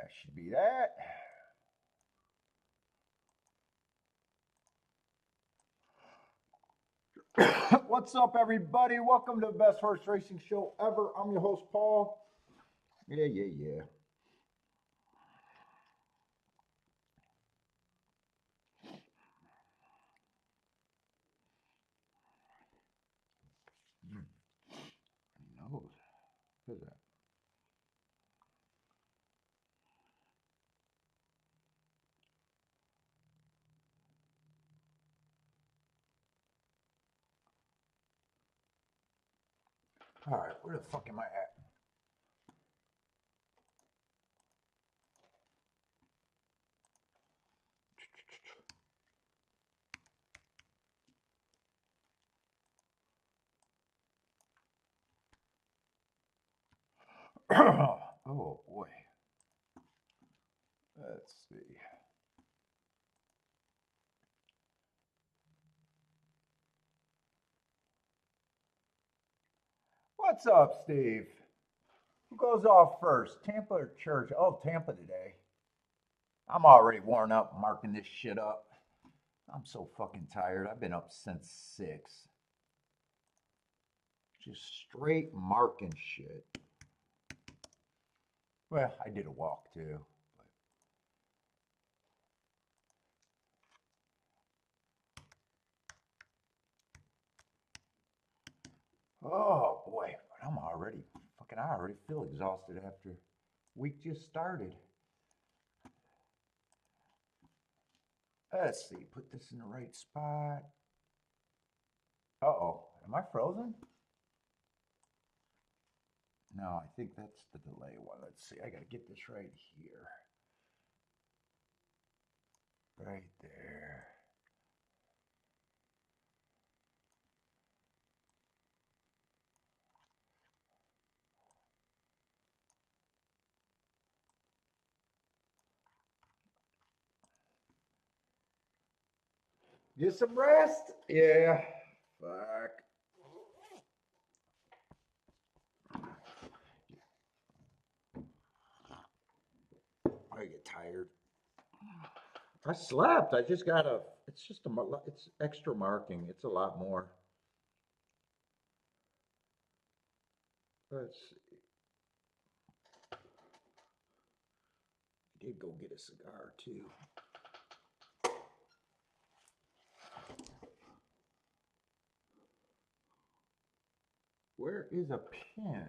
That should be that. What's up, everybody? Welcome to the best horse racing show ever. I'm your host, Paul. Yeah. Nose. What is that? All right, where the fuck am I at? Oh boy. Let's see. What's up, Steve? Who goes off first, Tampa or Church? Oh, Tampa today. I'm already worn up marking this shit up. I'm so fucking tired. I've been up since 6. Just straight marking shit. Well, I did a walk too. Oh boy, but I'm already I already feel exhausted after week just started. Let's see, put this in the right spot. Uh-oh, am I frozen? No, I think that's the delay one. Let's see, I gotta get this right here. Right there. Get some rest? Yeah. Fuck. I get tired. I slept. I just got it's just it's extra marking. It's a lot more. Let's see. I did go get a cigar too. Where is a pin?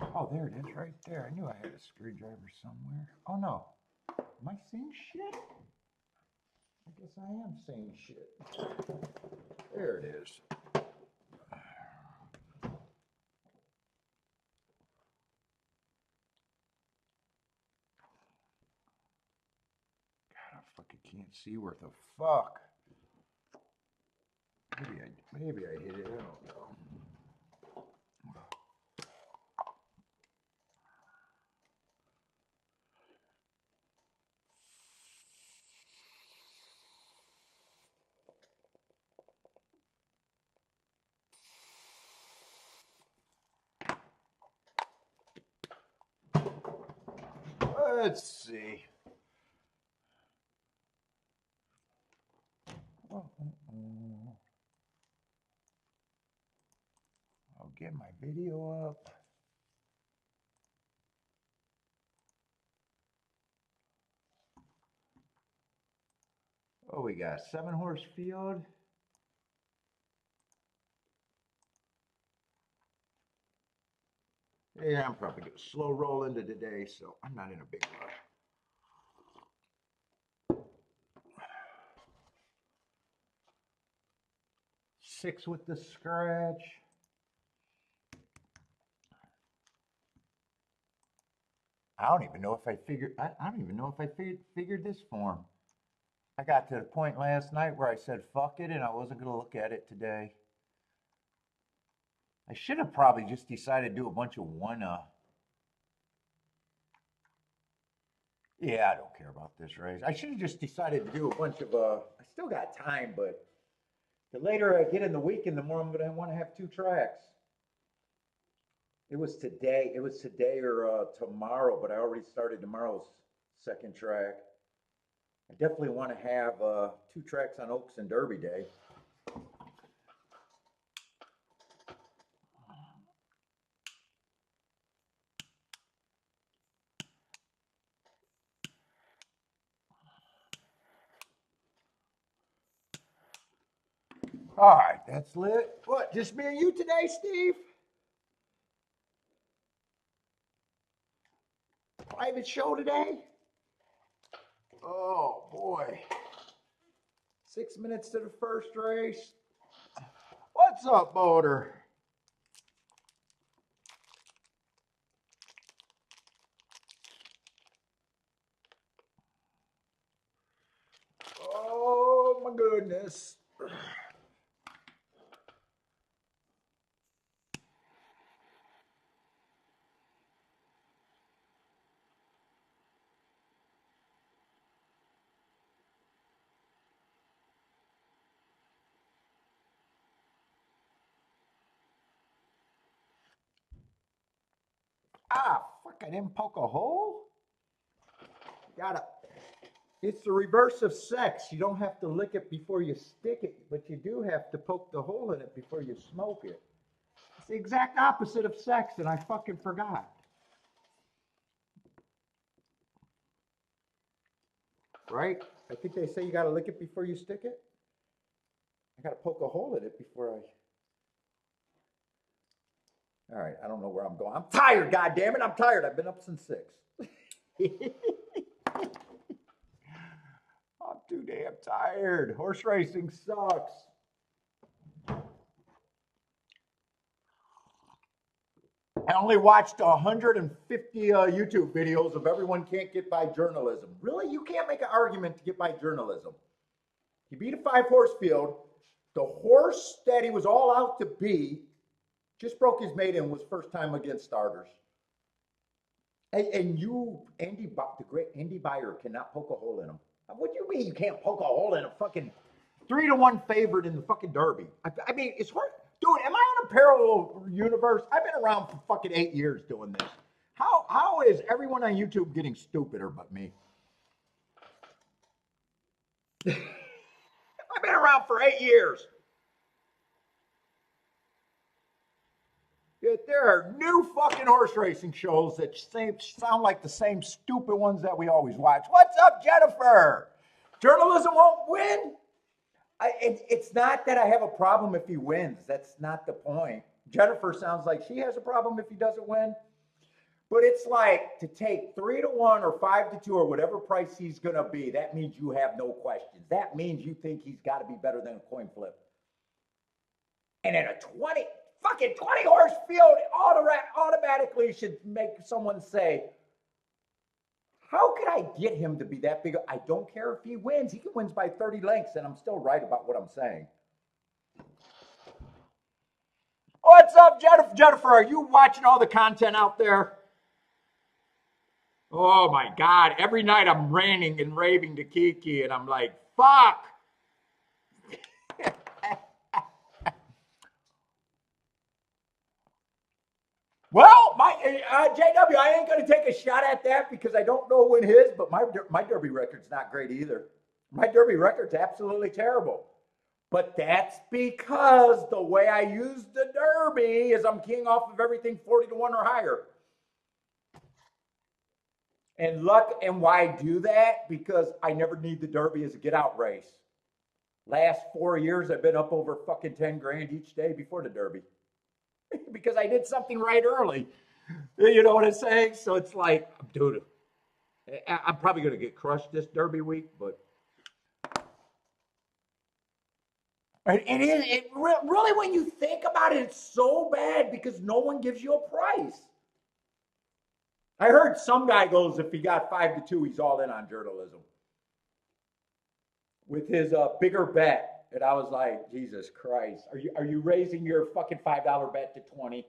Oh, there it is, right there. I knew I had a screwdriver somewhere. Oh no. Am I seeing shit? I guess I am seeing shit. There it is. God, I fucking can't see worth a fuck. Maybe I hit it. I don't know. Let's see. I'll get my video up. Oh, we got a 7-horse field. Yeah, I'm probably going to slow roll into today, so I'm not in a big rush. 6 with the scratch. I don't even know if I figured. I don't even know if I figured this form. I got to the point last night where I said fuck it, and I wasn't going to look at it today. I should have probably just decided to do a bunch of one. Yeah, I don't care about this race. I should have just decided to do a bunch of. I still got time, but the later I get in the weekend, the more I'm going to want to have 2 tracks. It was today. It was today or tomorrow, but I already started tomorrow's second track. I definitely want to have two tracks on Oaks and Derby Day. All right, that's lit. What, just me and you today, Steve? Private show today? Oh, boy. 6 minutes to the first race. What's up, motor? Oh, my goodness. Ah, fuck, I didn't poke a hole? Gotta. It's the reverse of sex. You don't have to lick it before you stick it, but you do have to poke the hole in it before you smoke it. It's the exact opposite of sex, and I fucking forgot. Right? I think they say you gotta lick it before you stick it. I gotta poke a hole in it before I. All right, I don't know where I'm going. I'm tired, goddammit. I'm tired. I've been up since 6. I'm too damn tired. Horse racing sucks. I only watched 150 YouTube videos of everyone can't get by journalism. Really? You can't make an argument to get by journalism. He beat a 5-horse field. The horse that he was all out to beat just broke his maiden, was first time against starters. And you, the great Andy Beyer, cannot poke a hole in him. What do you mean you can't poke a hole in a fucking 3-1 favorite in the fucking Derby? I mean, it's hard. Dude, am I in a parallel universe? I've been around for fucking 8 years doing this. How is everyone on YouTube getting stupider but me? I've been around for 8 years. There are new fucking horse racing shows that sound like the same stupid ones that we always watch. What's up, Jennifer? Journalism won't win? It's not that I have a problem if he wins. That's not the point. Jennifer sounds like she has a problem if he doesn't win. But it's like to take 3-1 or 5-2 or whatever price he's going to be. That means you have no questions. That means you think he's got to be better than a coin flip. And in a 20 horse field, automatically should make someone say, how could I get him to be that big? I don't care if he wins. He wins by 30 lengths, and I'm still right about what I'm saying. What's up, Jennifer? Are you watching all the content out there? Oh, my God. Every night I'm ranting and raving to Kiki, and I'm like, fuck. Well, my JW, I ain't going to take a shot at that because I don't know when his, but my Derby record's not great either. My Derby record's absolutely terrible. But that's because the way I use the Derby is I'm keying off of everything 40-1 or higher. And why I do that? Because I never need the Derby as a get-out race. Last 4 years, I've been up over fucking 10 grand each day before the Derby. Because I did something right early. You know what I'm saying? So it's like, dude, I'm probably going to get crushed this Derby week, but. Really, when you think about it, it's so bad because no one gives you a price. I heard some guy goes, if he got 5-2, he's all in on journalism. With his bigger bet. And I was like, Jesus Christ, are you raising your fucking $5 bet to 20?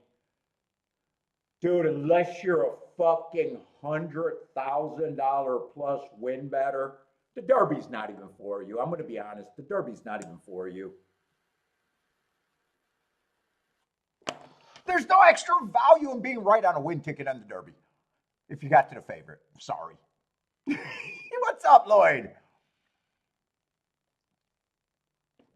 Dude, unless you're a fucking $100,000 plus win better, the Derby's not even for you. I'm going to be honest. The Derby's not even for you. There's no extra value in being right on a win ticket on the Derby. If you got to the favorite. Sorry. What's up, Lloyd?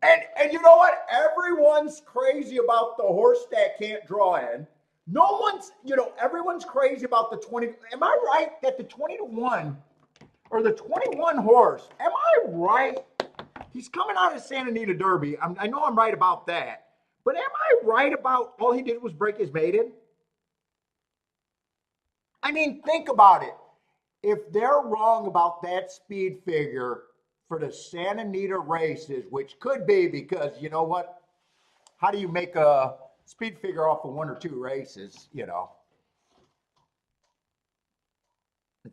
And you know what? Everyone's crazy about the horse that can't draw in. No one's, everyone's crazy about the 20. Am I right that the 20-1 or the 21 horse, am I right? He's coming out of Santa Anita Derby. I know I'm right about that. But am I right about all he did was break his maiden? I mean, think about it. If they're wrong about that speed figure for the Santa Anita races, which could be because, you know what? How do you make a speed figure off of 1 or 2 races, I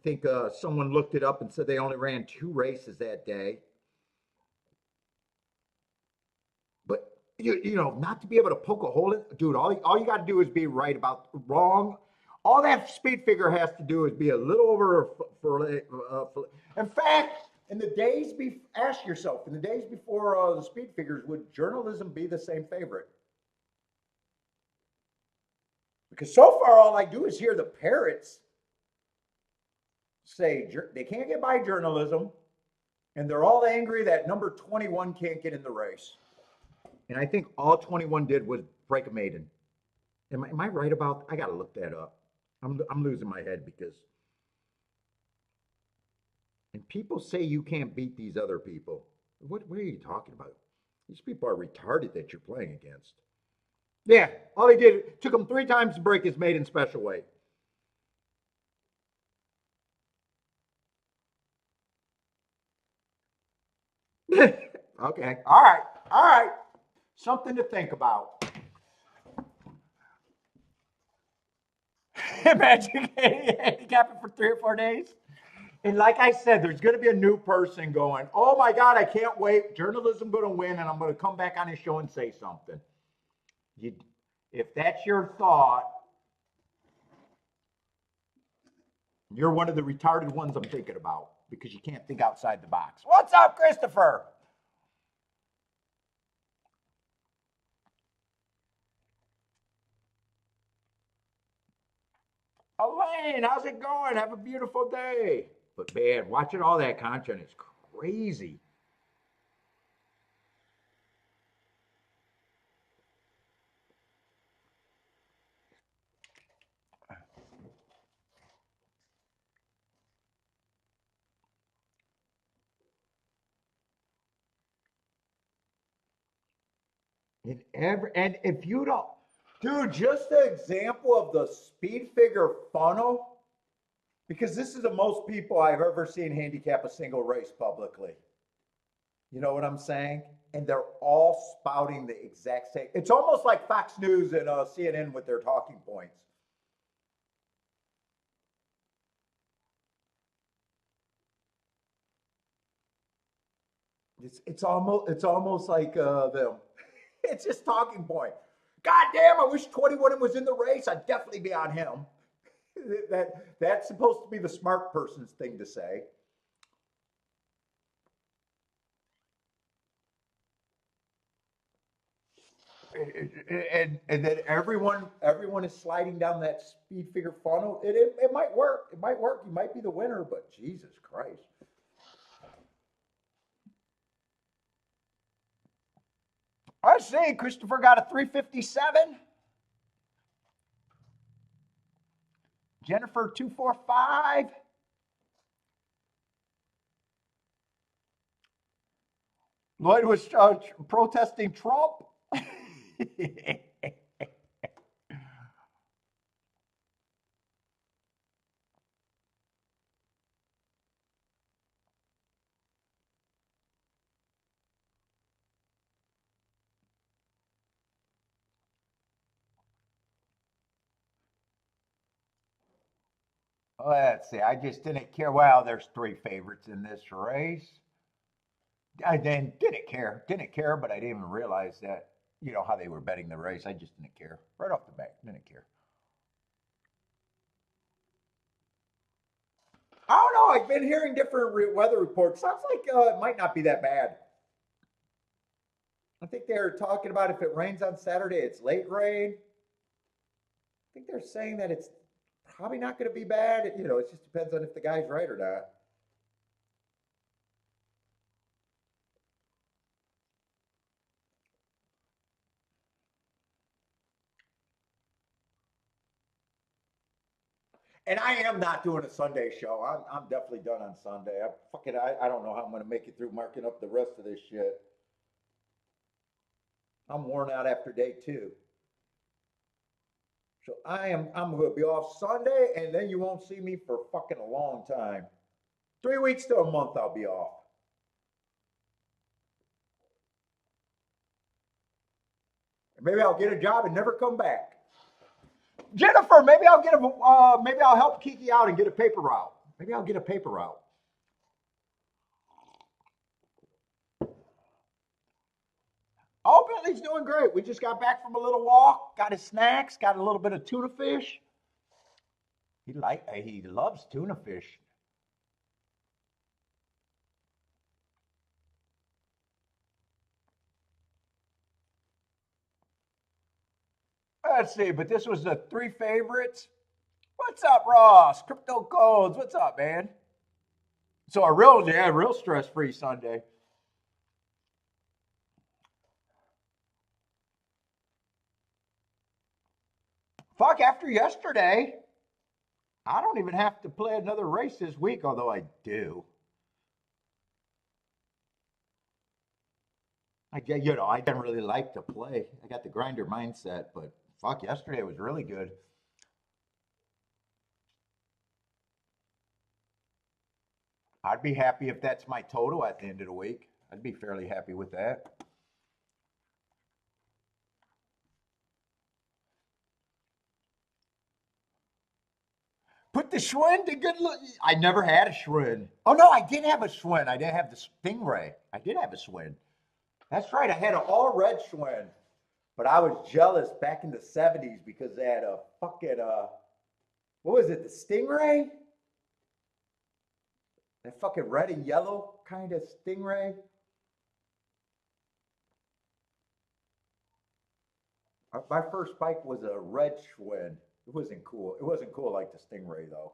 think someone looked it up and said they only ran 2 races that day. But, not to be able to poke a hole in, dude, all you got to do is be right about wrong. All that speed figure has to do is be a little over. In fact, ask yourself, in the days before the speed figures, would journalism be the same favorite? Because so far, all I do is hear the parrots say they can't get by journalism, and they're all angry that number 21 can't get in the race. And I think all 21 did was break a maiden. Am I right about? I got to look that up. I'm losing my head because. And people say you can't beat these other people. What are you talking about? These people are retarded that you're playing against. Yeah, all he did, took him 3 times to break his maiden special weight. Okay, all right. Something to think about. Imagine handicapping for 3 or 4 days. And like I said, there's going to be a new person going, oh my God, I can't wait. Journalism going to win, and I'm going to come back on his show and say something. If that's your thought, you're one of the retarded ones I'm thinking about because you can't think outside the box. What's up, Christopher? Elaine, how's it going? Have a beautiful day. But man, watching all that content is crazy. And if you don't, dude, just the example of the speed figure funnel, because this is the most people I've ever seen handicap a single race publicly. You know what I'm saying? And they're all spouting the exact same. It's almost like Fox News and CNN with their talking points. It's almost like them. It's just talking point. God damn! I wish 21 was in the race. I'd definitely be on him. That's supposed to be the smart person's thing to say. And then everyone is sliding down that speed figure funnel. It might work. It might work. You might be the winner, but Jesus Christ. I see. Christopher got a 357. Jennifer 245. Lloyd was protesting Trump. Let's see. I just didn't care. Well, there's 3 favorites in this race. I then didn't care. Didn't care, but I didn't even realize that, how they were betting the race. I just didn't care. Right off the bat, didn't care. I don't know. I've been hearing different weather reports. Sounds like it might not be that bad. I think they're talking about if it rains on Saturday, it's late rain. think they're saying that it's probably not going to be bad. You know, it just depends on if the guy's right or not. And I am not doing a Sunday show. I'm definitely done on Sunday. I don't know how I'm going to make it through marking up the rest of this shit. I'm worn out after day 2. So I'm going to be off Sunday, and then you won't see me for fucking a long time. 3 weeks to a month I'll be off. And maybe I'll get a job and never come back. Jennifer, maybe I'll help Kiki out and get a paper route. Maybe I'll get a paper route. Oh, Billy's doing great. We just got back from a little walk, got his snacks, got a little bit of tuna fish. He loves tuna fish. Let's see, but this was the 3 favorites. What's up, Ross? Crypto Codes. What's up, man? So a real stress-free Sunday. Fuck, after yesterday, I don't even have to play another race this week, although I do. I didn't really like to play. I got the grinder mindset, but fuck, yesterday was really good. I'd be happy if that's my total at the end of the week. I'd be fairly happy with that. Put the Schwinn to good look. I never had a Schwinn. Oh no, I did have a Schwinn. I didn't have the Stingray. I did have a Schwinn. That's right. I had an all red Schwinn, but I was jealous back in the 70s because they had a fucking what was it? The Stingray? That fucking red and yellow kind of Stingray. My first bike was a red Schwinn. It wasn't cool. It wasn't cool like the Stingray though.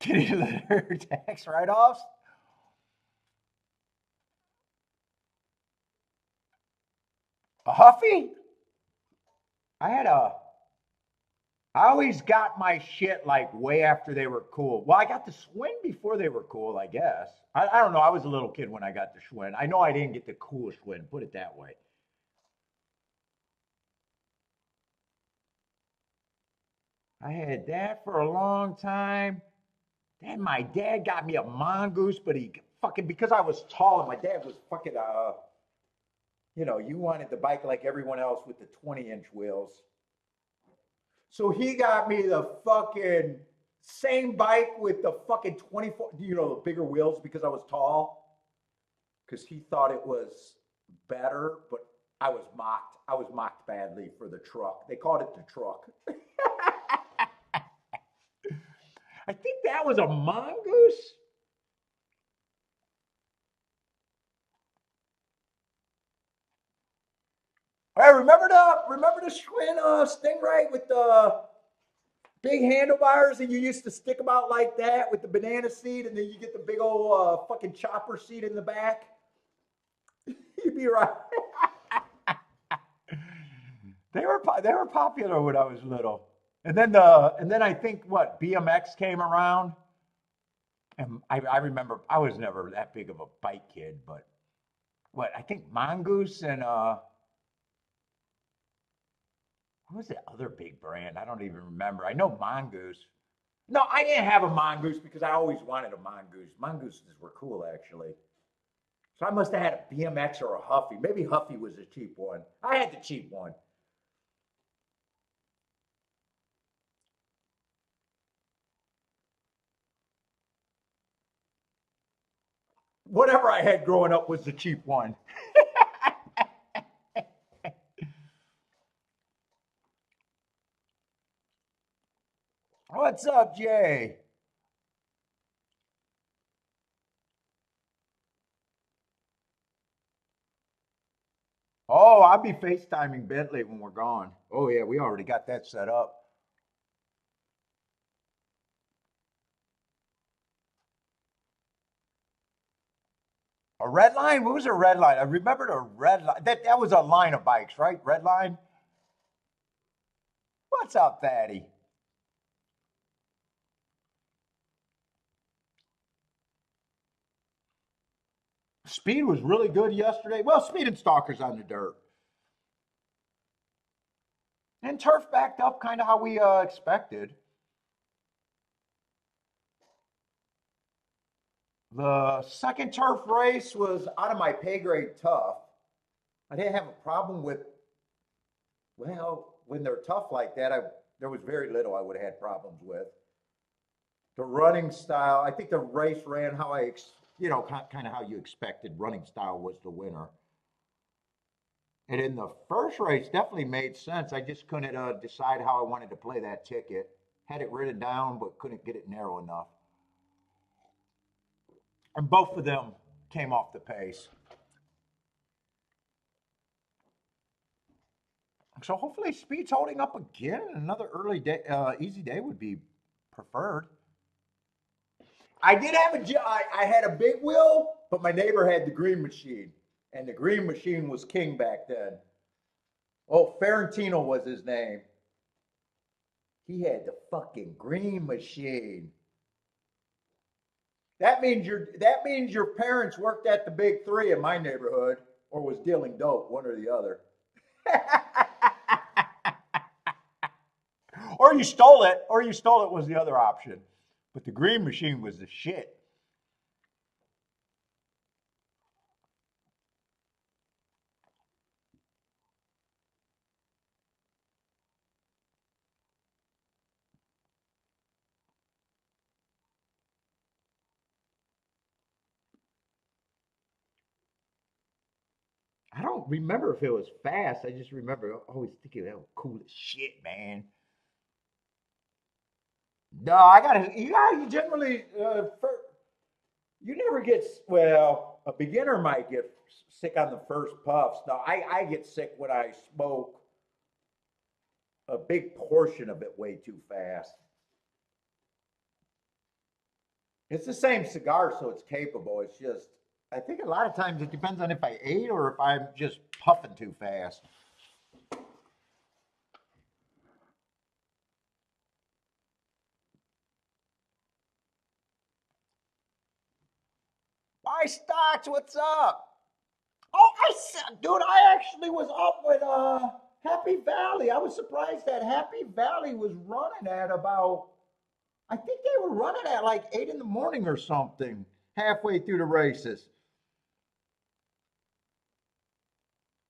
Kitty litter tax write-offs. A Huffy? I had a. I always got my shit like way after they were cool. Well, I got the Schwinn before they were cool, I guess. I don't know. I was a little kid when I got the Schwinn. I know I didn't get the cool Schwinn, put it that way. I had that for a long time. Then my dad got me a mongoose, but he fucking, because I was tall and my dad was fucking, you wanted the bike like everyone else with the 20-inch wheels. So he got me the fucking same bike with the fucking 24, the bigger wheels because I was tall. Because he thought it was better, but I was mocked. I was mocked badly for the truck. They called it the truck. I think that was a mongoose. Hey, remember the Schwinn Stingray with the big handlebars, and you used to stick them out like that with the banana seat, and then you get the big old fucking chopper seat in the back. You'd be right. They were popular when I was little, and then I think what BMX came around, and I remember I was never that big of a bike kid, but what I think Mongoose and what was the other big brand? I don't even remember. I know Mongoose. No, I didn't have a Mongoose because I always wanted a Mongoose. Mongooses were cool, actually. So I must have had a BMX or a Huffy. Maybe Huffy was a cheap one. I had the cheap one. Whatever I had growing up was the cheap one. What's up, Jay? Oh, I'll be FaceTiming Bentley when we're gone. Oh yeah, we already got that set up. A red line? What was a red line? I remembered a red line. That was a line of bikes, right? Red line. What's up, Fatty? Speed was really good yesterday. Well, Speed and Stalkers on the dirt. And turf backed up kind of how we expected. The second turf race was out of my pay grade tough. I didn't have a problem with, well, when they're tough like that, there was very little I would have had problems with. The running style, I think the race ran how kind of how you expected. Running style was the winner. And in the first race, definitely made sense. I just couldn't decide how I wanted to play that ticket. Had it written down, but couldn't get it narrow enough. And both of them came off the pace. So hopefully speed's holding up again. Another early day, easy day would be preferred. I did have I had a big wheel, but my neighbor had the green machine, and the green machine was king back then. Oh, Ferrantino was his name. He had the fucking green machine. That means your parents worked at the big three in my neighborhood, or was dealing dope, one or the other. Or you stole it was the other option. But the green machine was the shit. I don't remember if it was fast. I just remember always thinking that was cool as shit, man. No, you generally, you never get, well, a beginner might get sick on the first puffs. No, I get sick when I smoke a big portion of it way too fast. It's the same cigar, so it's capable. It's just, I think a lot of times it depends on if I ate or if I'm just puffing too fast. Buy stocks, what's up? Oh, dude, I actually was up with Happy Valley. I was surprised that Happy Valley was running at about, I think they were running at like 8 in the morning or something, halfway through the races.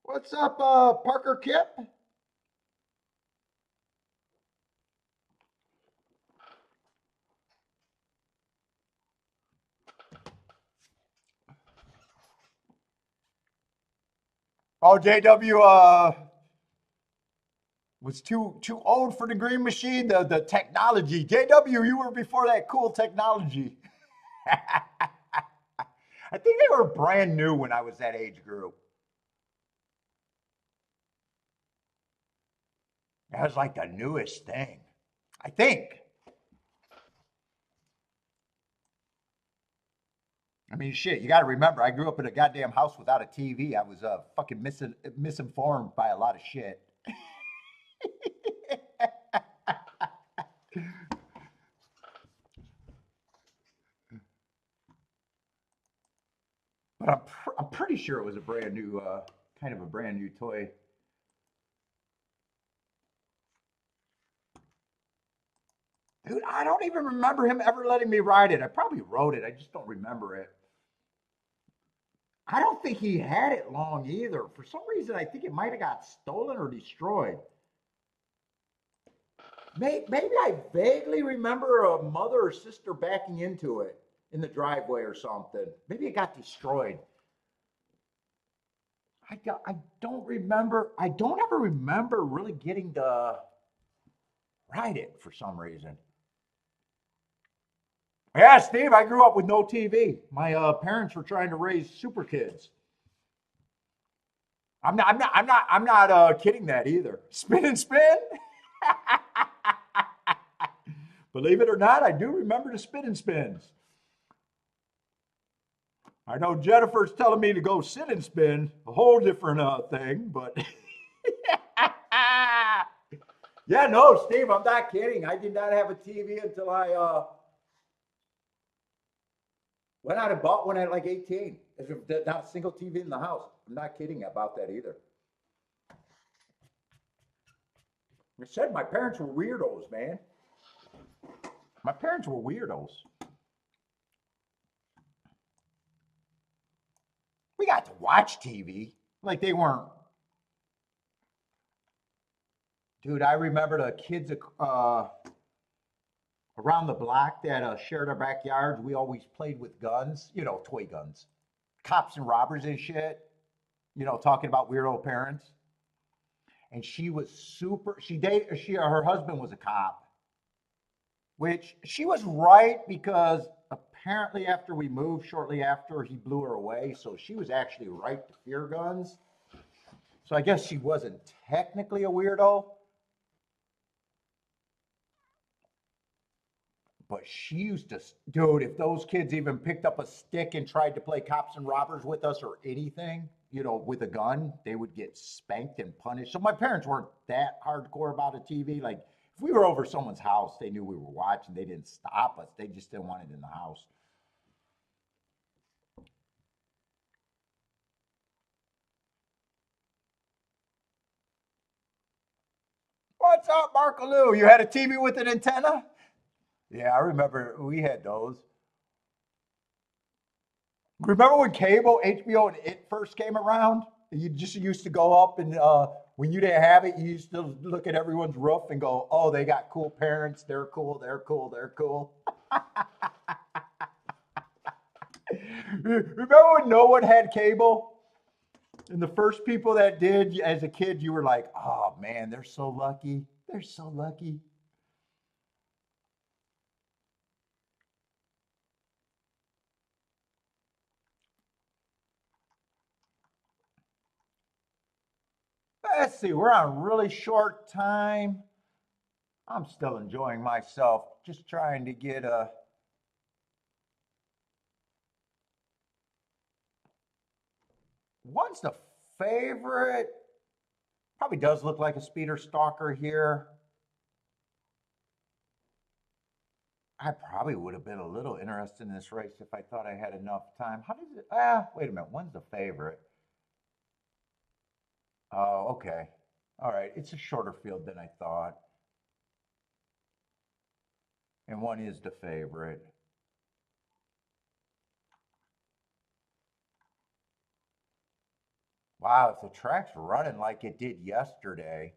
What's up, Parker Kip? Oh, JW was too old for the green machine. The technology. JW, you were before that cool technology. I think they were brand new when I was that age group. That was like the newest thing. I think. I mean, shit. You got to remember, I grew up in a goddamn house without a TV. I was fucking misinformed by a lot of shit. But I'm pretty sure it was a brand new, kind of a brand new toy. Dude, I don't even remember him ever letting me ride it. I probably rode it. I just don't remember it. I don't think he had it long either. For some reason, I think it might have got stolen or destroyed. Maybe I vaguely remember a mother or sister backing into it in the driveway or something. Maybe it got destroyed. I don't remember. I don't ever remember really getting to ride it for some reason. Yeah, Steve, I grew up with no TV. My parents were trying to raise super kids. I'm not kidding that either. Spin and spin. Believe it or not, I do remember the spin and spins. I know Jennifer's telling me to go sit and spin, a whole different thing, but yeah, no, Steve, I'm not kidding. I did not have a TV until I went out and bought one at like 18. There's not a single TV in the house. I'm not kidding about that either. I said my parents were weirdos, man. My parents were weirdos. We got to watch TV. Like they weren't. Dude, I remember the kids around the block that shared our backyards. We always played with guns, you know, toy guns, cops and robbers and shit. You know, talking about weirdo parents. And she was super. Her husband was a cop, which she was right because apparently after we moved, shortly after he blew her away, so she was actually right to fear guns. So I guess she wasn't technically a weirdo, but she used to, dude, if those kids even picked up a stick and tried to play cops and robbers with us or anything, you know, with a gun, they would get spanked and punished. So my parents weren't that hardcore about a TV. Like if we were over someone's house, they knew we were watching. They didn't stop us. They just didn't want it in the house. What's up, Markaloo? You had a TV with an antenna? Yeah, I remember we had those. Remember when cable, HBO, and it first came around? You just used to go up and when you didn't have it, you used to look at everyone's roof and go, "Oh, they got cool parents. They're cool. They're cool. They're cool." Remember when no one had cable? And the first people that did, as a kid, you were like, "Oh man, they're so lucky. They're so lucky." Let's see, we're on really short time. I'm still enjoying myself, just trying to get a. One's the favorite. Probably does look like a speeder stalker here. I probably would have been a little interested in this race if I thought I had enough time. How does it? Wait a minute. One's the favorite. Oh, okay. All right. It's a shorter field than I thought. And one is the favorite. Wow, if the track's running like it did yesterday,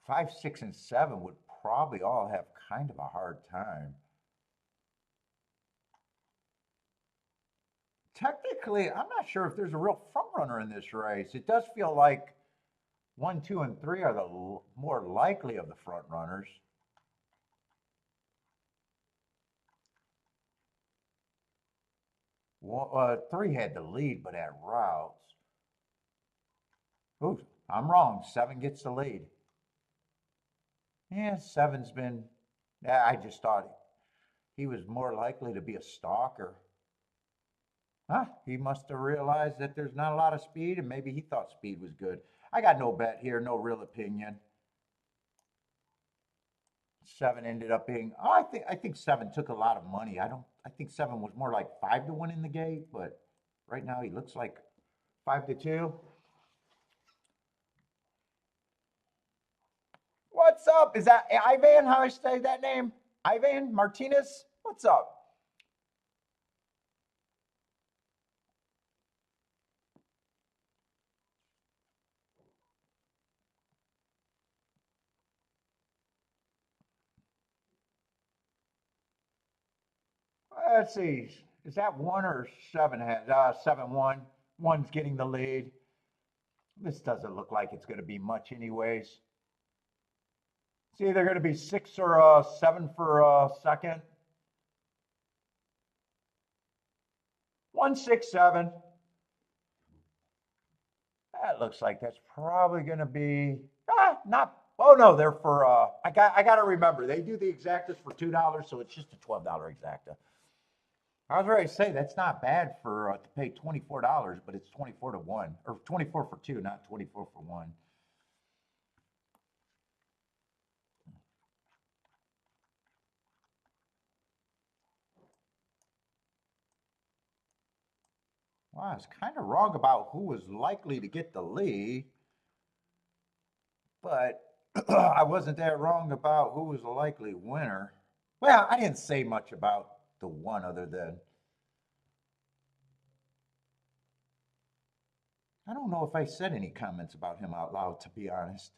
5, 6, and 7 would probably all have kind of a hard time. Technically, I'm not sure if there's a real front runner in this race. It does feel like 1, 2, and 3 are the more likely of the front runners. Well, 3 had the lead, but at routes. Ooh, I'm wrong. 7 gets the lead. Yeah, 7's been. Yeah, I just thought he was more likely to be a stalker. Huh? He must have realized that there's not a lot of speed, and maybe he thought speed was good. I got no bet here, no real opinion. 7 ended up being. Oh, I think 7 took a lot of money. I think 7 was more like 5 to 1 in the gate, but right now he looks like 5 to 2. What's up? Is that Ivan? How I say that name? Ivan Martinez? What's up? Let's see. Is that 1 or 7 has 7-1? One's getting the lead. This doesn't look like it's going to be much anyways. It's either going to be 6 or 7 for second. 167. That looks like that's probably going to be not. Oh no, they're for. I got to remember they do the exactas for $2, so it's just a $12 exacta. I was ready to say that's not bad for to pay $24, but it's 24 to 1 or 24 for 2, not 24 for 1. Well, I was kind of wrong about who was likely to get the lead, but I wasn't that wrong about who was the likely winner. Well, I didn't say much about the one other than I don't know if I said any comments about him out loud, to be honest.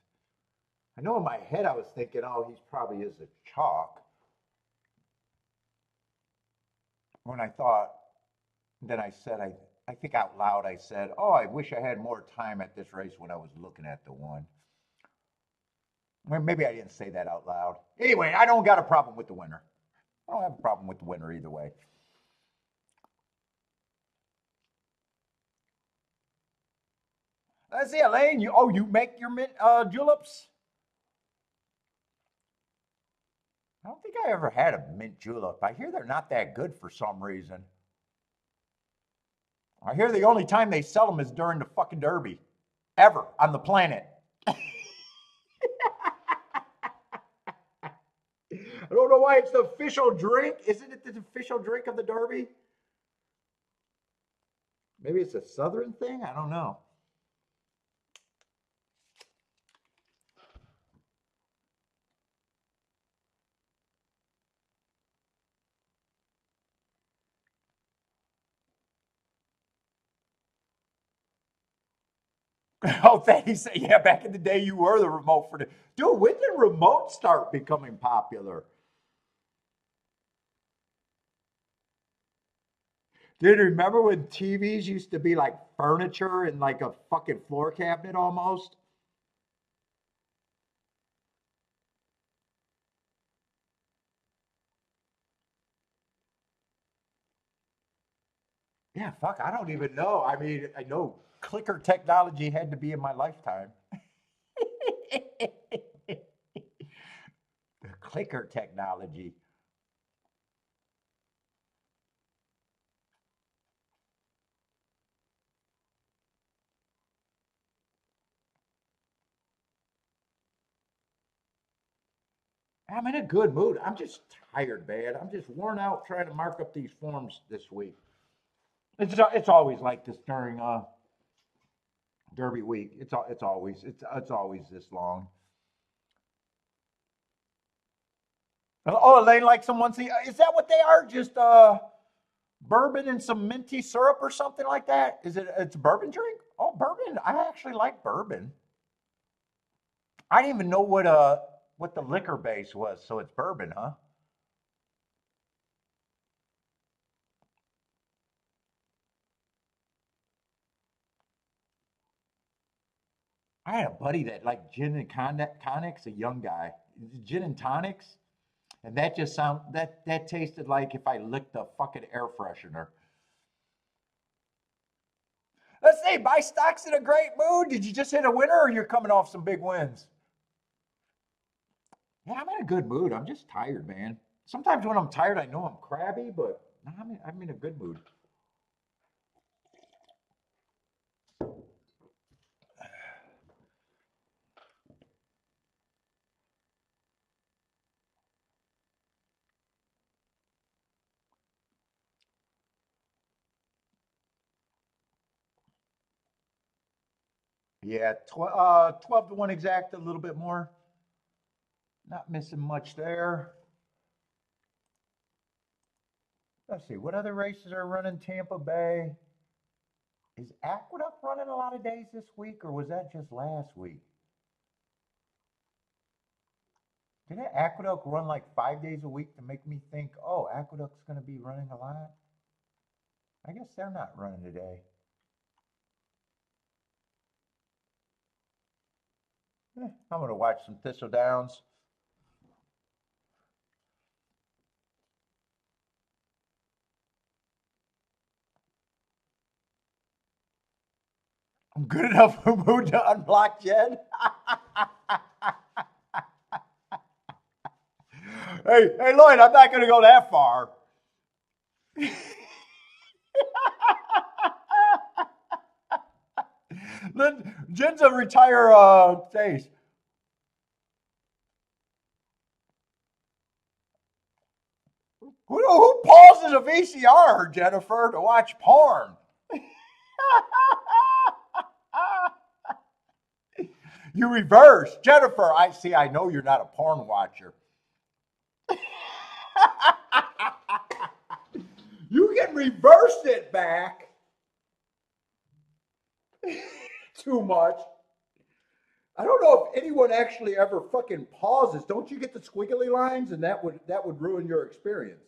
I know in my head I was thinking, oh, he's probably is a chalk. When I thought, then I said, I think out loud I said, oh, I wish I had more time at this race when I was looking at the one. Well, maybe I didn't say that out loud. Anyway, I don't got a problem with the winner. I don't have a problem with the winner either way. Let's see, Elaine. You make your mint juleps? I don't think I ever had a mint julep. I hear they're not that good for some reason. I hear the only time they sell them is during the fucking Derby, ever on the planet. I don't know why it's the official drink. Isn't it the official drink of the Derby? Maybe it's a Southern thing. I don't know. Oh, thanks. Yeah, back in the day, you were the remote for the. Dude, when did remotes start becoming popular? Dude, remember when TVs used to be like furniture and like a fucking floor cabinet almost? Yeah, fuck, I don't even know. I mean, I know clicker technology had to be in my lifetime. The clicker technology. I'm in a good mood. I'm just tired, man. I'm just worn out trying to mark up these forms this week. It's always like this during Derby week. It's always this long. Oh, they like someone see. Is that what they are? Just bourbon and some minty syrup or something like that? Is it? It's a bourbon drink? Oh, bourbon. I actually like bourbon. I didn't even know what the liquor base was. So it's bourbon, huh? I had a buddy that liked gin and tonics, a young guy. Gin and tonics, and that just that tasted like if I licked a fucking air freshener. Let's see, buy stocks in a great mood. Did you just hit a winner, or you're coming off some big wins? Yeah, I'm in a good mood. I'm just tired, man. Sometimes when I'm tired, I know I'm crabby, but no, I'm in a good mood. Yeah, 12 to 1 exact, a little bit more. Not missing much there. Let's see, what other races are running Tampa Bay? Is Aqueduct running a lot of days this week, or was that just last week? Did that Aqueduct run like 5 days a week to make me think, oh, Aqueduct's going to be running a lot? I guess they're not running today. I'm going to watch some Thistle Downs. I'm good enough for mood to unblock Jed. Hey, Lloyd, I'm not going to go that far. Jen's a retire face. Who pauses a VCR, Jennifer, to watch porn? You reverse. Jennifer, I know you're not a porn watcher. You can reverse it back. Too much. I don't know if anyone actually ever fucking pauses. Don't you get the squiggly lines, and that would ruin your experience.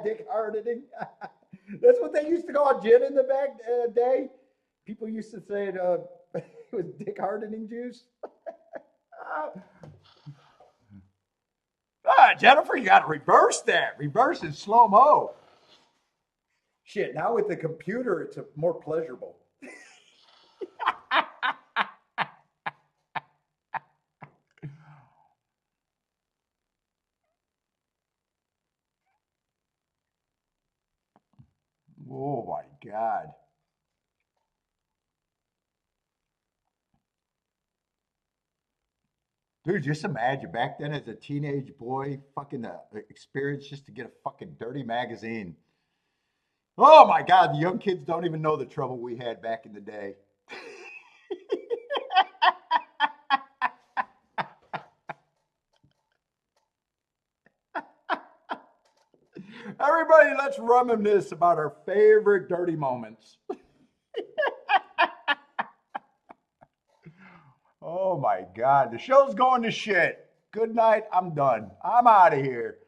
Dick hardening. That's what they used to call gin in the back day. People used to say it was dick hardening juice. Jennifer, you got to reverse that. Reverse in slow mo. Shit, now with the computer, it's more pleasurable. Oh my God. Dude, just imagine back then as a teenage boy, fucking the experience just to get a fucking dirty magazine. Oh my God, the young kids don't even know the trouble we had back in the day. Everybody, let's reminisce about our favorite dirty moments. Oh my God, the show's going to shit. Good night, I'm done. I'm out of here.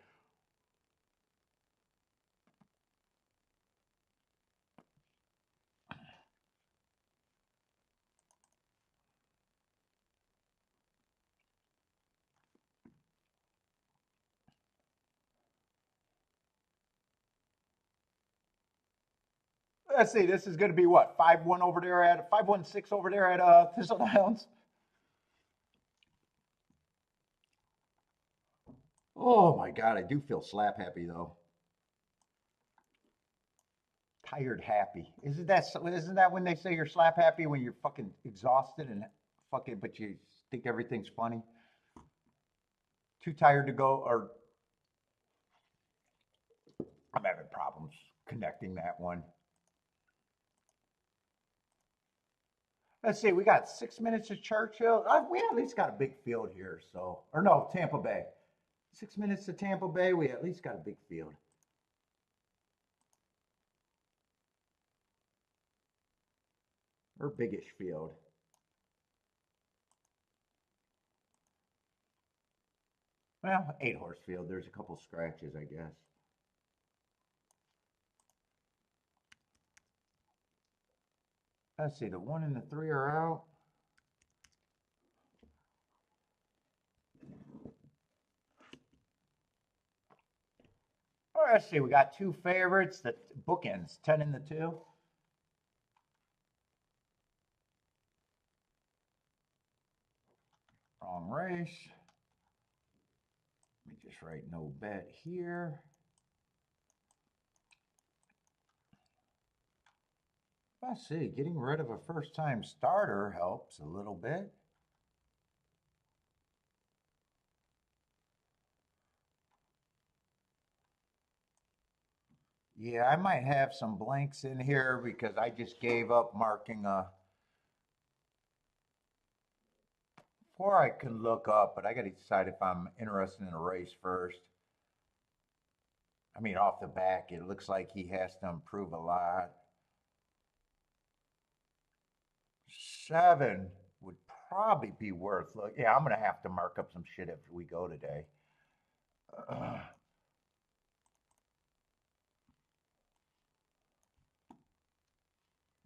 Let's see, this is going to be what, 5-1 over there at 5-1-6 over there at Churchill Downs. Oh my God, I do feel slap happy though. Tired happy. Isn't that when they say you're slap happy when you're fucking exhausted and fucking but you think everything's funny? Too tired to go or I'm having problems connecting that one. Let's see, we got 6 minutes to Churchill. We at least got a big field here, so or no, Tampa Bay. 6 minutes to Tampa Bay, we at least got a big field. Or biggish field. Well, 8-horse field. There's a couple scratches, I guess. Let's see, the 1 and the 3 are out. All right, let's see, we got 2 favorites. The bookends, 10 and the 2. Wrong race. Let me just write no bet here. Let's see, getting rid of a first-time starter helps a little bit. Yeah, I might have some blanks in here because I just gave up marking a. Before I can look up, but I got to decide if I'm interested in a race first. I mean, off the back, it looks like he has to improve a lot. 7 would probably be worth look. Yeah, I'm gonna have to mark up some shit if we go today.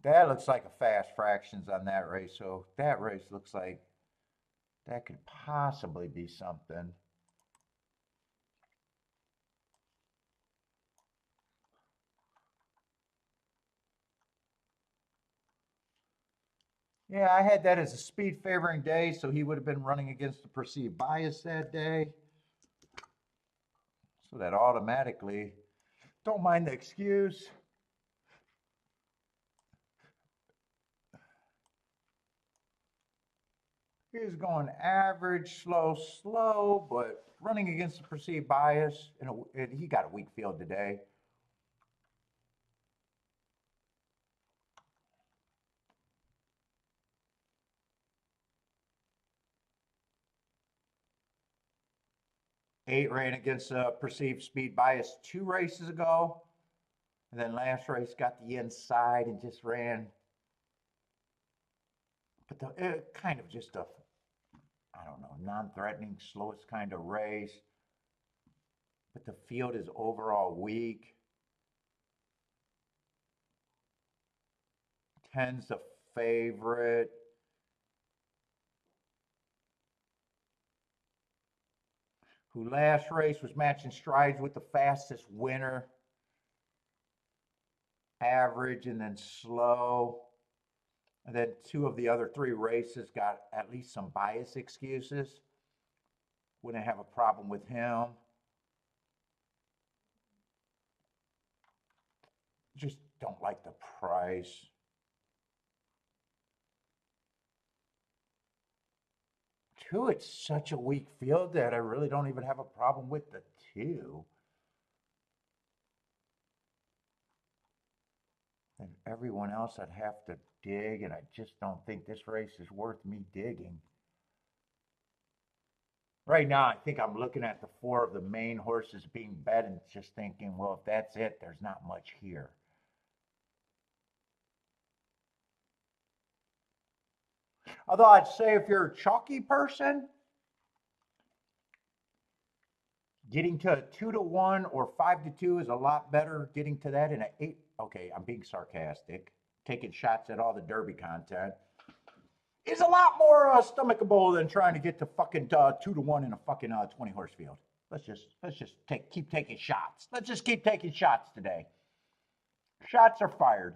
That looks like a fast fractions on that race. So that race looks like that could possibly be something. Yeah, I had that as a speed favoring day, so he would have been running against the perceived bias that day. So that automatically, don't mind the excuse. He's going average, slow, slow, but running against the perceived bias. And he got a weak field today. Eight ran against perceived speed bias 2 races ago. And then last race got the inside and just ran. But kind of just a, I don't know, non-threatening, slowest kind of race. But the field is overall weak. 10's the favorite. Who last race was matching strides with the fastest winner. Average and then slow. And then 2 of the other 3 races got at least some bias excuses. Wouldn't have a problem with him. Just don't like the price. Two, it's such a weak field that I really don't even have a problem with the 2. And everyone else I'd have to dig, and I just don't think this race is worth me digging. Right now, I think I'm looking at the 4 of the main horses being bet and just thinking, well, if that's it, there's not much here. Although I'd say if you're a chalky person, getting to 2-1 or 5-2 is a lot better. Getting to that in an 8. Okay, I'm being sarcastic. Taking shots at all the Derby content is a lot more stomachable than trying to get to fucking 2-1 in a fucking 20 horse field. Let's just keep taking shots. Let's just keep taking shots today. Shots are fired.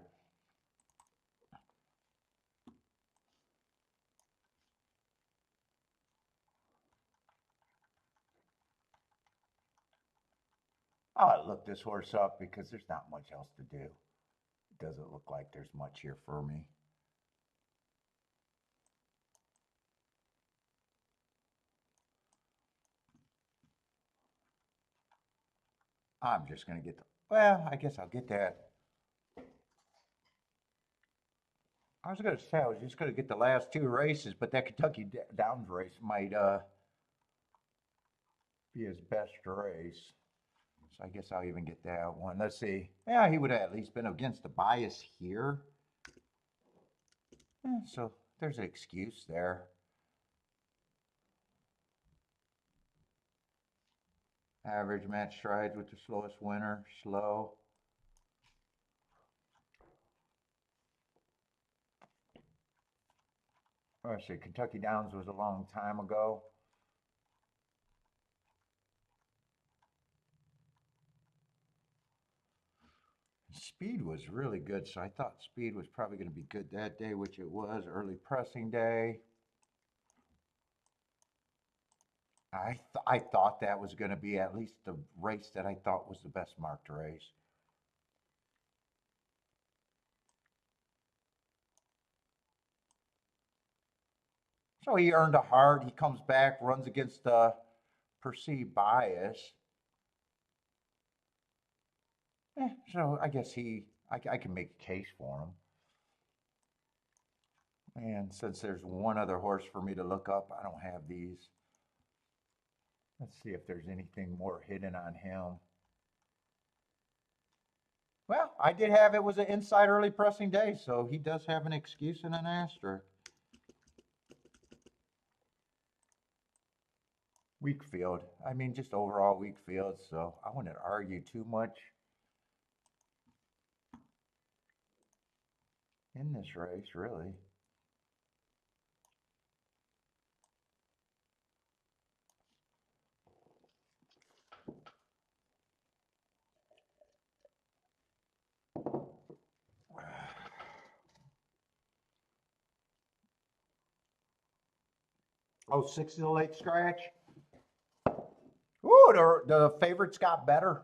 I'll look this horse up because there's not much else to do. It doesn't look like there's much here for me. I'm just going to get the, well, I guess I'll get that. I was going to say I was just going to get the last 2 races, but that Kentucky Downs race might be his best race. So I guess I'll even get that one. Let's see. Yeah, he would have at least been against the bias here. So there's an excuse there. Average match strides with the slowest winner. Slow. I see. Kentucky Downs was a long time ago. Speed was really good, so I thought speed was probably going to be good that day, which it was. Early pressing day. I thought that was going to be at least the race that I thought was the best marked race. So he earned a heart. He comes back, runs against the perceived bias. So I guess I can make a case for him. And since there's one other horse for me to look up, I don't have these. Let's see if there's anything more hidden on him. Well, I did have it was an inside early pressing day, so he does have an excuse and an asterisk. Weak field. I mean, just overall weak field, so I wouldn't argue too much in this race, really. Oh, 6 is a late scratch. Ooh, the favorites got better.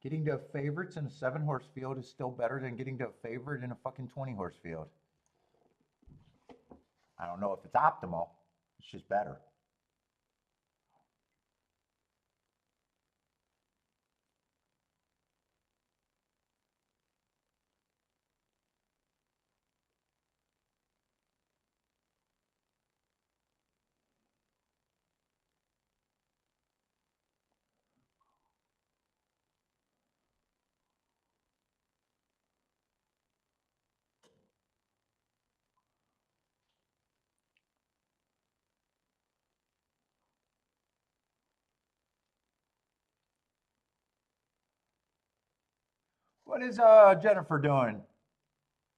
Getting to favorites in a 7-horse field is still better than getting to a favorite in a fucking 20-horse field. I don't know if it's optimal. It's just better. What is Jennifer doing?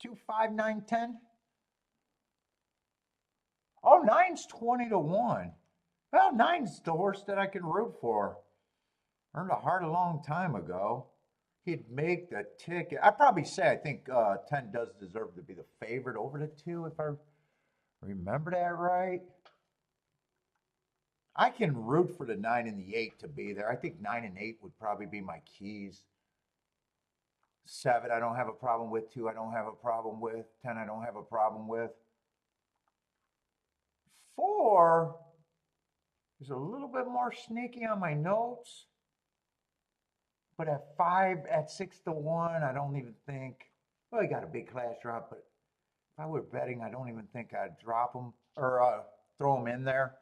2, 5, 9, 10? Oh, 9's 20 to 1. Well, 9's the horse that I can root for. Earned a heart a long time ago. He'd make the ticket. I'd probably say I think 10 does deserve to be the favorite over the 2, if I remember that right. I can root for the 9 and the 8 to be there. I think 9 and 8 would probably be my keys. 7, I don't have a problem with. 2, I don't have a problem with. 10, I don't have a problem with. 4 is a little bit more sneaky on my notes. But at 5, at 6 to 1, I don't even think. Well, he got a big class drop, but if I were betting, I don't even think I'd drop him or throw him in there.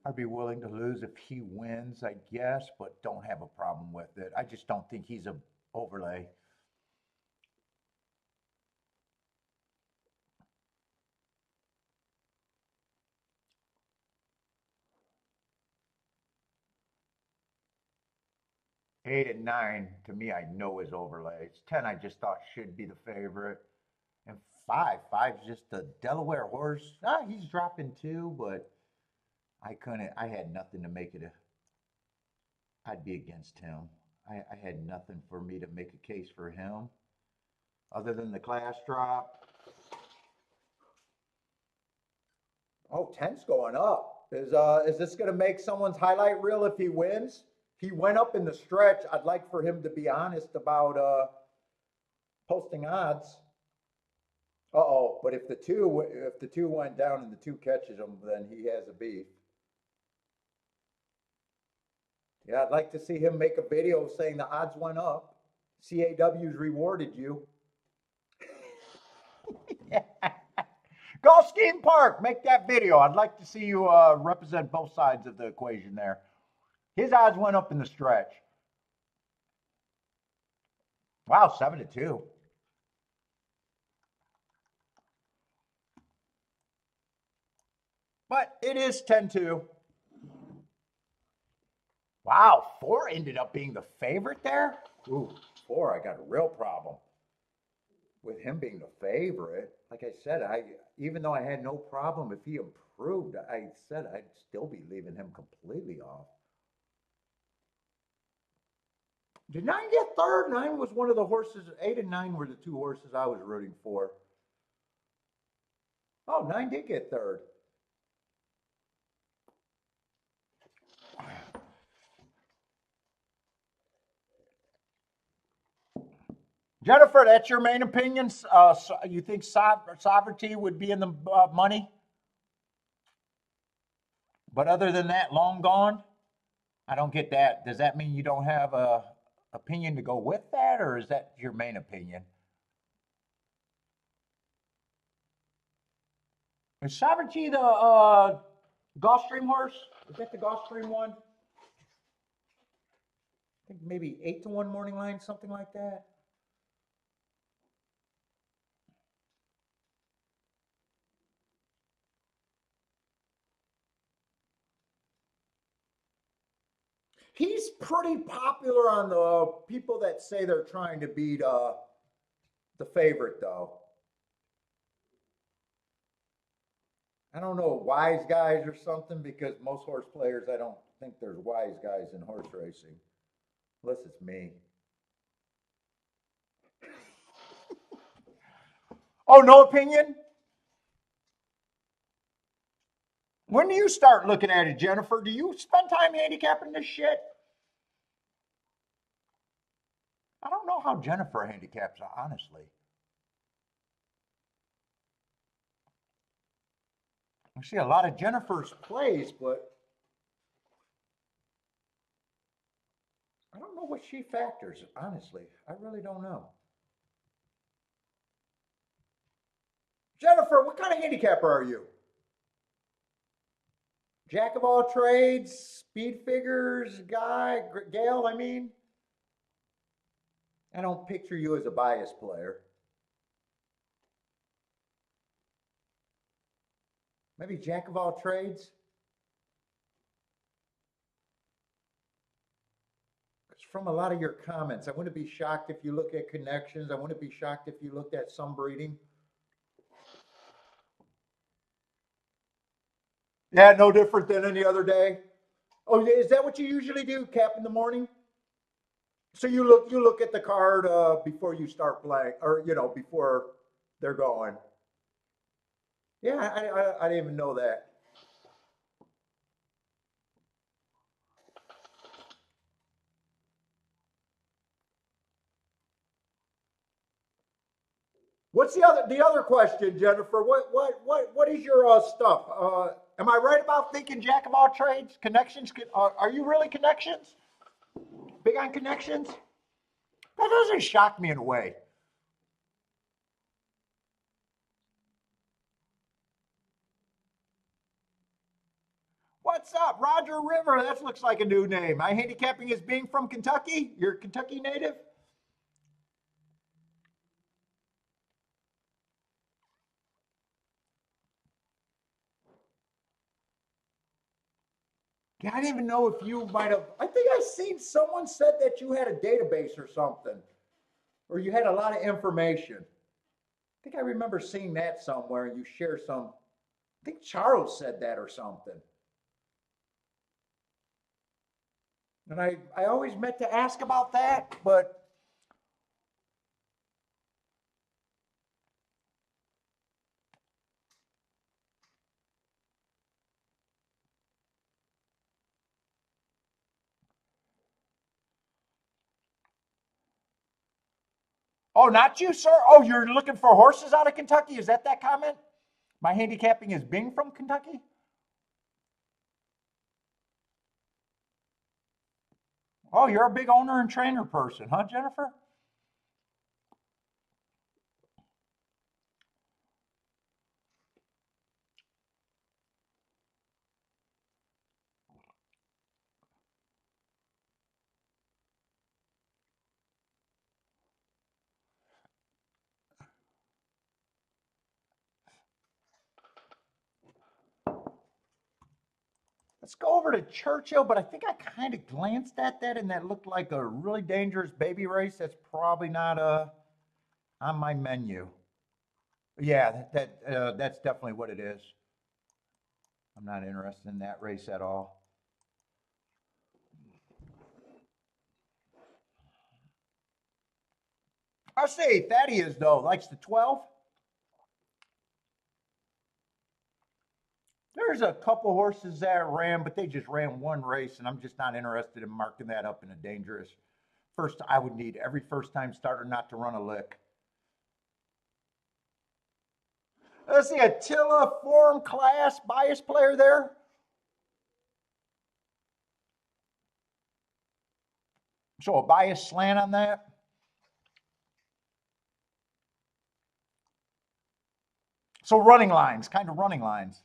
I'd be willing to lose if he wins, I guess, but don't have a problem with it. I just don't think he's a overlay. Eight and 9, to me, I know is overlays. 10, I just thought should be the favorite. And 5's just a Delaware horse. He's dropping 2, but I had nothing to make it I'd be against him. I had nothing for me to make a case for him other than the class drop. Oh, 10's going up. Is this going to make someone's highlight reel if he wins? He went up in the stretch. I'd like for him to be honest about posting odds. Uh-oh, but if the two went down and the 2 catches him, then he has a beef. Yeah, I'd like to see him make a video saying the odds went up. CAW's rewarded you. Gulfstream Park, make that video. I'd like to see you represent both sides of the equation there. His odds went up in the stretch. Wow, 7 to 2. But it is 10-2. Wow, 4 ended up being the favorite there. Ooh, 4, I got a real problem with him being the favorite. Like I said, even though I had no problem if he improved, I said I'd still be leaving him completely off. Did 9 get third? 9 was one of the horses. 8 and 9 were the 2 horses I was rooting for. Oh, 9 did get third. Jennifer, that's your main opinion? You think sovereignty would be in the money? But other than that, long gone? I don't get that. Does that mean you don't have a opinion to go with that, or is that your main opinion? Is Sovereignty the Gulfstream horse? Is that the Gulfstream one? I think maybe 8 to 1 morning line, something like that. He's pretty popular on the people that say they're trying to beat the favorite, though. I don't know, wise guys or something, because most horse players, I don't think there's wise guys in horse racing, unless it's me. Oh, no opinion? When do you start looking at it, Jennifer? Do you spend time handicapping this shit? I don't know how Jennifer handicaps, honestly. I see a lot of Jennifer's plays, but I don't know what she factors, honestly. I really don't know. Jennifer, what kind of handicapper are you? Jack of all trades, speed figures guy, Gail, I mean? I don't picture you as a bias player. Maybe jack of all trades? Because from a lot of your comments, I wouldn't be shocked if you look at connections. I wouldn't be shocked if you looked at some breeding. Yeah, no different than any other day. Oh, is that what you usually do, Cap, in the morning? So you look at the card before you start playing, or before they're going. Yeah, I didn't even know that. What's the other question, Jennifer? What is your stuff? Am I right about thinking jack of all trades? Connections? Are you really connections? Big on connections? That doesn't shock me in a way. What's up, Roger River? That looks like a new name. My handicapping is being from Kentucky. You're a Kentucky native. Yeah, I didn't even know if you might have. I think I seen someone said that you had a database or something, or you had a lot of information. I think I remember seeing that somewhere, and you share some. I think Charles said that or something. And I always meant to ask about that, but oh, not you, sir. Oh, you're looking for horses out of Kentucky? Is that comment? My handicapping is being from Kentucky. Oh, you're a big owner and trainer person, huh, Jennifer? Let's go over to Churchill, but I think I kind of glanced at that and that looked like a really dangerous baby race. That's probably not on my menu. Yeah, that's definitely what it is. I'm not interested in that race at all. I'll say Thaddeus though likes the 12. There's a couple horses that ran, but they just ran one race, and I'm just not interested in marking that up in a dangerous first. I would need every first time starter not to run a lick. Let's see, Attila form class bias player there. So a bias slant on that. So running lines, kind of running lines.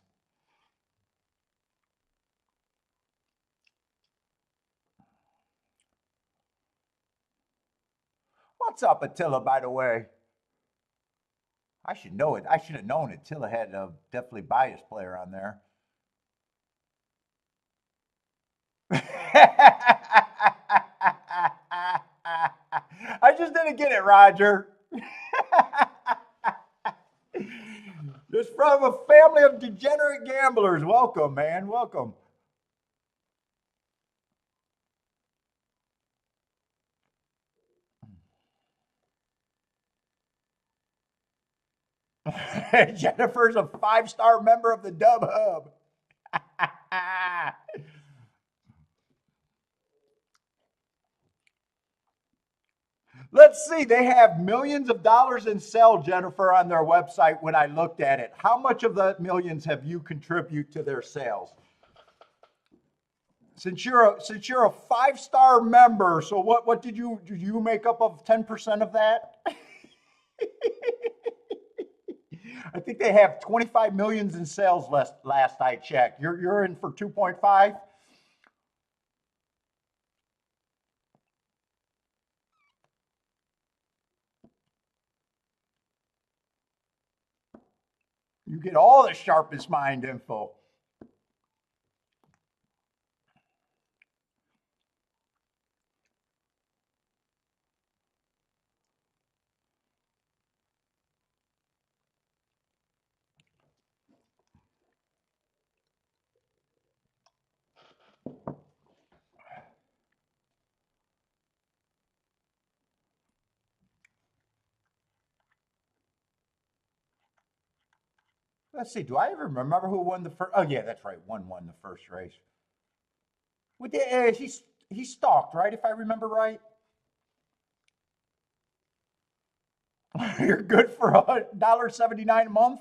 What's up, Attila, by the way? I should know it. I should have known Attila had a definitely biased player on there. I just didn't get it, Roger. Just from a family of degenerate gamblers. Welcome, man. Welcome. Jennifer's a 5-star member of the Dub Hub. Let's see, they have millions of dollars in sell, Jennifer, on their website when I looked at it. How much of the millions have you contribute to their sales? Since you're a 5-star member, so what did you make up of 10% of that? I think they have 25 millions in sales last I checked. You're in for 2.5. You get all the sharpest mind info. Let's see. Do I even remember who won the first? Oh yeah, that's right. One won the first race. He stalked, right? If I remember right. You're good for $1.79 a month.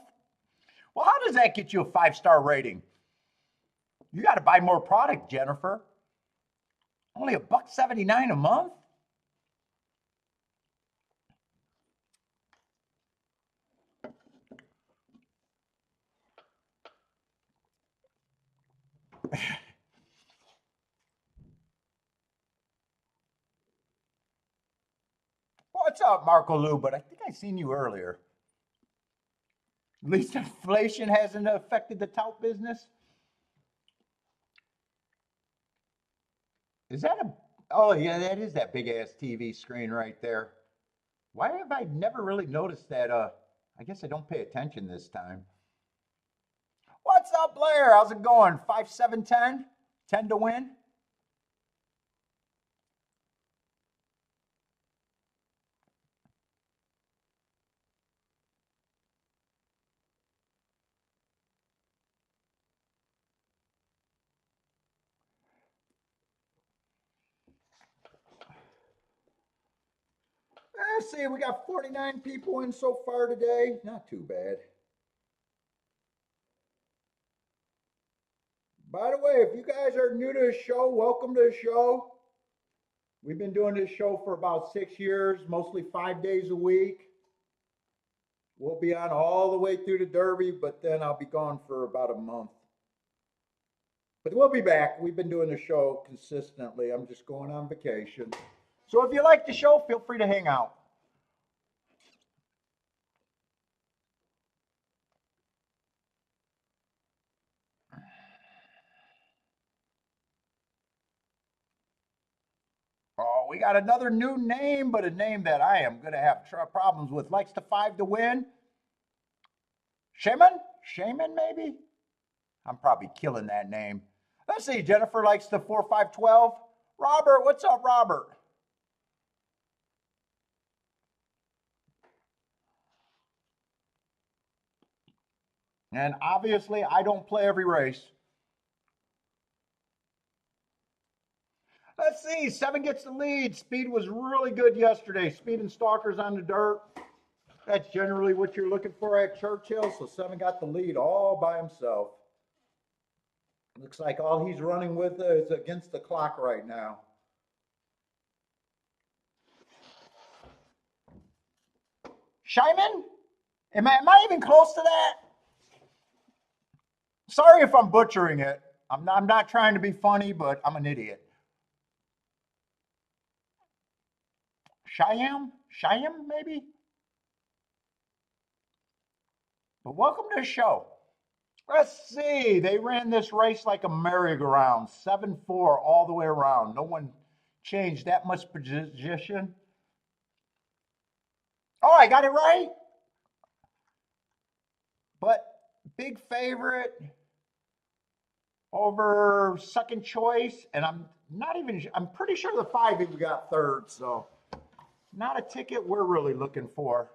Well, how does that get you a 5-star rating? You got to buy more product, Jennifer. Only $1.79 a month. What's up, Marco Lou? But I think I seen you earlier. At least inflation hasn't affected the tout business. Is that a? Oh yeah, that is that big ass TV screen right there. Why have I never really noticed that? I guess I don't pay attention this time. What's up, Blair? How's it going? 5-7-10, 10 to win. Let's see, we got 49 people in so far today. Not too bad. By the way, if you guys are new to the show, welcome to the show. We've been doing this show for about 6 years, mostly 5 days a week. We'll be on all the way through the Derby, but then I'll be gone for about a month. But we'll be back. We've been doing the show consistently. I'm just going on vacation. So if you like the show, feel free to hang out. Oh, we got another new name, but a name that I am going to have problems with. Likes to 5 to win. Shaman? Shaman, maybe? I'm probably killing that name. Let's see. Jennifer likes the 4-5-12. Robert, what's up, Robert? And obviously, I don't play every race. Let's see. 7 gets the lead. Speed was really good yesterday. Speed and Stalkers on the dirt. That's generally what you're looking for at Churchill. So 7 got the lead all by himself. Looks like all he's running with is against the clock right now. Shyman? Am I even close to that? Sorry if I'm butchering it. I'm not trying to be funny, but I'm an idiot. Shyam, maybe? But welcome to the show. Let's see. They ran this race like a merry-go-round, 7-4 all the way around. No one changed that much position. Oh, I got it right. But big favorite over second choice, and I'm pretty sure the 5 even got third, so not a ticket we're really looking for.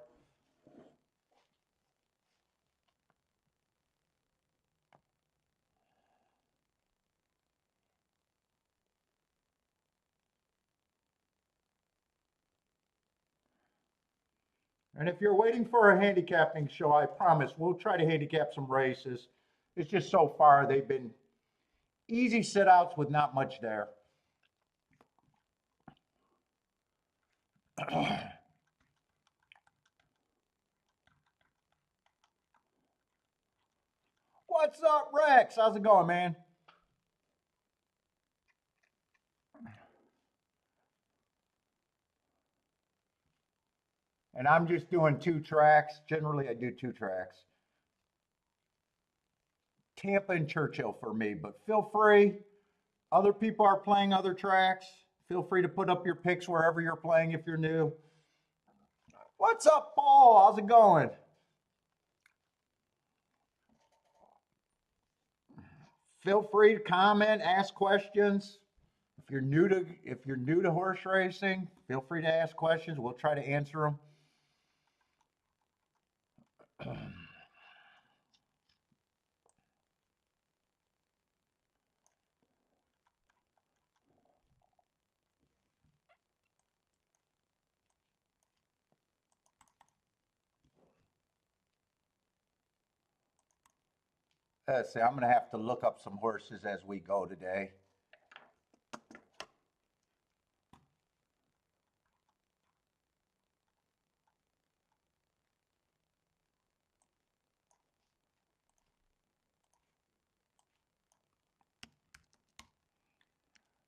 And if you're waiting for a handicapping show, I promise we'll try to handicap some races. It's just so far they've been easy sit-outs with not much there. What's up, Rex? How's it going, man? And I'm just doing 2 tracks. Generally, I do 2 tracks. Tampa and Churchill for me, but feel free. Other people are playing other tracks. Feel free to put up your picks wherever you're playing if you're new. What's up, Paul? How's it going? Feel free to comment, ask questions. If you're new to horse racing, feel free to ask questions. We'll try to answer them. Let's see, I'm going to have to look up some horses as we go today.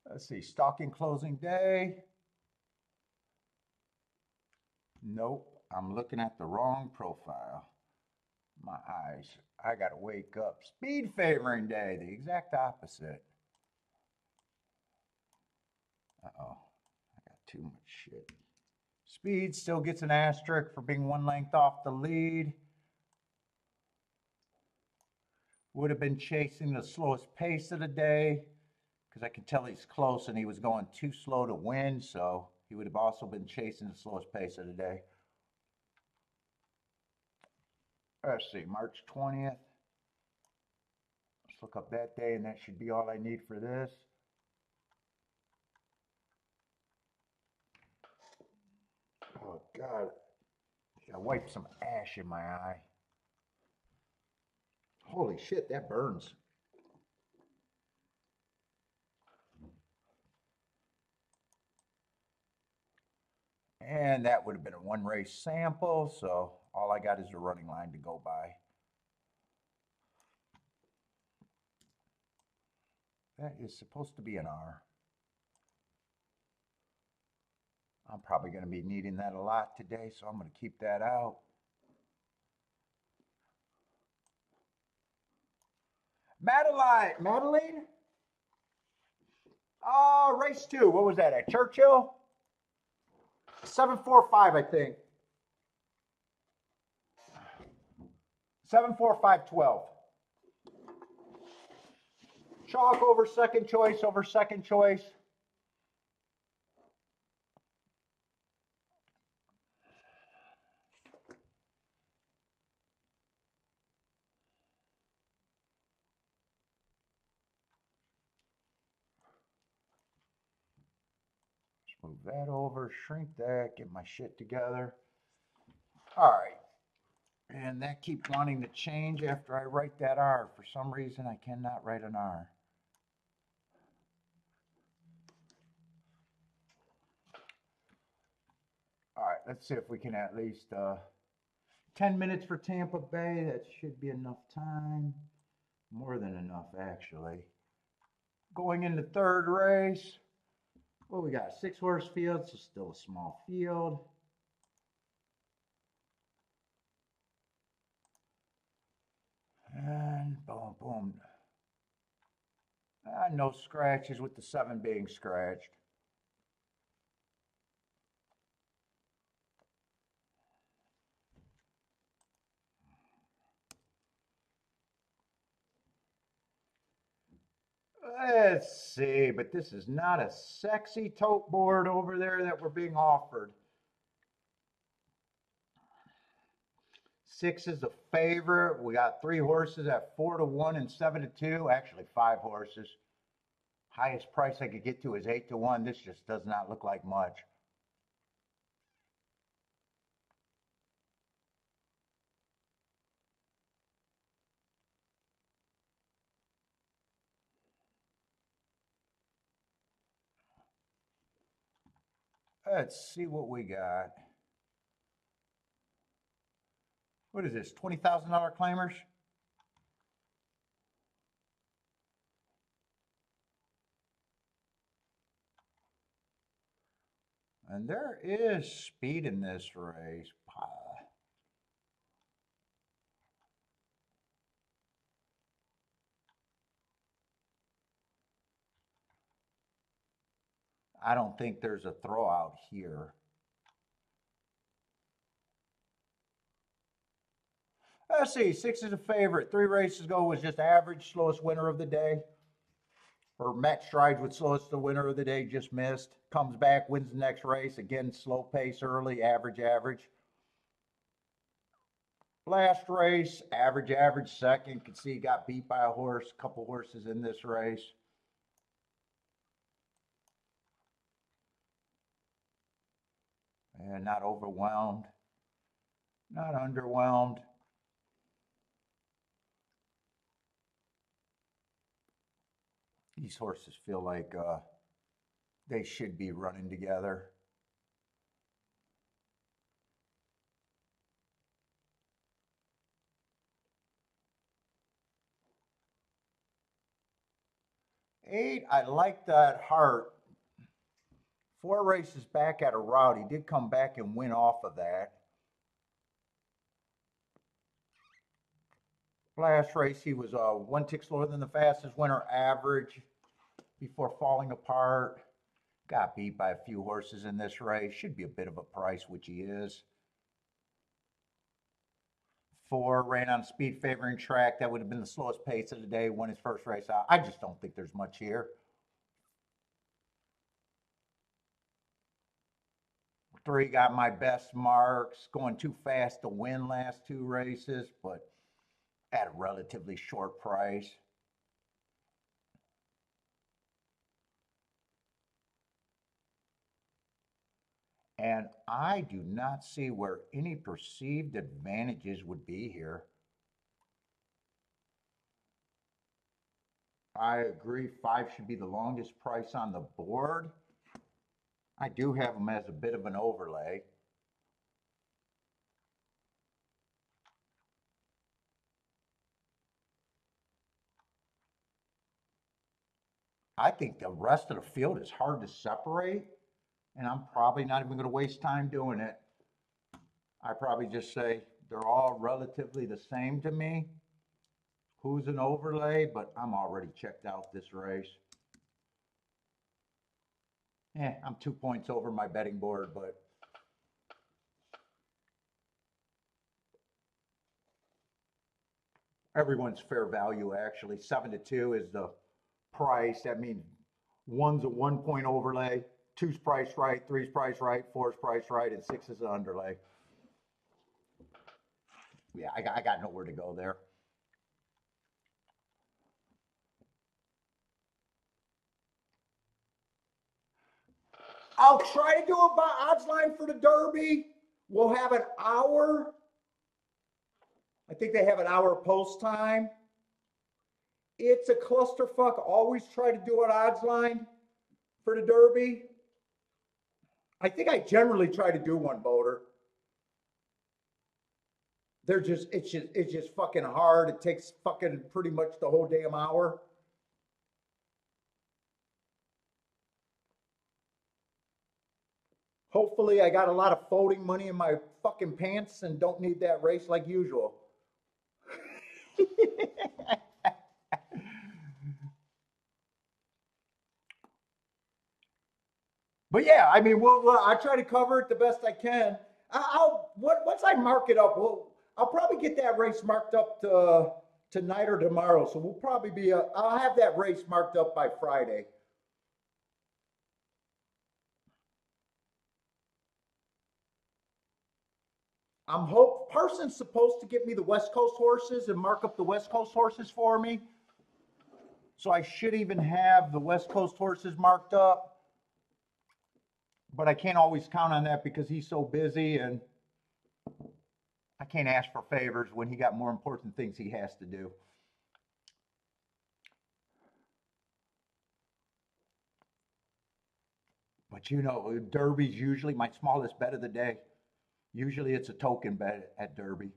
Let's see, stalking closing day. Nope, I'm looking at the wrong profile. My eyes, I gotta wake up. Speed favoring day, the exact opposite. Uh-oh, I got too much shit. Speed still gets an asterisk for being 1 length off the lead. Would have been chasing the slowest pace of the day because I could tell he's close and he was going too slow to win, so he would have also been chasing the slowest pace of the day. Let's see, March 20th. Let's look up that day, and that should be all I need for this. Oh, God. I wipe some ash in my eye. Holy shit, that burns. And that would have been a 1 race sample, so all I got is a running line to go by. That is supposed to be an R. I'm probably going to be needing that a lot today, so I'm going to keep that out. Madeline? Oh, race 2. What was that, at Churchill? 745, I think. 74512. Chalk over second choice, over second choice. Just move that over, shrink that, get my shit together. All right. And that keeps wanting to change after I write that R. For some reason, I cannot write an R. All right, let's see if we can at least 10 minutes for Tampa Bay. That should be enough time. More than enough, actually. Going into third race. Well, we got a 6-horse field, so still a small field. And boom, boom. No scratches with the 7 being scratched. Let's see, but this is not a sexy tote board over there that we're being offered. 6 is the favorite. We got 3 horses at 4-1 and 7-2. Actually, 5 horses. Highest price I could get to is 8-1. This just does not look like much. Let's see what we got. What is this, $20,000 claimers? And there is speed in this race. I don't think there's a throw out here. Let's see, 6 is a favorite. 3 races ago was just average, slowest winner of the day. Or Matt Strides with slowest the winner of the day, just missed. Comes back, wins the next race. Again, slow pace early, average. Last race, average second. Can see he got beat by a horse, a couple horses in this race. And not overwhelmed, not underwhelmed. These horses feel like they should be running together. Eight, I like that Heart. 4 races back at a route. He did come back and win off of that. Last race, he was 1 tick slower than the fastest winner, average, before falling apart. Got beat by a few horses in this race. Should be a bit of a price, which he is. 4 ran on speed favoring track. That would have been the slowest pace of the day. Won his first race out. I just don't think there's much here. 3 got my best marks. Going too fast to win last 2 races, but at a relatively short price. And I do not see where any perceived advantages would be here. I agree, 5 should be the longest price on the board. I do have them as a bit of an overlay. I think the rest of the field is hard to separate, and I'm probably not even going to waste time doing it. I probably just say they're all relatively the same to me. Who's an overlay? But I'm already checked out this race. I'm 2 points over my betting board, but everyone's fair value actually. 7-2 is the price. That means 1's a 1 point overlay, 2's price right, 3's price right, 4's price right, and 6 is an underlay. Yeah, I got nowhere to go there. I'll try to do a odds line for the Derby. We'll have an hour. I think they have an hour post time. It's a clusterfuck. Always try to do an odds line for the Derby. I think I generally try to do one, Boater. It's just fucking hard. It takes fucking pretty much the whole damn hour. Hopefully I got a lot of folding money in my fucking pants and don't need that race like usual. But yeah, I mean, I try to cover it the best I can. Once I mark it up, I'll probably get that race marked up tonight or tomorrow. So we'll probably be, I'll have that race marked up by Friday. Parsons supposed to get me the West Coast horses and mark up the West Coast horses for me. So I should even have the West Coast horses marked up. But I can't always count on that because he's so busy, and I can't ask for favors when he got more important things he has to do. But you know, Derby's usually my smallest bet of the day. Usually it's a token bet at Derby.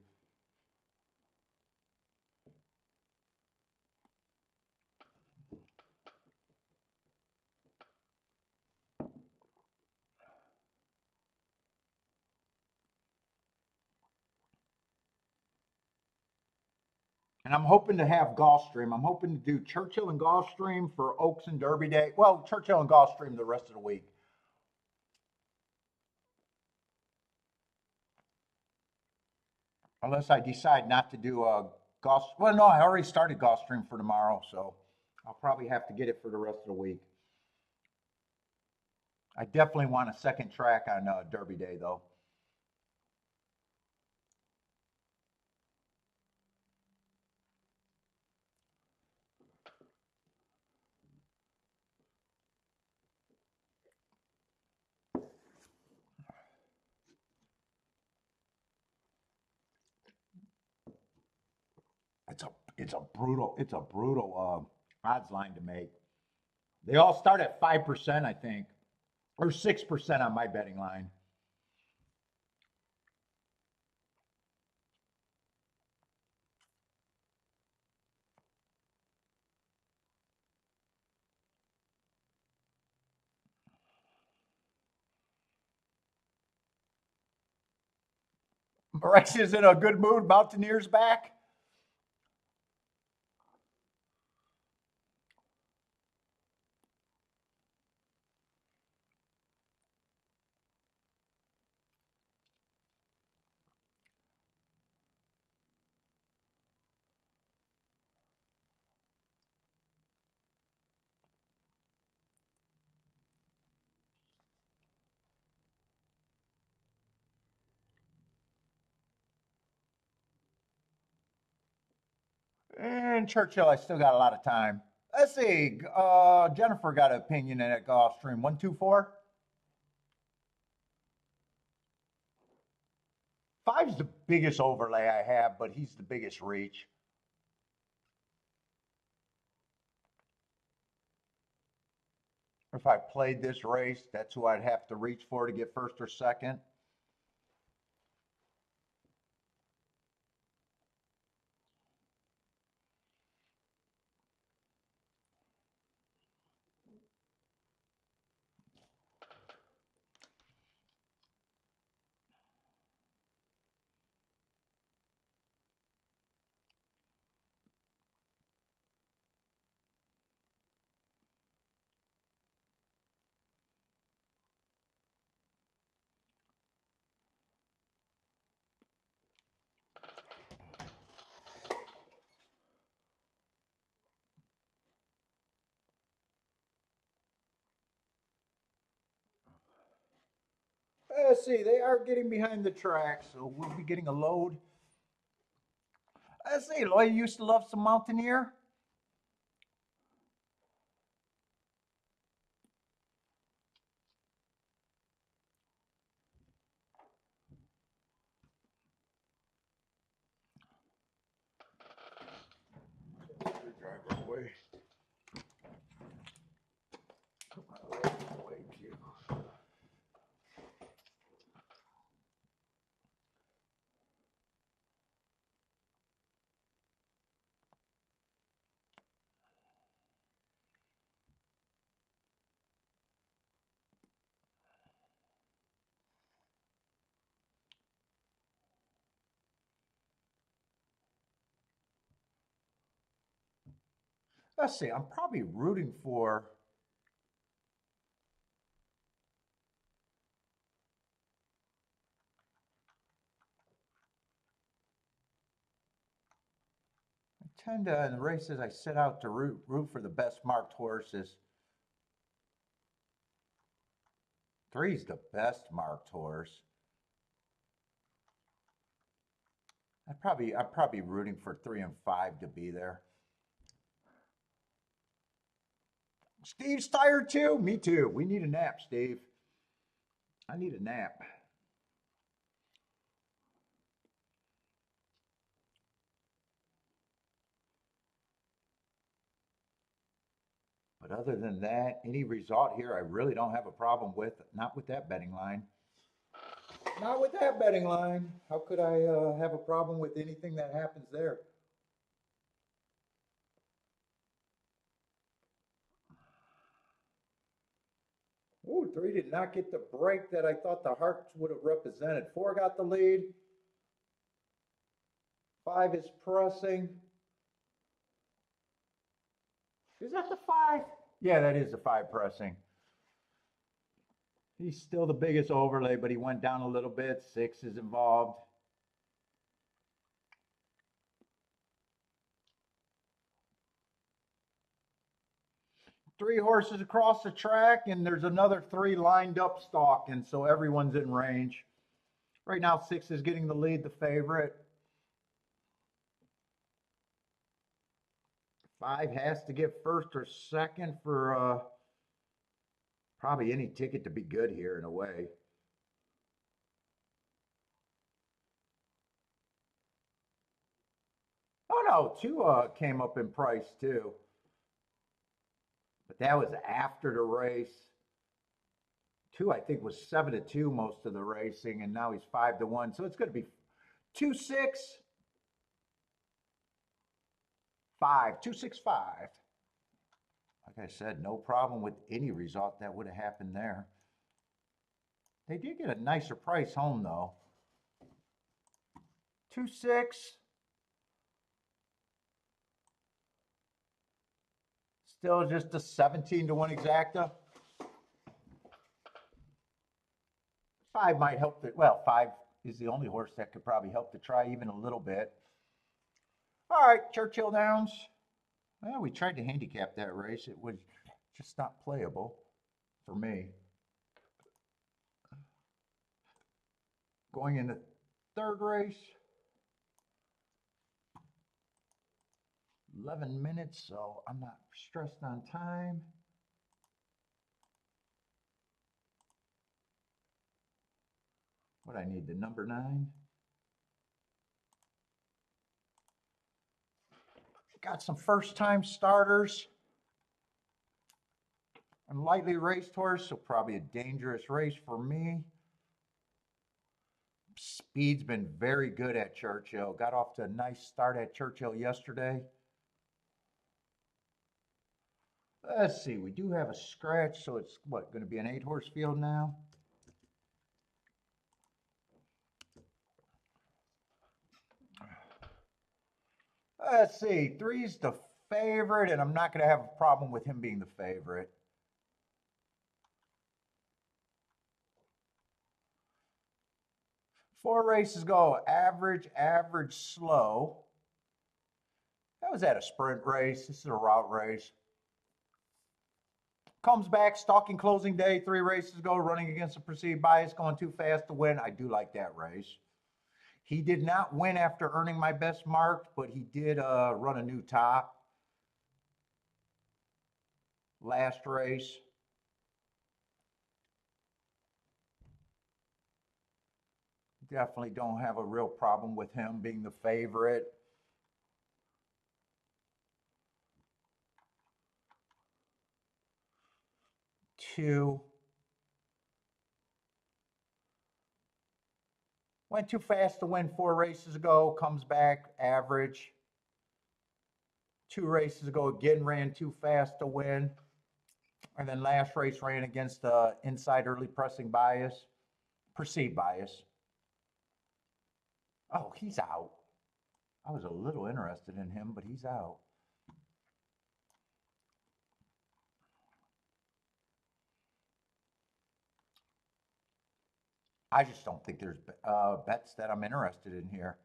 And I'm hoping to have Gulfstream. I'm hoping to do Churchill and Gulfstream for Oaks and Derby Day. Well, Churchill and Gulfstream the rest of the week. Unless I decide not to do a Gulf. Well, no, I already started Gulfstream for tomorrow, so I'll probably have to get it for the rest of the week. I definitely want a second track on Derby Day, though. It's a brutal odds line to make. They all start at 5%, I think, or 6% on my betting line. Rex is in a good mood. Mountaineers back. And Churchill, I still got a lot of time. Let's see. Jennifer got an opinion in at Gulfstream. 124. Five's the biggest overlay I have, but he's the biggest reach. If I played this race, that's who I'd have to reach for to get first or second. Let's see. They are getting behind the track, so we'll be getting a load. Let's see. Lloyd used to love some Mountaineer. Driver away. Put my leg away too. Let's see. I'm probably rooting for. I tend to in the races I set out to root for the best marked horses. Three's the best marked horse. I'm probably rooting for 3 and 5 to be there. Steve's tired too. Me too. We need a nap, Steve. I need a nap. But other than that, any result here, I really don't have a problem with. Not with that betting line. Not with that betting line. How could I have a problem with anything that happens there? Ooh, 3 did not get the break that I thought the Hearts would have represented. 4 got the lead. 5 is pressing. Is that the 5? Yeah, that is the 5 pressing. He's still the biggest overlay, but he went down a little bit. 6 is involved. Three horses across the track, and there's another 3 lined up stalking, so everyone's in range. Right now, 6 is getting the lead, the favorite. 5 has to get first or second for probably any ticket to be good here in a way. Oh no, 2 came up in price too. But that was after the race. 2, I think, was 7-2 most of the racing, and now he's 5-1. So it's going to be 2-6, 5, 2-6, 5. Like I said, no problem with any result that would have happened there. They did get a nicer price home though. 2-6. Still just a 17-1 exacta. 5 might help. Well, 5 is the only horse that could probably help to try even a little bit. All right, Churchill Downs. Well, we tried to handicap that race. It was just not playable for me. Going into third race. 11 minutes, so I'm not stressed on time. What I need, the number 9. Got some first-time starters. I'm lightly raced horse, so probably a dangerous race for me. Speed's been very good at Churchill. Got off to a nice start at Churchill yesterday. Let's see, we do have a scratch, so it's what, going to be an 8-horse field now? Let's see, 3's the favorite, and I'm not going to have a problem with him being the favorite. Four races go, average, average, slow. That was at a sprint race. This is a route race. Comes back, stalking closing day, 3 races go, running against a perceived bias, going too fast to win. I do like that race. He did not win after earning my best mark, but he did run a new top last race. Definitely don't have a real problem with him being the favorite. Two. Went too fast to win 4 races ago, comes back average. 2 races ago, again ran too fast to win. And then last race ran against the inside early pressing bias, perceived bias. Oh, he's out. I was a little interested in him, but he's out. I just don't think there's bets that I'm interested in here.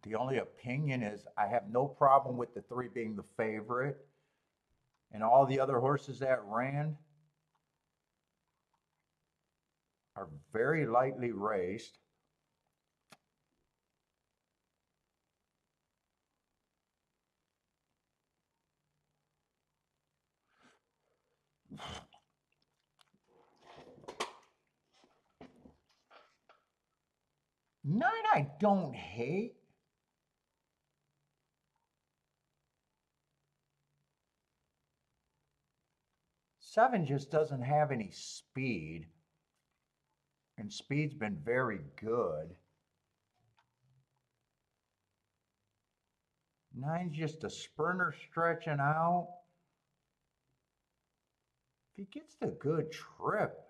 The only opinion is I have no problem with the 3 being the favorite. And all the other horses that ran are very lightly raced. 9 I don't hate. Seven just doesn't have any speed, and speed's been very good. Nine's just a sprinter stretching out. If he gets the good trip,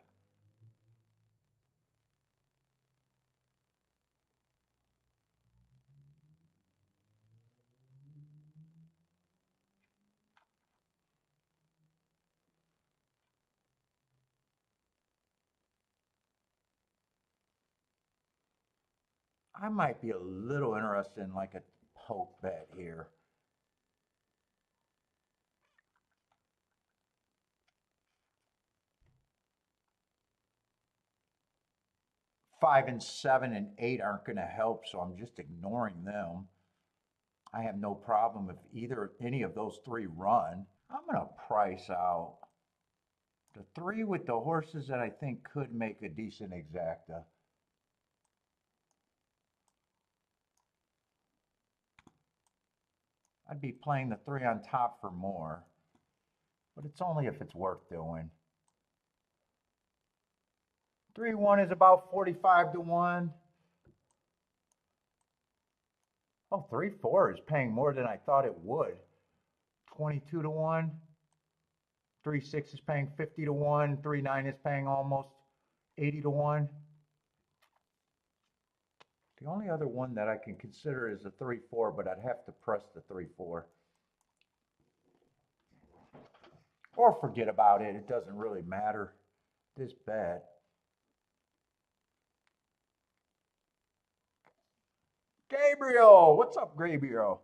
I might be a little interested in like a poke bet here. Five and seven and eight aren't going to help, so I'm just ignoring them. I have no problem if any of those three run. I'm going to price out the three with the horses that I think could make a decent exacta. I'd be playing the three on top for more, but it's only if it's worth doing. 3-1 is about 45 to 1. Oh, 3-4 is paying more than I thought it would. 22 to 1. 3-6 is paying 50 to 1. 3-9 is paying almost 80 to 1. The only other one that I can consider is a 3-4, but I'd have to press the 3-4. Or forget about it. It doesn't really matter. This bet. Gabriel! What's up, Gabriel?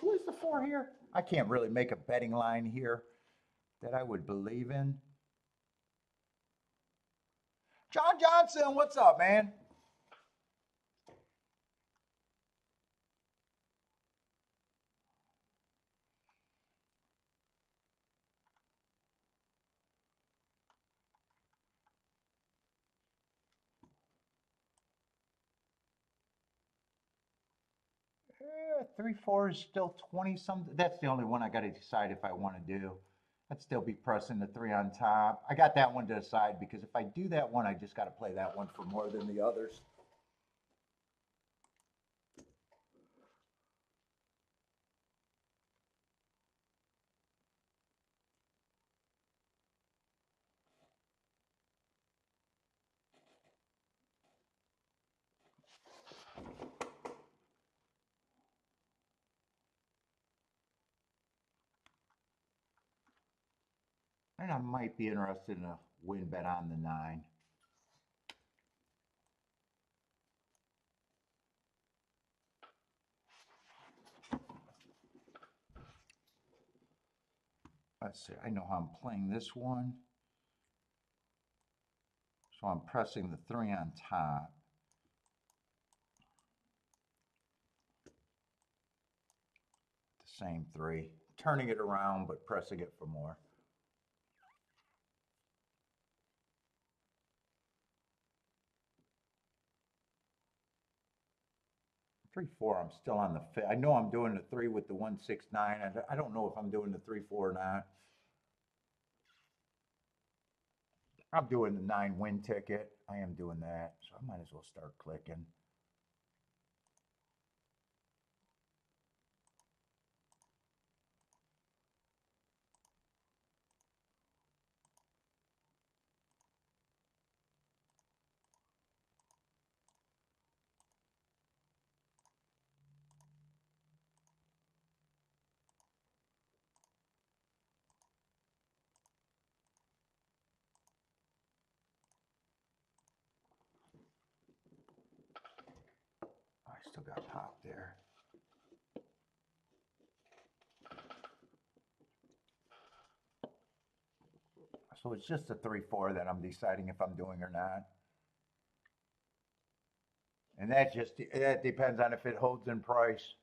Who is the 4 here? I can't really make a betting line here that I would believe in. John Johnson, what's up, man? Yeah, 3-4 is still 20 something. That's the only one I got to decide if I want to do. I'd still be pressing the three on top. I got that one to decide because if I do that one, I just got to play that one for more than the others. And I might be interested in a win bet on the 9. Let's see, I know how I'm playing this one. So I'm pressing the 3 on top. The same 3. Turning it around, but pressing it for more. 3-4, I'm still on the fifth. I know I'm doing the 3 with the 1-6-9. I don't know if I'm doing the 3-4 or not. I'm doing the 9 win ticket. I am doing that, so I might as well start clicking. still got pop there. So it's just a 3-4 that I'm deciding if I'm doing or not. And that depends on if it holds in price.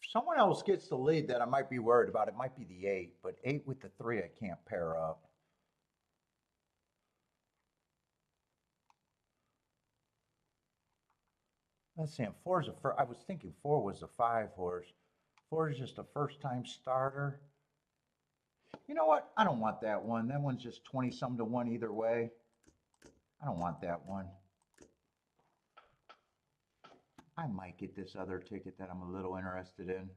If someone else gets the lead that I might be worried about, it might be the 8, but 8 with the 3 I can't pair up. Let's see, 4 is I was thinking 4 was a 5 horse. 4 is just a first time starter. You know what? I don't want that one. That one's just 20 some to 1 either way. I don't want that one. I might get this other ticket that I'm a little interested in.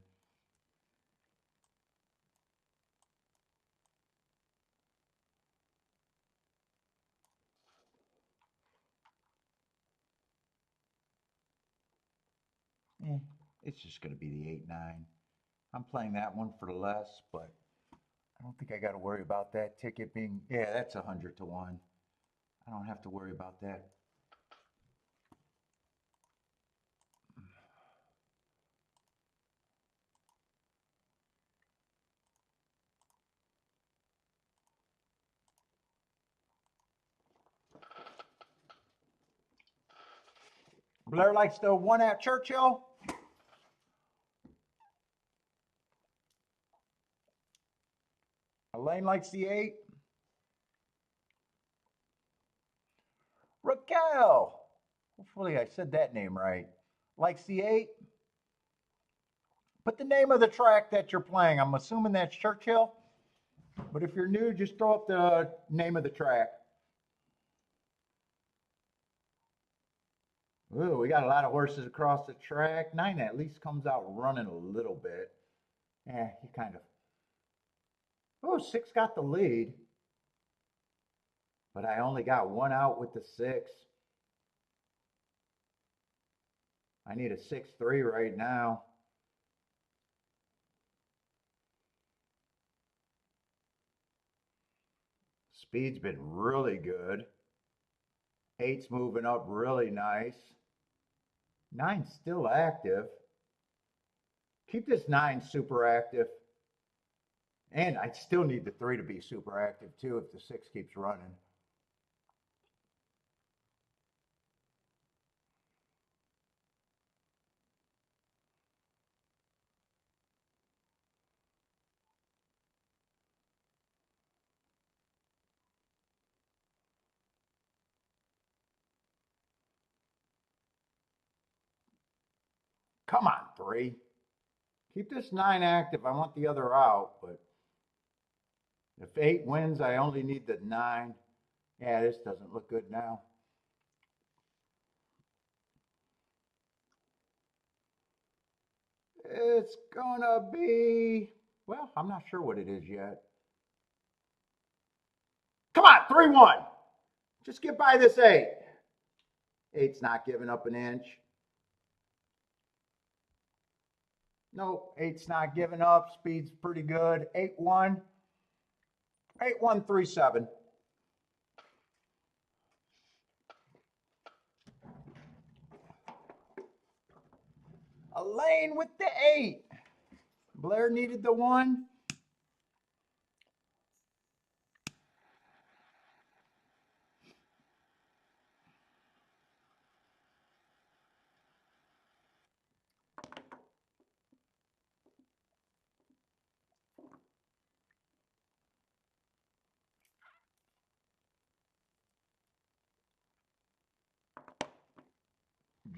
It's just going to be the 8-9. I'm playing that one for less, but I don't think I got to worry about that ticket being, yeah, that's 100 to 1. I don't have to worry about that. Blair likes the 1 at Churchill. Elaine likes the 8. Raquel, hopefully I said that name right, likes the 8. Put the name of the track that you're playing. I'm assuming that's Churchill, but if you're new, just throw up the name of the track. Ooh, we got a lot of horses across the track. 9 at least comes out running a little bit. He kind of. Oh, 6 got the lead. But I only got 1 out with the 6. I need a 6-3 right now. Speed's been really good. 8's moving up really nice. 9's still active. Keep this 9 super active. And I still need the 3 to be super active too if the 6 keeps running. Come on, 3. Keep this 9 active. I want the other out, but if 8 wins, I only need the 9. Yeah, this doesn't look good now. It's gonna be, well, I'm not sure what it is yet. Come on, 3-1. Just get by this 8. 8's not giving up an inch. Nope, 8's not giving up. Speed's pretty good. 8-1. 8-1-3-7. Elaine with the 8. Blair needed the 1.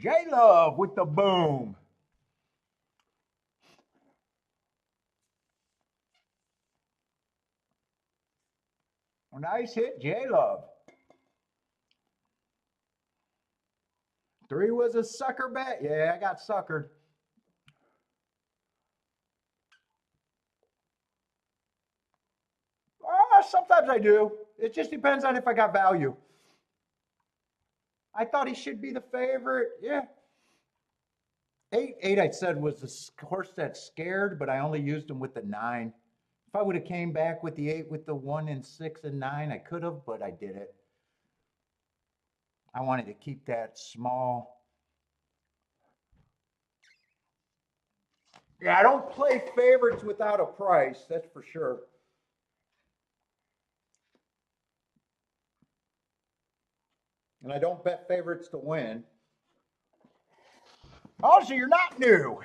J-Love with the boom. Nice hit, J-Love. 3 was a sucker bet. Yeah, I got suckered. Sometimes I do. It just depends on if I got value. I thought he should be the favorite. Yeah. 8 I said was the horse that's scared, but I only used him with the 9. If I would have came back with the 8 with the 1 and 6 and 9, I could have, but I did it. I wanted to keep that small. Yeah, I don't play favorites without a price, that's for sure. And I don't bet favorites to win. Oh, so you're not new.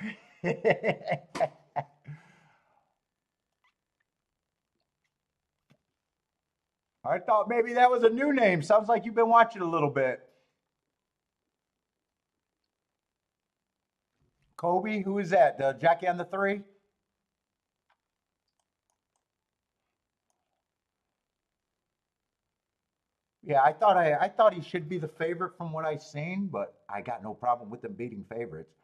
I thought maybe that was a new name. Sounds like you've been watching a little bit. Kobe, who is that? Jackie on the 3? Yeah, I thought he should be the favorite from what I've seen, but I got no problem with them beating favorites.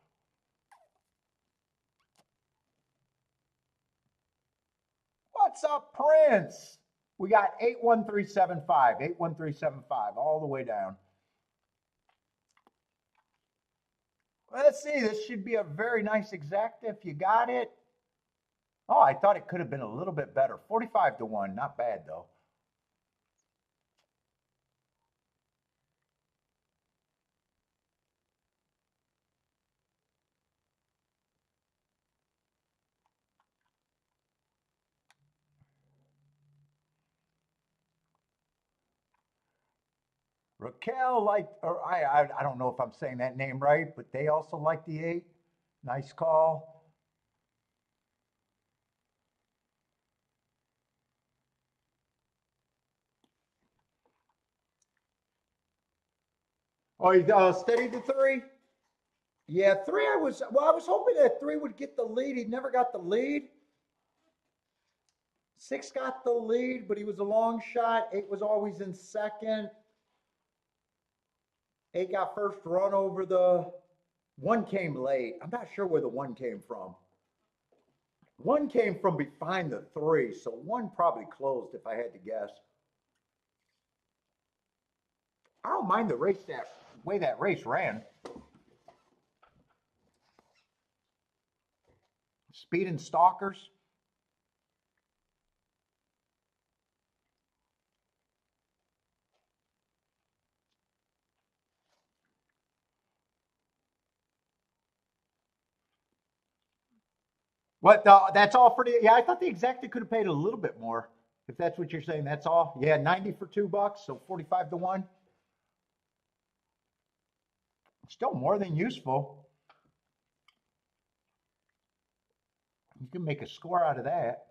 What's up, Prince? We got 81375, 81375, all the way down. Let's see, this should be a very nice exacta if you got it. Oh, I thought it could have been a little bit better. 45 to 1, not bad though. Raquel liked, or I don't know if I'm saying that name right, but they also like the 8. Nice call. Oh, you steady the 3? Yeah, 3 I was hoping that 3 would get the lead. He never got the lead. 6 got the lead, but he was a long shot. 8 was always in second. 8 got first run over the 1 came late. I'm not sure where the 1 came from. 1 came from behind the 3, so 1 probably closed if I had to guess. I don't mind the race that way that race ran. Speed and stalkers. What? That's all for the. Yeah, I thought the exacta could have paid a little bit more. If that's what you're saying, that's all. Yeah, 90 for $2, so 45 to 1. Still more than useful. You can make a score out of that.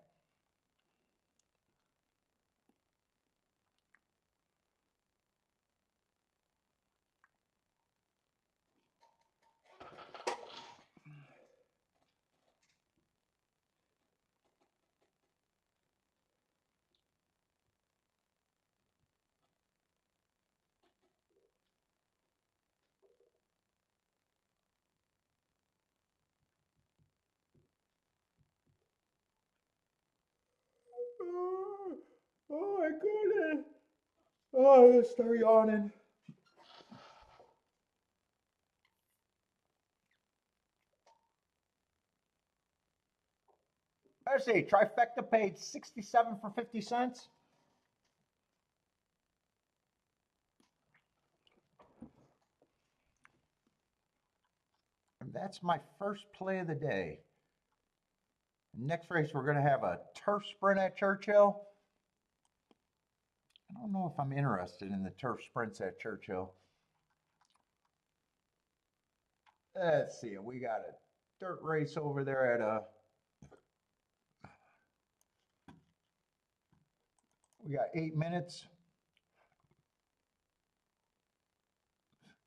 Oh my goodness. Oh, let's start yawning. Let's see, trifecta paid 67 for 50 cents. And that's my first play of the day. Next race, we're going to have a turf sprint at Churchill. I don't know if I'm interested in the turf sprints at Churchill. Let's see, we got a dirt race over there at we got 8 minutes.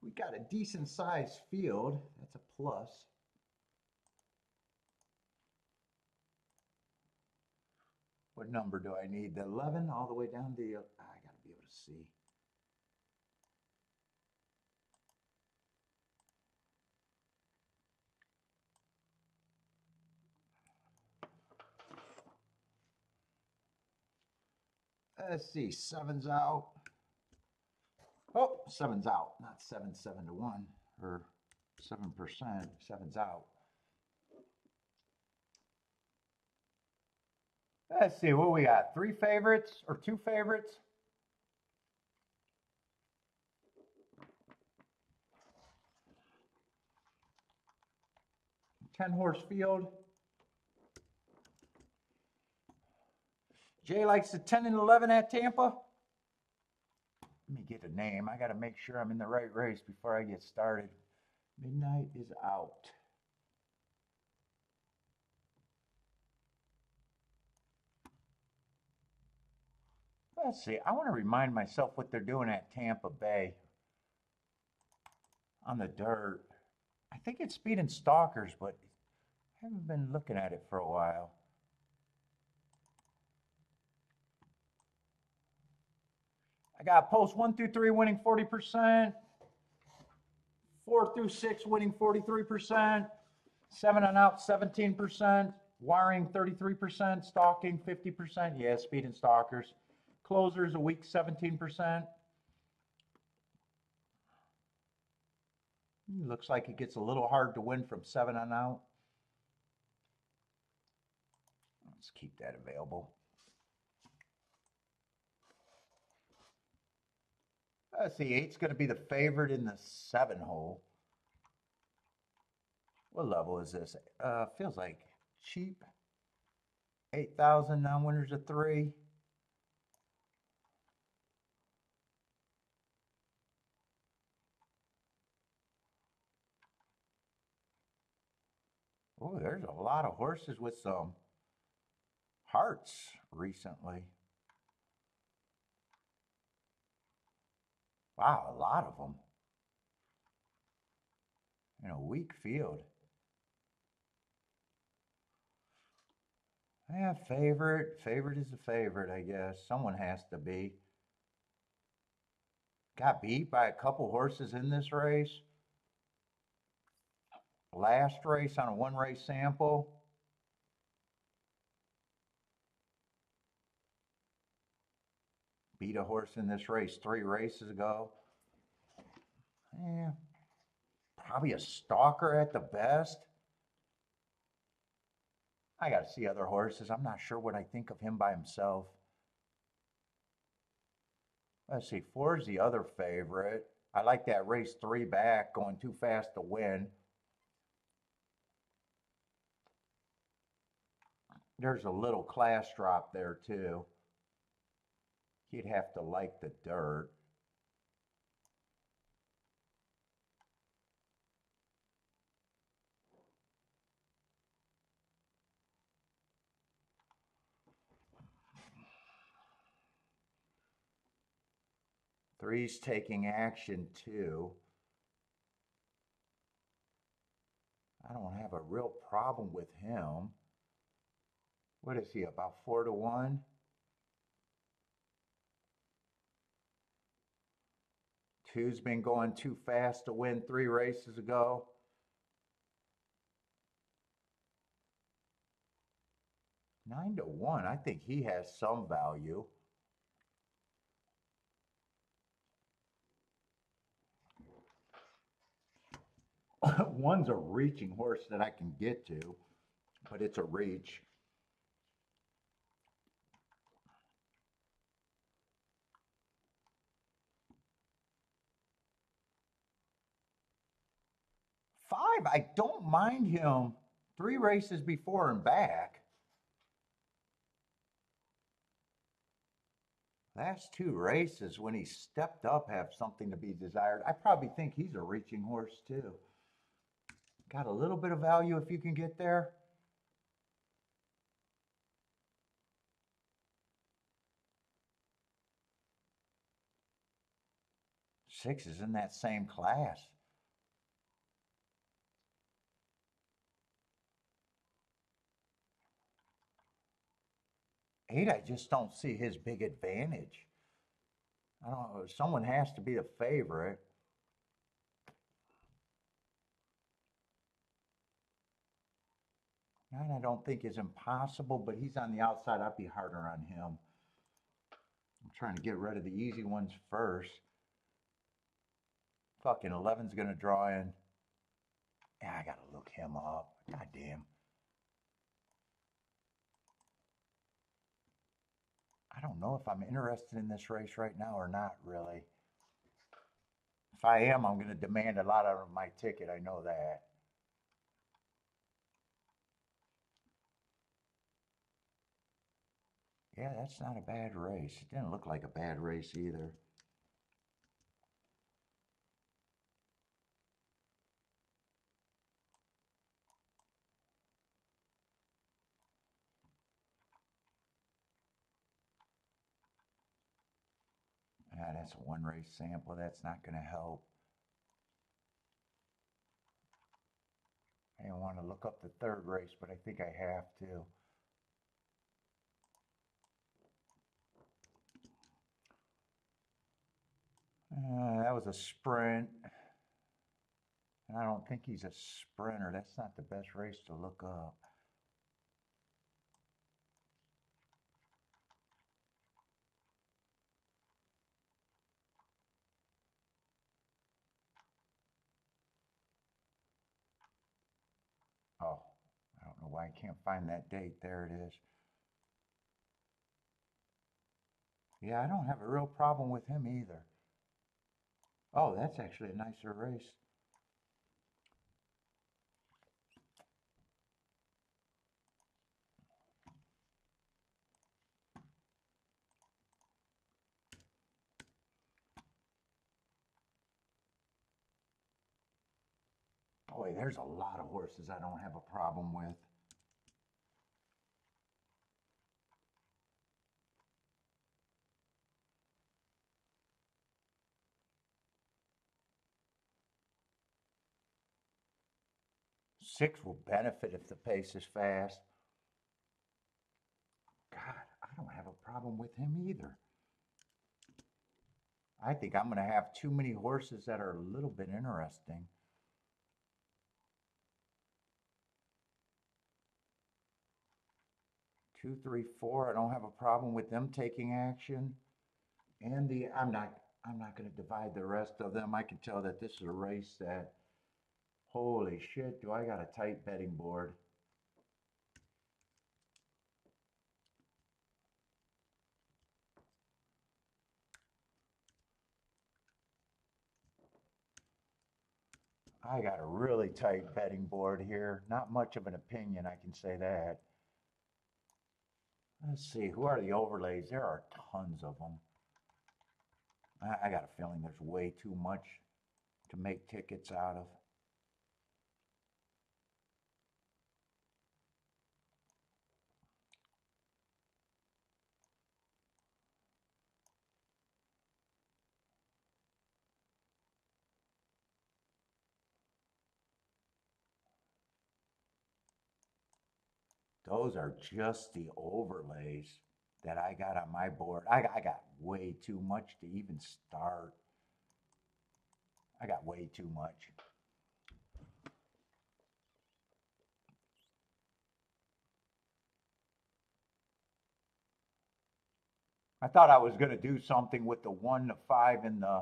We got a decent sized field. That's a plus. What number do I need? The 11 all the way down to, I got to be able to see. Let's see, 7's out. Oh, 7's out, not 7 to 1, or 7%, 7's out. Let's see, what we got? 3 favorites or 2 favorites? 10-horse field. Jay likes the 10 and 11 at Tampa. Let me get a name. I got to make sure I'm in the right race before I get started. Midnight is out. Let's see. I want to remind myself what they're doing at Tampa Bay on the dirt. I think it's Speed and Stalkers, but I haven't been looking at it for a while. I got post 1 through 3 winning 40%, 4 through 6 winning 43%, 7 on out 17%, wiring 33%, stalking 50%. Yeah, Speed and Stalkers. Closers a week 17%. Looks like it gets a little hard to win from 7 on out. Let's keep that available. Let's see, 8's going to be the favorite in the 7 hole. What level is this? Feels like cheap. 8,000 non-winners of 3. Oh, there's a lot of horses with some hearts recently. Wow, a lot of them. In a weak field. Yeah, favorite. Favorite is a favorite, I guess. Someone has to be. Got beat by a couple horses in this race. Last race on a 1-race sample. Beat a horse in this race 3 races ago. Yeah, probably a stalker at the best. I got to see other horses. I'm not sure what I think of him by himself. Let's see, 4 is the other favorite. I like that race 3 back, going too fast to win. There's a little class drop there too. He'd have to like the dirt. Three's taking action too. I don't have a real problem with him. What is he, about 4 to 1? Two's been going too fast to win 3 races ago. $9 to 1. I think he has some value. One's a reaching horse that I can get to, but it's a reach. Five, I don't mind him 3 races before and back. Last 2 races when he stepped up have something to be desired. I probably think he's a reaching horse too. Got a little bit of value if you can get there. Six is in that same class. 8, I just don't see his big advantage. I don't know. Someone has to be the favorite. 9, I don't think is impossible, but he's on the outside. I'd be harder on him. I'm trying to get rid of the easy ones first. Fucking 11's gonna draw in. Yeah, I gotta look him up. God damn. I don't know if I'm interested in this race right now or not, really. If I am, I'm gonna demand a lot out of my ticket. I know that. Yeah, that's not a bad race. It didn't look like a bad race either. Ah, that's a one race sample. That's not going to help. I don't want to look up the third race, but I think I have to. That was a sprint. And I don't think he's a sprinter. That's not the best race to look up. Oh, I don't know why I can't find that date. There it is. Yeah, I don't have a real problem with him either. Oh, that's actually a nicer race. Boy, there's a lot of horses I don't have a problem with. Six will benefit if the pace is fast. God, I don't have a problem with him either. I think I'm going to have too many horses that are a little bit interesting. 2, 3, 4. I don't have a problem with them taking action. And I'm not going to divide the rest of them. I can tell that this is a race that, holy shit, do I got a tight betting board. I got a really tight betting board here. Not much of an opinion, I can say that. Let's see, who are the overlays? There are tons of them. I got a feeling there's way too much to make tickets out of. Those are just the overlays that I got on my board. I got way too much to even start. I got way too much. I thought I was going to do something with the 1, the 5, and the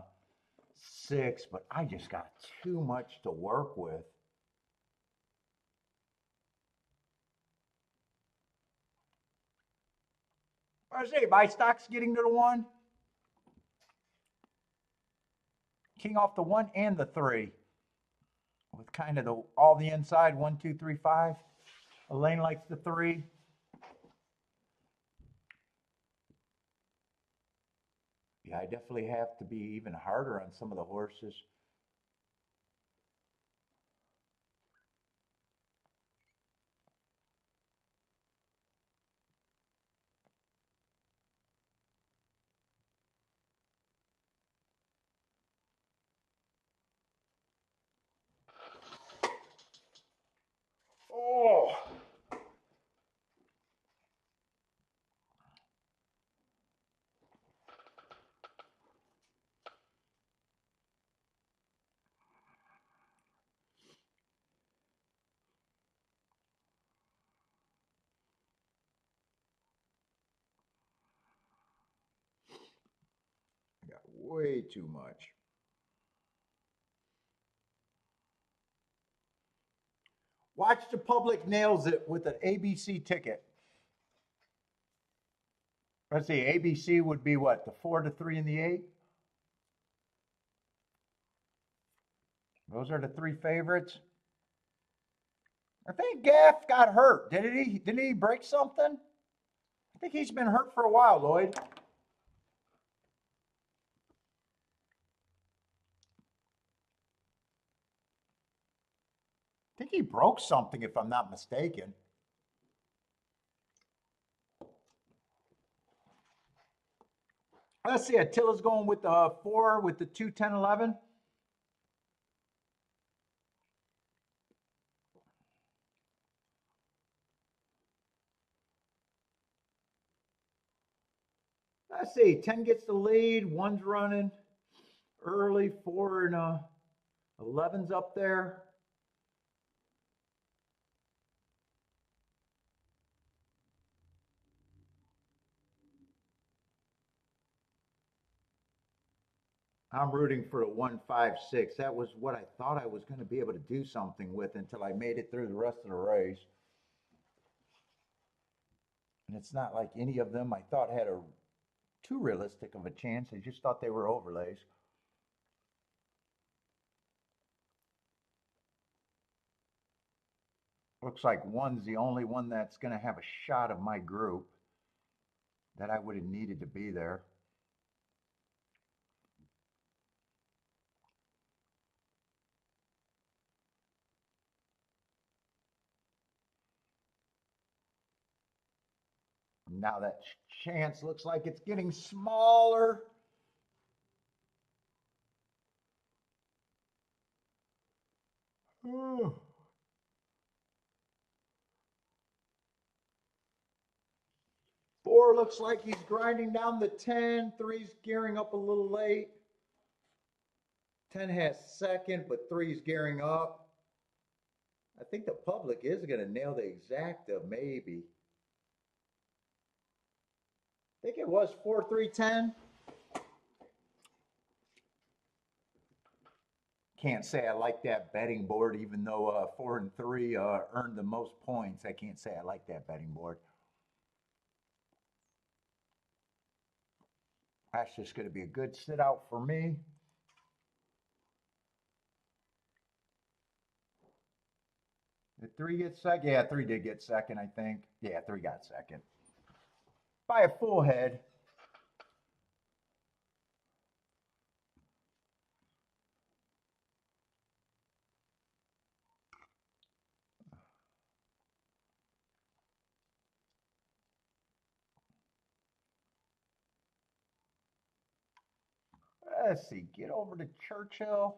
6, but I just got too much to work with. I say, my stock's getting to the 1. King off the 1 and the 3. With kind of all the inside 1, 2, 3, 5. Elaine likes the 3. Yeah, I definitely have to be even harder on some of the horses. Oh, Way too much. Watch the public nails it with an ABC ticket. Let's see, ABC would be what? The 4, the 3, and the 8? Those are the three favorites. I think Gaff got hurt. Didn't he break something? I think he's been hurt for a while, Lloyd. I think he broke something, if I'm not mistaken. Let's see, Attila's going with the 4 with the 2, 10, 11. Let's see, 10 gets the lead, 1's running early, 4 and 11's up there. I'm rooting for a 1, 5, 6. That was what I thought I was going to be able to do something with until I made it through the rest of the race. And it's not like any of them I thought had a too realistic of a chance. I just thought they were overlays. Looks like 1's the only one that's going to have a shot of my group that I would have needed to be there. Now that chance looks like it's getting smaller. Oh. 4 looks like he's grinding down the 10. 3's gearing up a little late. 10 has second, but 3's gearing up. I think the public is going to nail the exacta, maybe. I think it was 4, 3, 10. Can't say I like that betting board, even though 4 and 3 earned the most points. I can't say I like that betting board. That's just going to be a good sit out for me. Did 3 get second? Yeah, 3 did get second, I think. Yeah, 3 got second. By a full head. Let's see, get over to Churchill.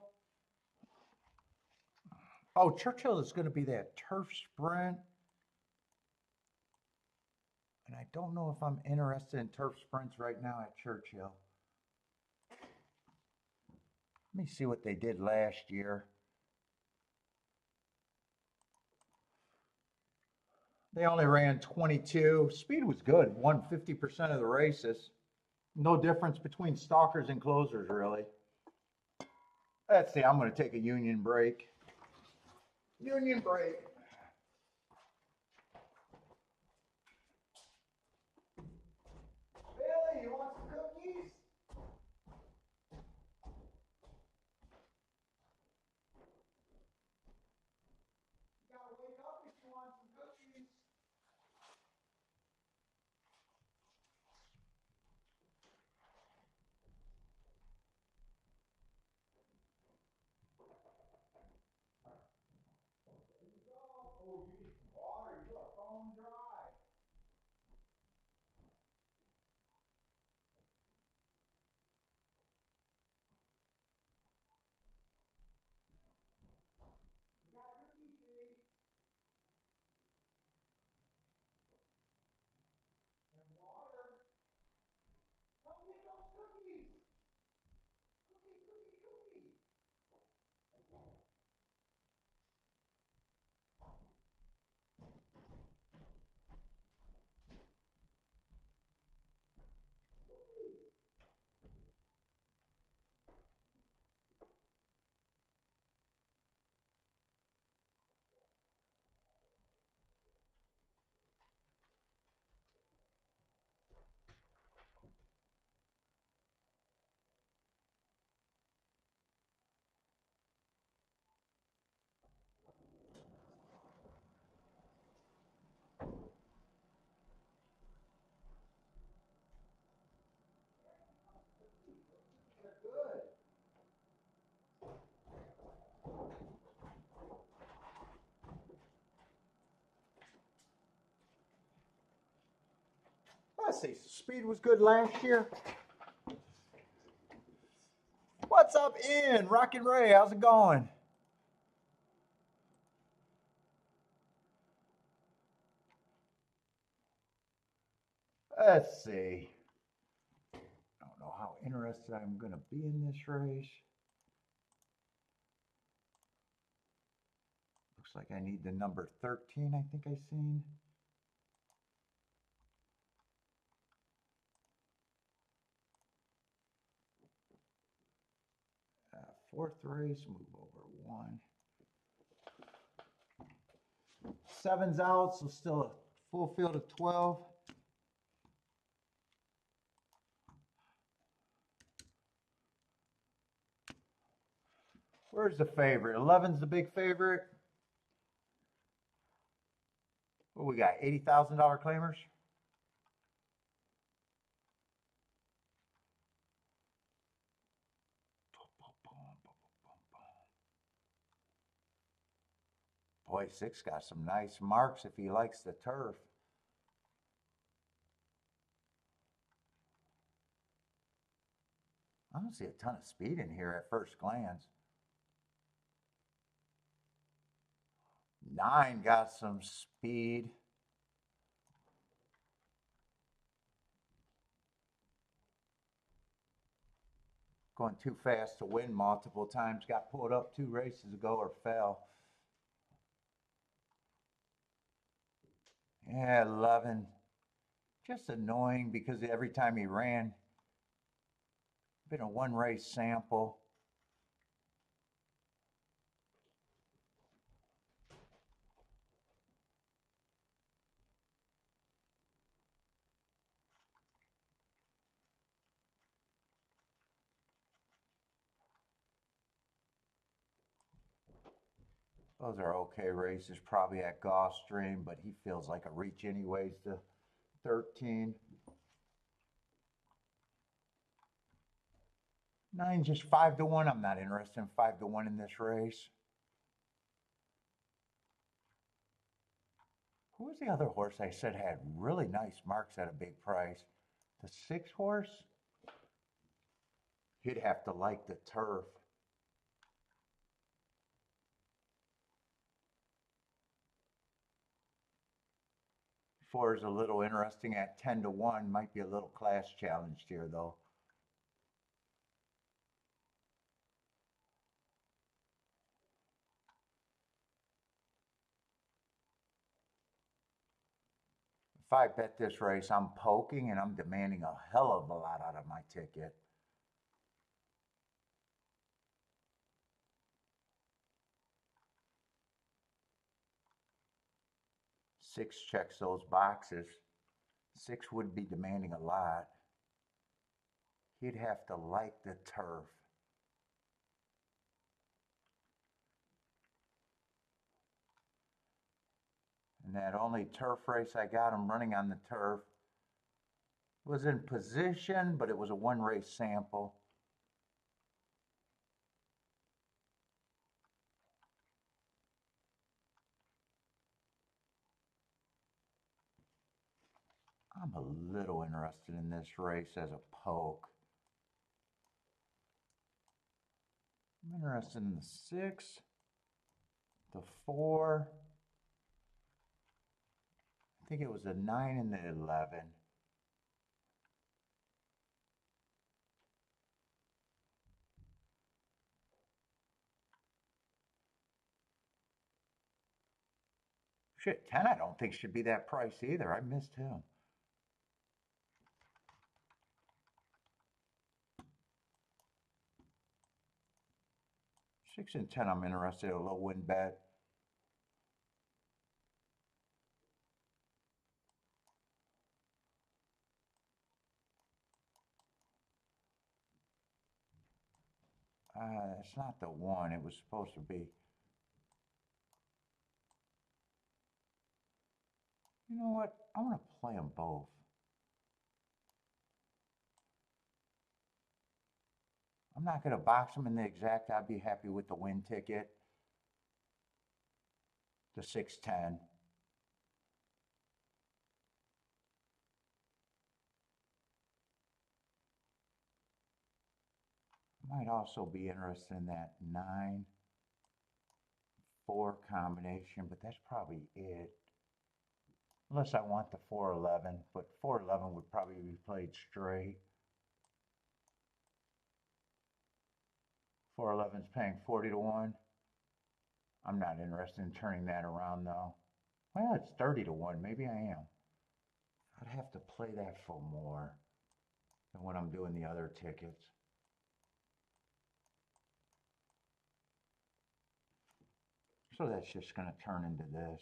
Oh, Churchill is going to be that turf sprint. And I don't know if I'm interested in turf sprints right now at Churchill. Let me see what they did last year. They only ran 22. Speed was good, won 50% of the races. No difference between stalkers and closers, really. Let's see, I'm going to take a union break. Union break. Billy, you want some cookies? You gotta wake up if you want some cookies. Let's see, speed was good last year. What's up, Ian? Rockin' Ray, how's it going? Let's see. I don't know how interested I'm going to be in this race. Looks like I need the number 13, I think I seen. Fourth race, move over one. Seven's out, so still a full field of 12. Where's the favorite? 11's the big favorite. What we got, $80,000 claimers? Boy, 6 got some nice marks if he likes the turf. I don't see a ton of speed in here at first glance. 9 got some speed. Going too fast to win multiple times. Got pulled up 2 races ago or fell. Yeah, 11. Just annoying because every time he ran, been a 1 race sample. Those are okay races, probably at Gulfstream, but he feels like a reach anyways to 13. 9 just 5 to 1. I'm not interested in 5 to 1 in this race. Who was the other horse I said had really nice marks at a big price? The 6 horse? He'd have to like the turf. 4 is a little interesting at 10 to 1. Might be a little class challenged here though. If I bet this race, I'm poking and I'm demanding a hell of a lot out of my ticket. Six checks those boxes. 6 would be demanding a lot. He'd have to like the turf. And that only turf race I got him running on the turf was in position, but it was a 1 race sample. I'm a little interested in this race as a poke. I'm interested in the 6, the 4. I think it was the 9 and the 11. Shit, 10 I don't think should be that price either. I missed him. Six and 10 I'm interested in a low win bet. That's not the one it was supposed to be. You know what? I want to play them both. I'm not going to box them in the exact. I'd be happy with the win ticket. The 610. Might also be interested in that 9-4 combination, but that's probably it. Unless I want the 411, but 411 would probably be played straight. 411's paying 40 to 1. I'm not interested in turning that around though. Well, it's 30 to 1. Maybe I am. I'd have to play that for more than when I'm doing the other tickets. So that's just going to turn into this.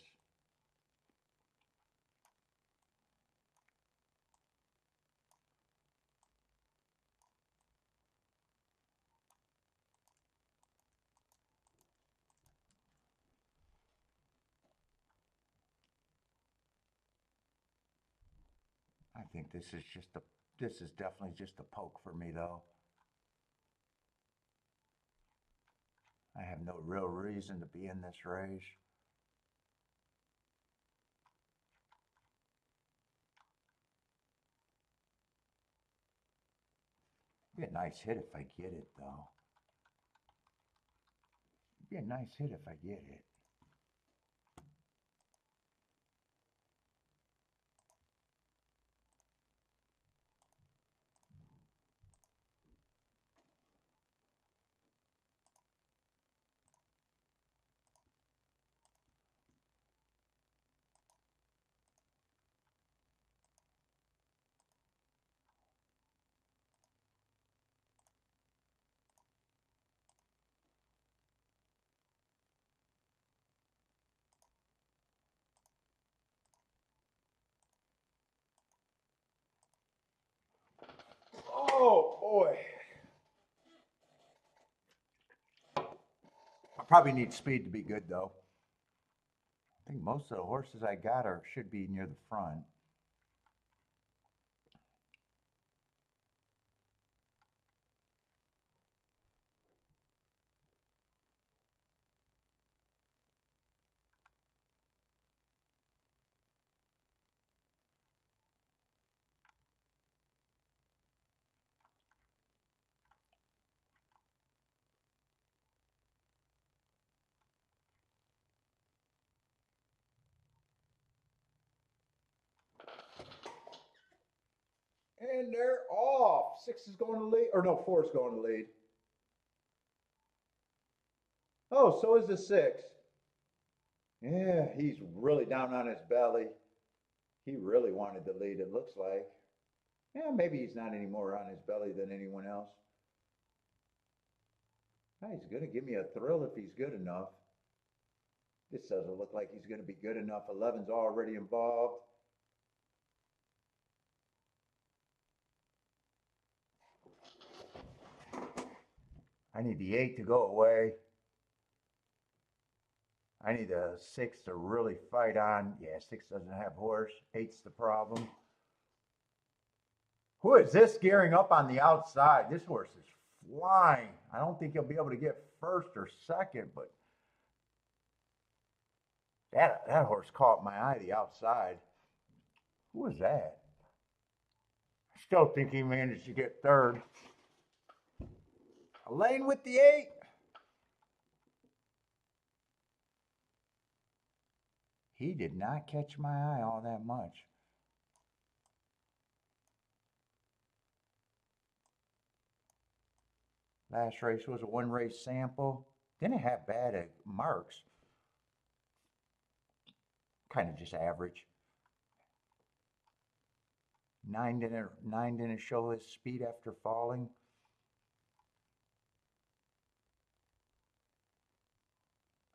I think this is definitely just a poke for me though. I have no real reason to be in this race. Be a nice hit if I get it though. Be a nice hit if I get it. Oh boy. I probably need speed to be good though. I think most of the horses I got should be near the front. And they're off. 6 is going to lead, or no, 4 is going to lead. Oh, so is the 6. Yeah, he's really down on his belly. He really wanted to lead, it looks like. Yeah, maybe he's not any more on his belly than anyone else. Oh, he's going to give me a thrill if he's good enough. This doesn't look like he's going to be good enough. 11's already involved. I need the 8 to go away. I need a 6 to really fight on. Yeah, 6 doesn't have horse. 8's the problem. Who is this gearing up on the outside? This horse is flying. I don't think he'll be able to get first or second, but that horse caught my eye, the outside. Who is that? I still think he managed to get third. Elaine with the 8. He did not catch my eye all that much. Last race was a 1-race sample. Didn't have bad marks. Kind of just average. 9 didn't show his speed after falling.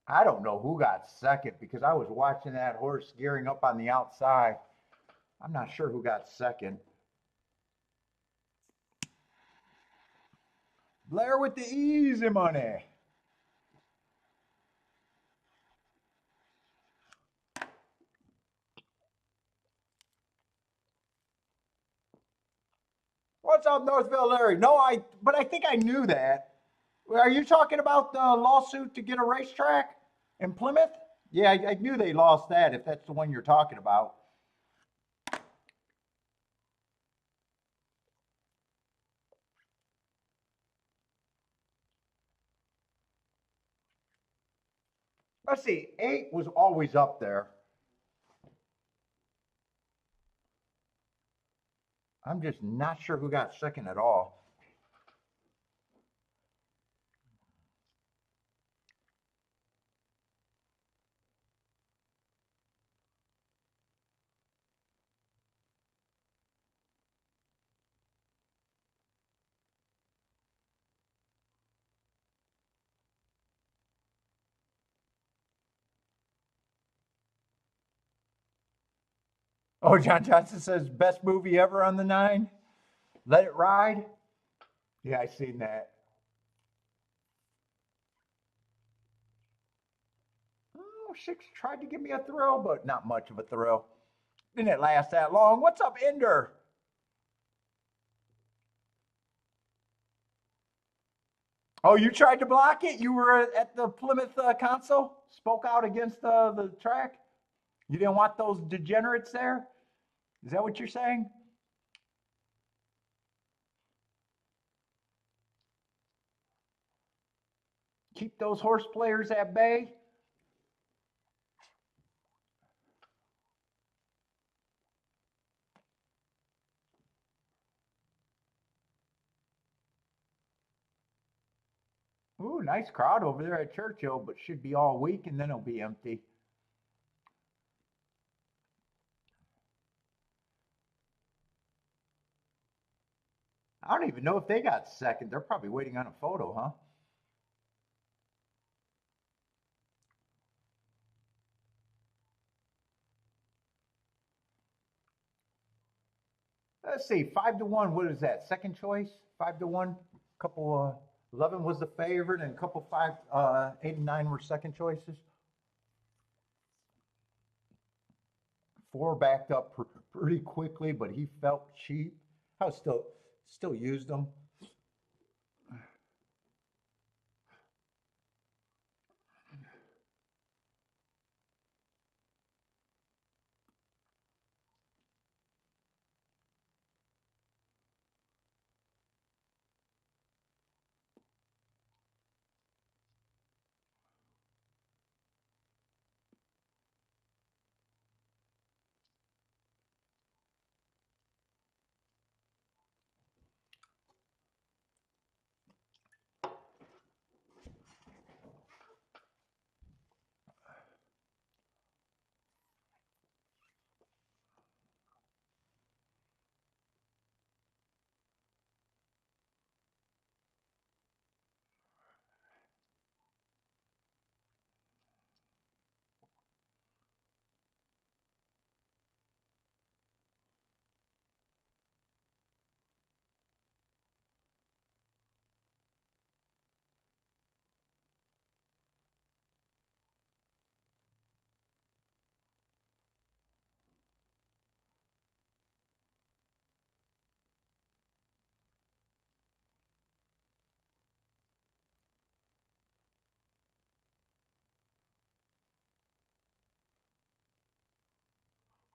I don't know who got second because I was watching that horse gearing up on the outside. I'm not sure who got second. Blair with the easy money. What's up, Northville Larry? No, but I think I knew that. Are you talking about the lawsuit to get a racetrack in Plymouth? Yeah, I knew they lost that, if that's the one you're talking about. Let's see, 8 was always up there. I'm just not sure who got second at all. Oh, John Johnson says best movie ever on the 9. Let It Ride. Yeah, I seen that. Oh, 6 tried to give me a thrill, but not much of a thrill. Didn't last that long. What's up, Ender? Oh, you tried to block it? You were at the Plymouth console? Spoke out against the track? You didn't want those degenerates there? Is that what you're saying? Keep those horse players at bay? Ooh, nice crowd over there at Churchill, but should be all week and then it'll be empty. I don't even know if they got second. They're probably waiting on a photo, huh? Let's see, 5-1. What is that? Second choice? 5-1. Couple 11 was the favorite, and a couple 8 and 9 were second choices. 4 backed up pretty quickly, but he felt cheap. I was still used them.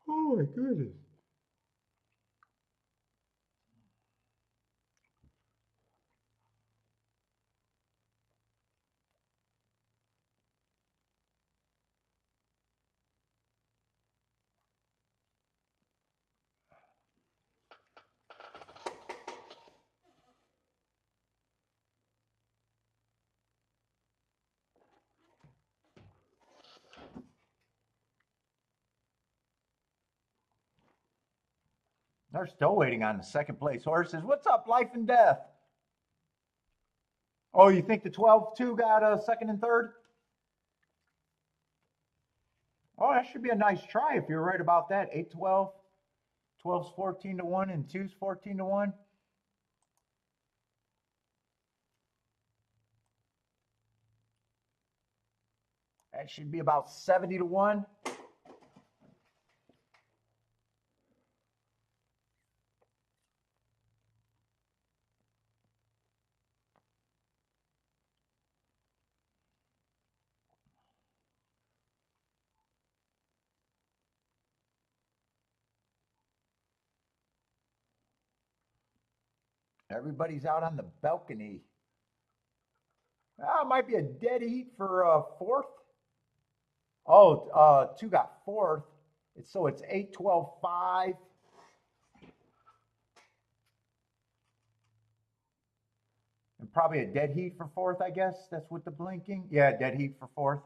Oh my goodness. They're still waiting on the second place horses. What's up, Life and Death? Oh, you think the 12-2 got a second and third? Oh, that should be a nice try if you're right about that. 8-12. 12's 14-1 and 2's 14-1. That should be about 70-1. Everybody's out on the balcony. It might be a dead heat for fourth. Oh, 2 got fourth. So it's 8, 12, 5. And probably a dead heat for fourth, I guess. That's with the blinking. Yeah, dead heat for fourth.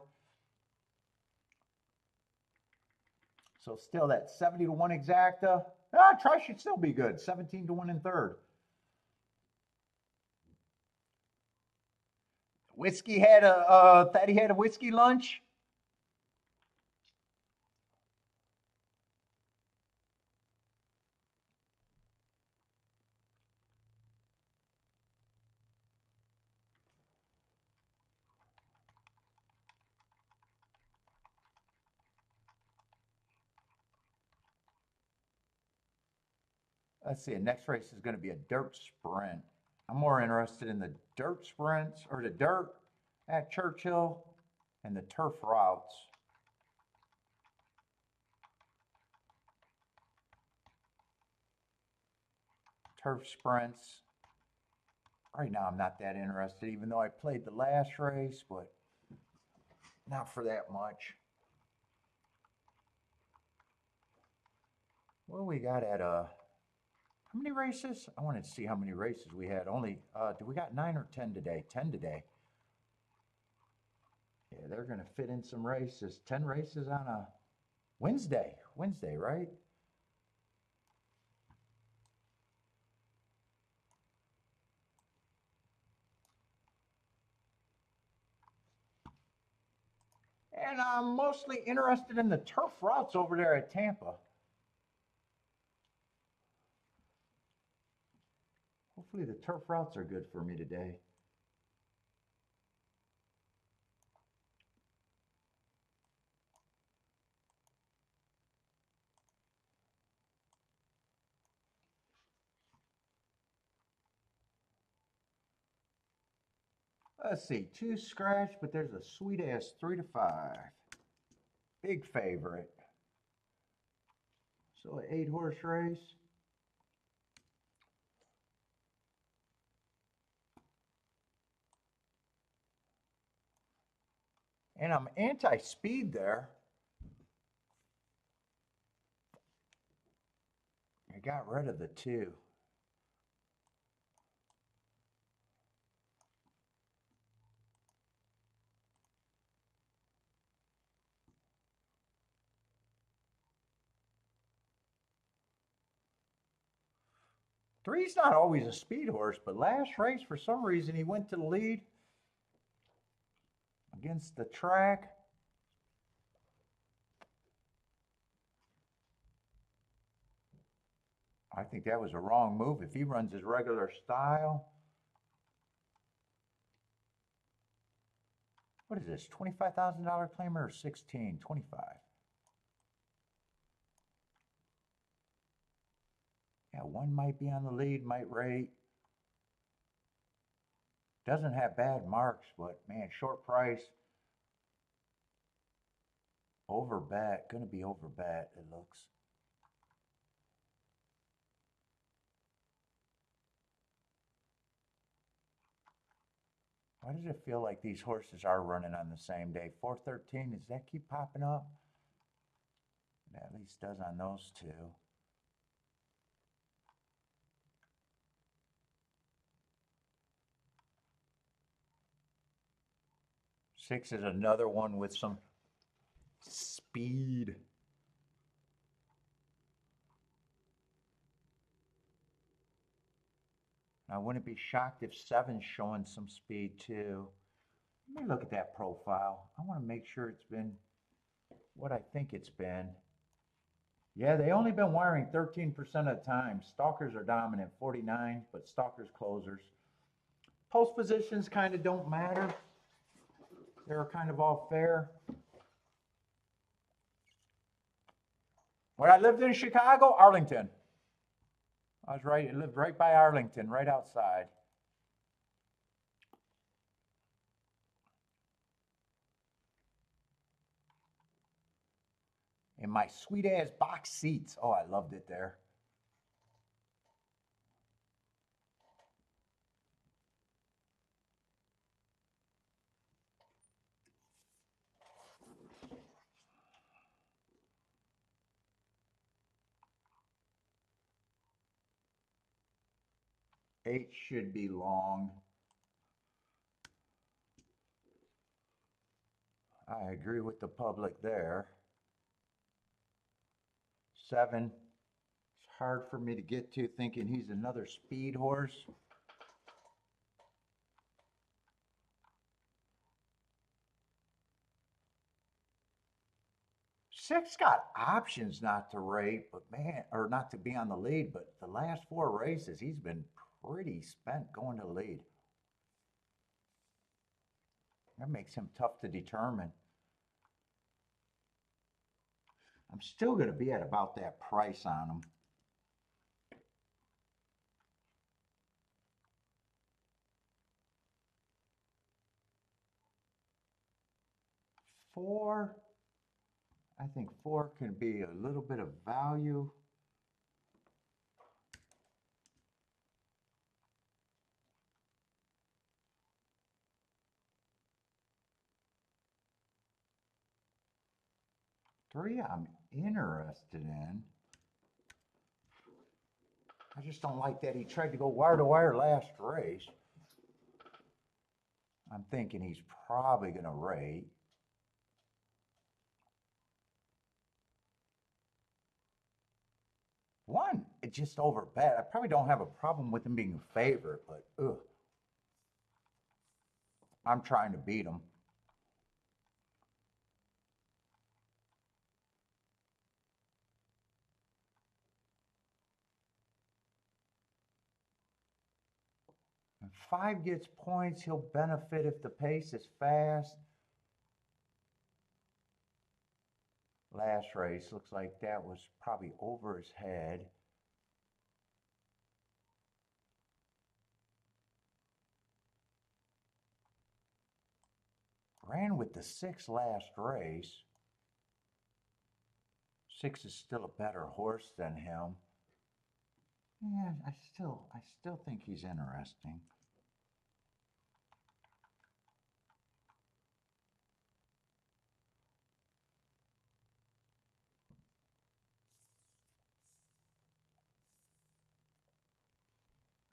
So still that 70 to 1 exacta. Try should still be good. 17 to 1 in third. Whiskey had Thaddy had a whiskey lunch. Let's see. The next race is going to be a dirt sprint. I'm more interested in the dirt sprints or the dirt at Churchill and the turf routes. Turf sprints. Right now, I'm not that interested, even though I played the last race, but not for that much. Well, we got at how many races? I wanted to see how many races we had. Only, do we got 9 or 10 today? 10 today. Yeah, they're going to fit in some races. 10 races on a Wednesday. Wednesday, right? And I'm mostly interested in the turf routes over there at Tampa. Hopefully the turf routes are good for me today. Let's see, 2 scratch, but there's a sweet ass 3 to 5. Big favorite. So an 8-horse race. And I'm anti-speed there. I got rid of the 2. Three's not always a speed horse, but last race, for some reason, he went to the lead against the track. I think that was a wrong move. If he runs his regular style. What is this, $25,000 claimer or 16? 25. Yeah, one might be on the lead, might rate. Doesn't have bad marks, but man, short price. Over bet, gonna be over bet, it looks. Why does it feel like these horses are running on the same day? 413, does that keep popping up? It at least does on those 2. 6 is another one with some speed. I wouldn't be shocked if 7's showing some speed too. Let me look at that profile. I want to make sure it's been what I think it's been. Yeah, they only been wiring 13% of the time. Stalkers are dominant, 49, but stalkers closers. Post positions kind of don't matter. They're kind of all fair. When I lived in Chicago, Arlington. I lived right by Arlington, right outside. And my sweet ass box seats. Oh, I loved it there. 8 should be long. I agree with the public there. 7, it's hard for me to get to, thinking he's another speed horse. Six got options not to rate, but man, or not to be on the lead, but the last 4 races, he's been pretty spent going to the lead. That makes him tough to determine. I'm still going to be at about that price on him. Four, I think 4 can be a little bit of value. Three, I'm interested in. I just don't like that he tried to go wire to wire last race. I'm thinking he's probably going to rate. One, it's just over bet. I probably don't have a problem with him being a favorite, but ugh. I'm trying to beat him. If 5 gets points, he'll benefit if the pace is fast. Last race looks like that was probably over his head. Ran with the 6 last race. 6 is still a better horse than him. Yeah, I still think he's interesting.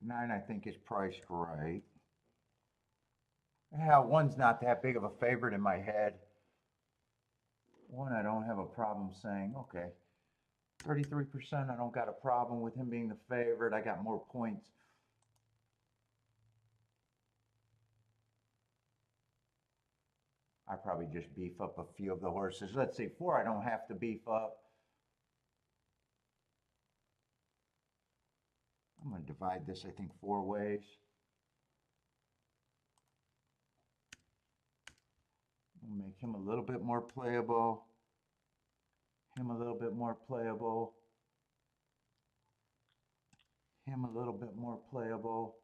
Nine, I think, is priced right. Yeah, 1's not that big of a favorite in my head. 1, I don't have a problem saying, okay, 33%, I don't got a problem with him being the favorite. I got more points. I probably just beef up a few of the horses. Let's see, 4, I don't have to beef up. I'm going to divide this, I think, 4 ways. We'll make him a little bit more playable. Him a little bit more playable. Him a little bit more playable.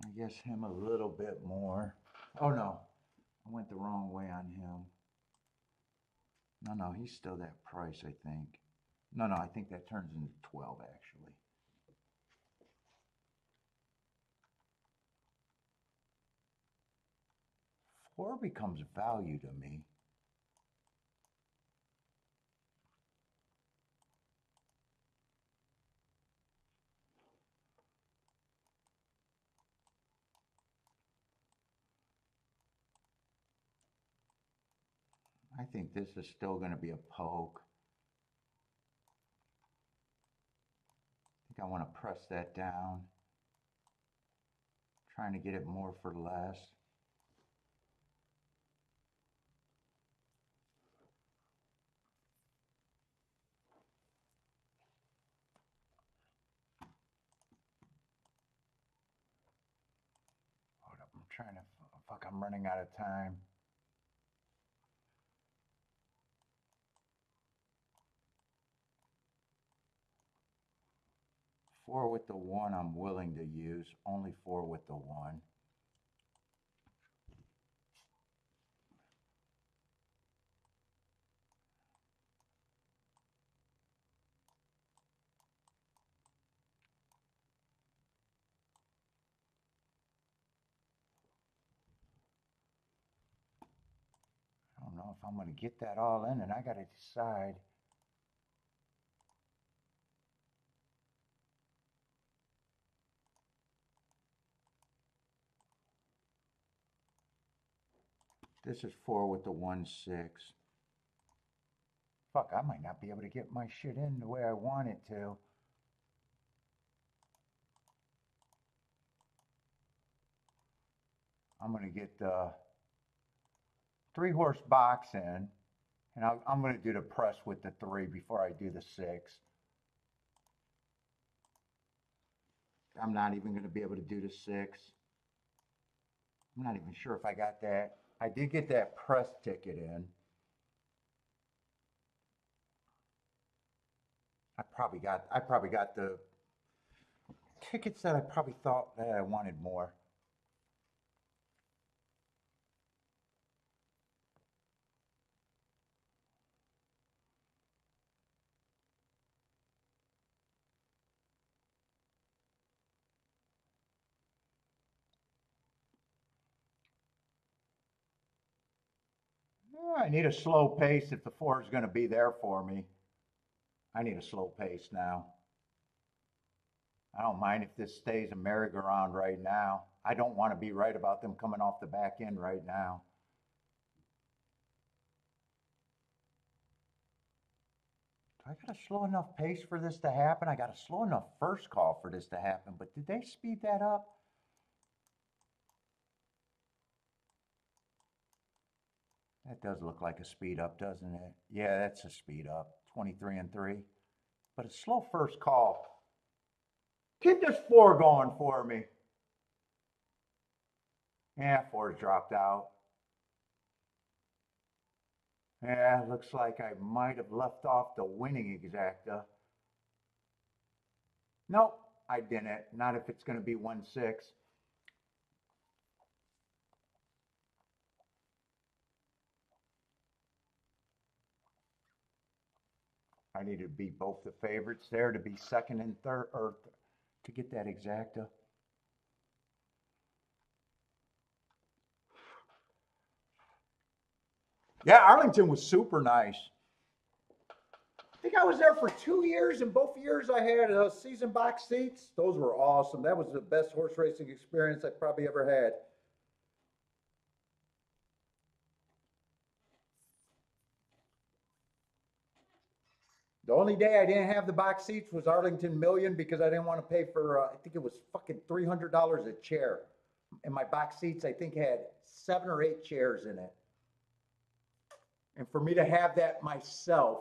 I guess him a little bit more. Oh no, I went the wrong way on him. No, he's still that price, I think. No, I think that turns into 12, actually. Four becomes value to me. I think this is still going to be a poke. I think I want to press that down. Trying to get it more for less. Hold up, I'm trying to, fuck, I'm running out of time. Four with the 1 I'm willing to use, only 4 with the 1. I don't know if I'm going to get that all in, and I got to decide. This is 4 with the 1-6. Fuck, I might not be able to get my shit in the way I want it to. I'm going to get the 3-horse box in, and I'm going to do the press with the 3 before I do the 6. I'm not even going to be able to do the 6. I'm not even sure if I got that. I did get that press ticket in. I probably got the tickets that I probably thought that I wanted more. I need a slow pace if the 4 is going to be there for me. I need a slow pace now. I don't mind if this stays a merry-go-round right now. I don't want to be right about them coming off the back end right now. Do I got a slow enough pace for this to happen? I got a slow enough first call for this to happen, but did they speed that up? That does look like a speed up, doesn't it? Yeah, that's a speed up. 23 and 3. But a slow first call. Get this 4 going for me. Yeah, 4's dropped out. Yeah, looks like I might have left off the winning exacta. Nope, I didn't. Not if it's going to be 1-6. I need to beat both the favorites there to be second and third, or to get that exacta. Yeah, Arlington was super nice. I think I was there for 2 years, and both years I had season box seats. Those were awesome. That was the best horse racing experience I probably ever had. The only day I didn't have the box seats was Arlington Million because I didn't want to pay for, I think it was fucking $300 a chair. And my box seats, I think, had 7 or 8 chairs in it. And for me to have that myself,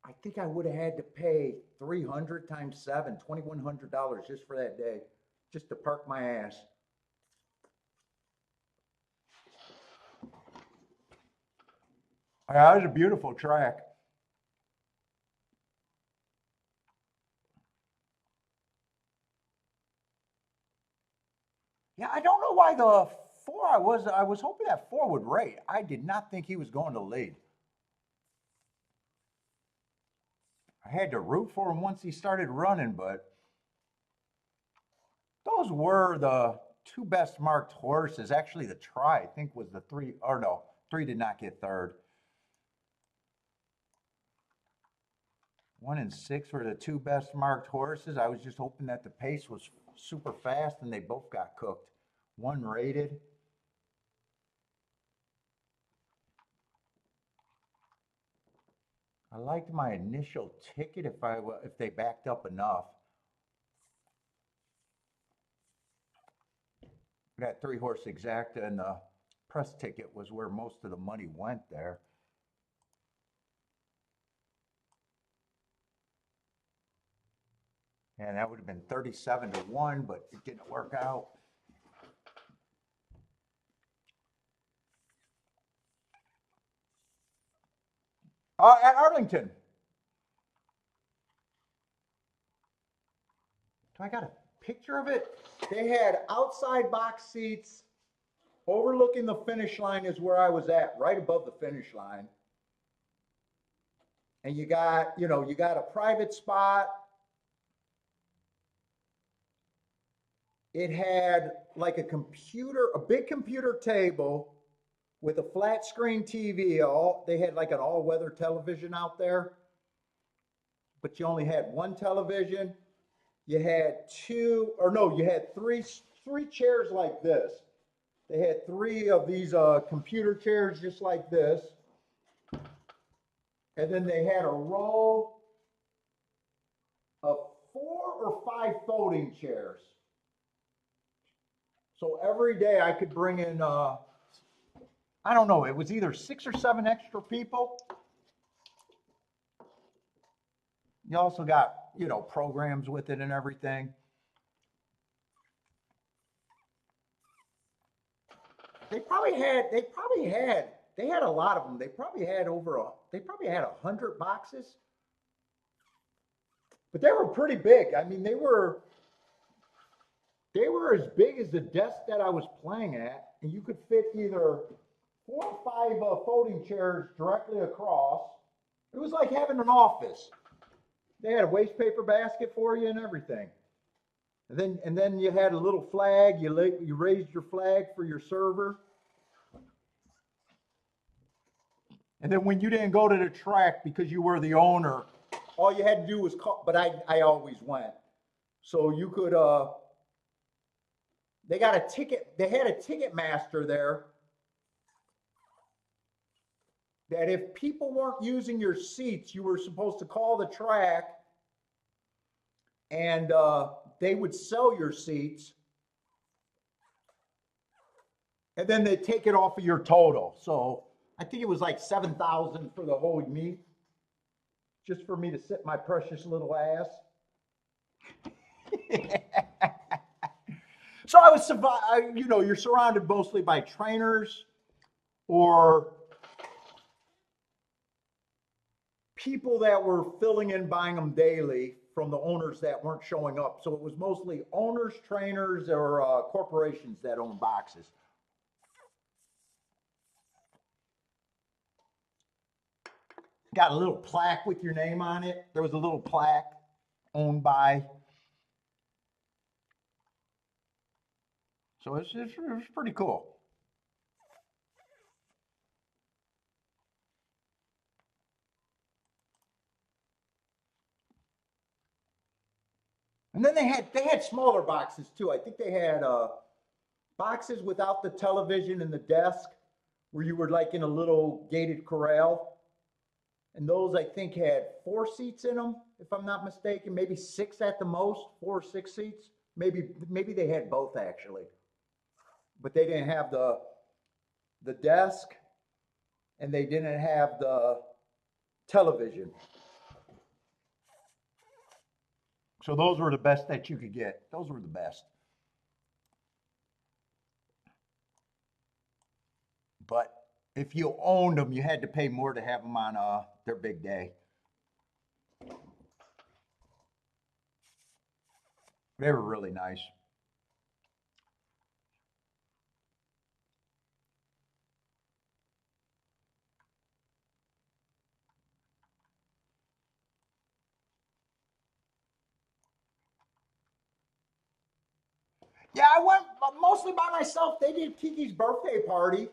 I think I would have had to pay 300 times 7, $2,100 just for that day, just to park my ass. Yeah, it was a beautiful track. Yeah, I don't know why the 4 I was hoping that 4 would rate. I did not think he was going to lead. I had to root for him once he started running, but those were the 2 best marked horses. Actually, the try, I think, was the 3, or no, 3 did not get third. 1 and 6 were the 2 best marked horses. I was just hoping that the pace was super fast, and they both got cooked. 1 rated. I liked my initial ticket if they backed up enough. That 3-horse exacta and the press ticket was where most of the money went there. And that would have been 37-1, but it didn't work out. At Arlington. I got a picture of it. They had outside box seats overlooking the finish line is where I was at, right above the finish line. And you got a private spot. It had like a big computer table with a flat screen TV. They had like an all-weather television out there, but you only had 1 television. You had 3 three chairs like this. They had three of these computer chairs just like this. And then they had a row of 4 or 5 folding chairs. So every day I could bring in, I don't know, it was either 6 or 7 extra people. You also got, you know, programs with it and everything. They had a lot of them. They probably had 100 boxes. But they were pretty big. I mean, they were as big as the desk that I was playing at, and you could fit either 4 or 5 folding chairs directly across. It was like having an office. They had a waste paper basket for you and everything. And then you had a little flag. You raised your flag for your server. And then when you didn't go to the track because you were the owner, all you had to do was call. But I always went. So you could. They got a ticket. They had a ticket master there. That if people weren't using your seats, you were supposed to call the track, and they would sell your seats, and then they'd take it off of your total. So I think it was like $7,000 for the whole meet, just for me to sit my precious little ass. So I was, you know, you're surrounded mostly by trainers or people that were filling in, buying them daily from the owners that weren't showing up. So it was mostly owners, trainers, or corporations that own boxes. Got a little plaque with your name on it. There was a little plaque owned by. So it was pretty cool. And then they had smaller boxes too. I think they had boxes without the television and the desk, where you were like in a little gated corral. And those I think had 4 seats in them, if I'm not mistaken, maybe 6 at the most, 4 or 6 seats. Maybe they had both actually, but they didn't have the desk, and they didn't have the television. So those were the best that you could get. Those were the best. But if you owned them, you had to pay more to have them on their big day. They were really nice. Yeah, I went mostly by myself. They did Kiki's birthday party.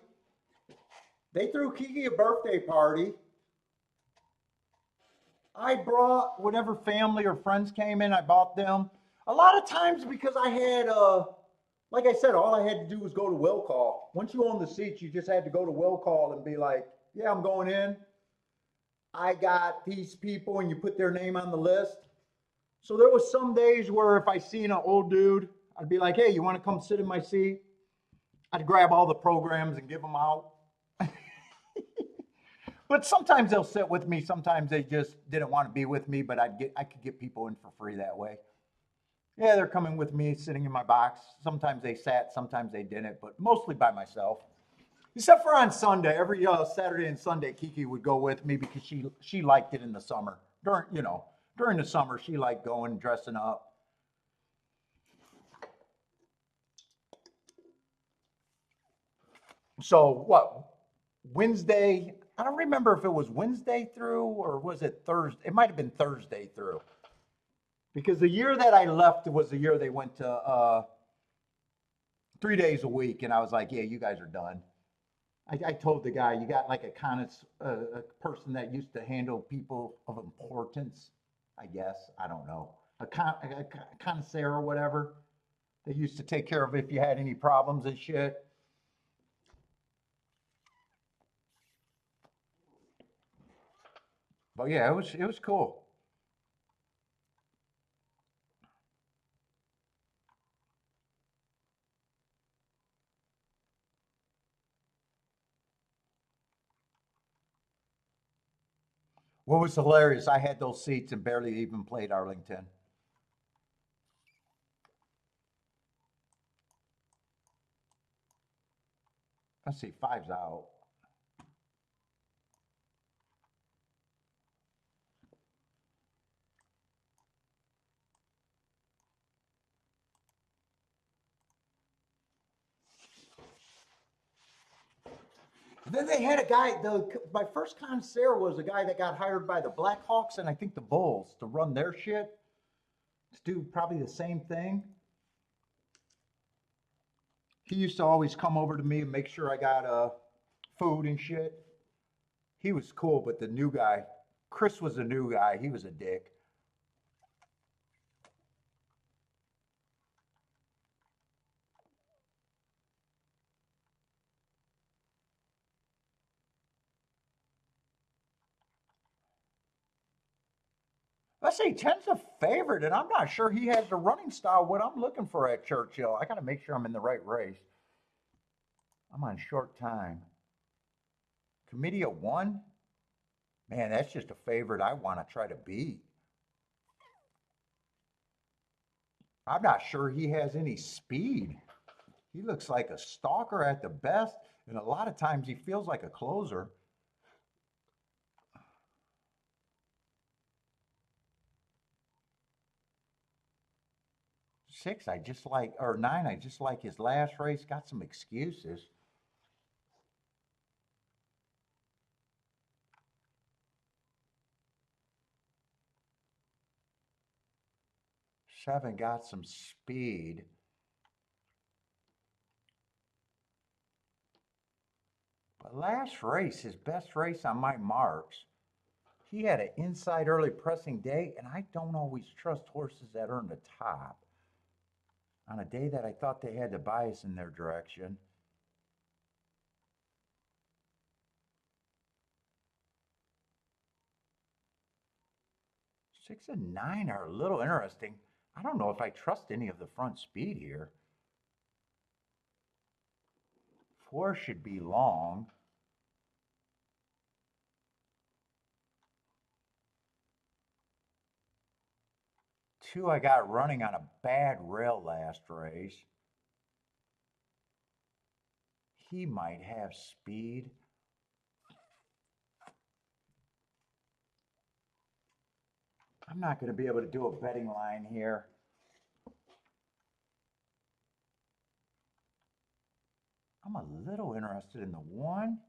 They threw Kiki a birthday party. I brought whatever family or friends came in, I bought them. A lot of times because I had, like I said, all I had to do was go to will call. Once you own the seats, you just had to go to will call and be like, yeah, I'm going in. I got these people, and you put their name on the list. So there was some days where if I seen an old dude, I'd be like, hey, you want to come sit in my seat? I'd grab all the programs and give them out. But sometimes they'll sit with me. Sometimes they just didn't want to be with me, but I could get people in for free that way. Yeah, they're coming with me, sitting in my box. Sometimes they sat, sometimes they didn't, but mostly by myself. Except for on Sunday, every Saturday and Sunday, Kiki would go with me because she liked it in the summer. During the summer, she liked going, dressing up. So what? Wednesday, I don't remember if it was Wednesday through or was it Thursday. It might have been Thursday through. Because the year that I left was the year they went to 3 days a week. And I was like, yeah, you guys are done. I told the guy, you got like a person that used to handle people of importance, I guess. I don't know. A connoisseur or whatever. They used to take care of if you had any problems and shit. But yeah, it was cool. What was hilarious, I had those seats and barely even played Arlington. Let's see, five's out. Then they had a guy. My first concert was a guy that got hired by the Blackhawks and I think the Bulls to run their shit. To do probably the same thing. He used to always come over to me and make sure I got food and shit. He was cool, but the new guy, Chris was a new guy. He was a dick. Let's say 10's a favorite, and I'm not sure he has the running style what I'm looking for at Churchill. I got to make sure I'm in the right race. I'm on short time. Committee of one? Man, that's just a favorite I want to try to beat. I'm not sure he has any speed. He looks like a stalker at the best, and a lot of times he feels like a closer. Six, I just like, or nine, I just like his last race. Got some excuses. Seven got some speed. But last race, his best race on my marks, he had an inside early pressing day, and I don't always trust horses that earn the top. On a day that I thought they had the bias in their direction. Six and nine are a little interesting. I don't know if I trust any of the front speed here. Four should be long. Two, I got running on a bad rail last race. He might have speed. I'm not going to be able to do a betting line here. I'm a little interested in the one.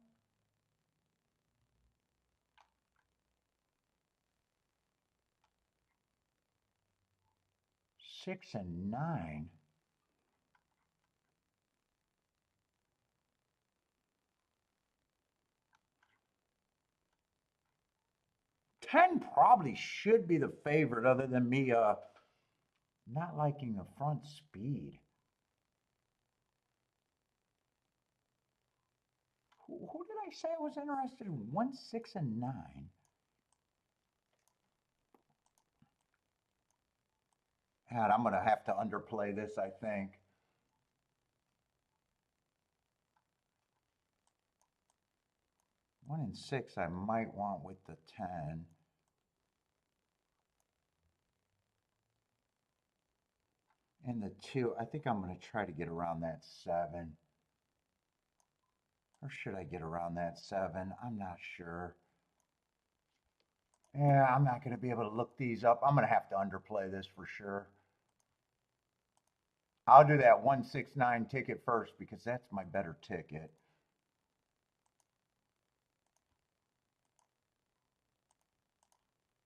Six and nine. 10 probably should be the favorite, other than me not liking the front speed. Who did I say I was interested in? One, six, and nine. God, I'm going to have to underplay this, I think. One and six, I might want with the 10. And the two, I think I'm going to try to get around that seven. Or should I get around that seven? I'm not sure. Yeah, I'm not going to be able to look these up. I'm going to have to underplay this for sure. I'll do that 169 ticket first because that's my better ticket.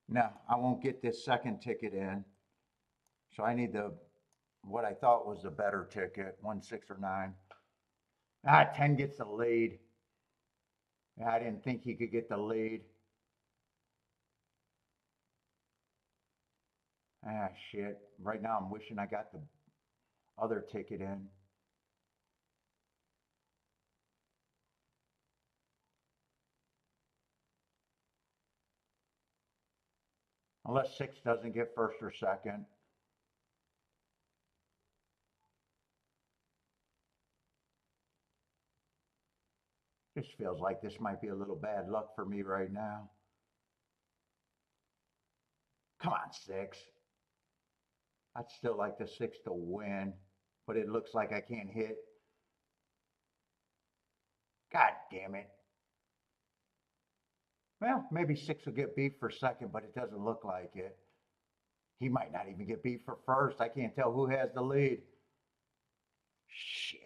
No, I won't get this second ticket in. So I need the what I thought was the better ticket, 1, 6, or 9. 10 gets the lead. I didn't think he could get the lead. Shit. Right now I'm wishing I got the other ticket in. Unless 6 doesn't get first or second. Just feels like this might be a little bad luck for me right now. Come on, 6. I'd still like the 6 to win, but it looks like I can't hit. God damn it. Well, maybe 6 will get beat for second, but it doesn't look like it. He might not even get beat for first. I can't tell who has the lead. Shit.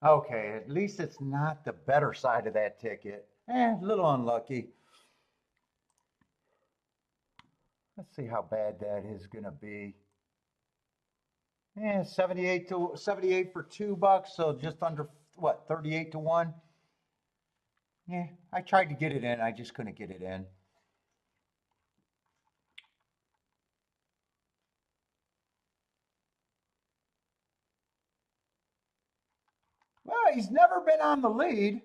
Okay, at least it's not the better side of that ticket. A little unlucky. Let's see how bad that is going to be. 78 for $2, so just under what, 38 to 1. Yeah, I tried to get it in, I just couldn't get it in. Well, he's never been on the lead.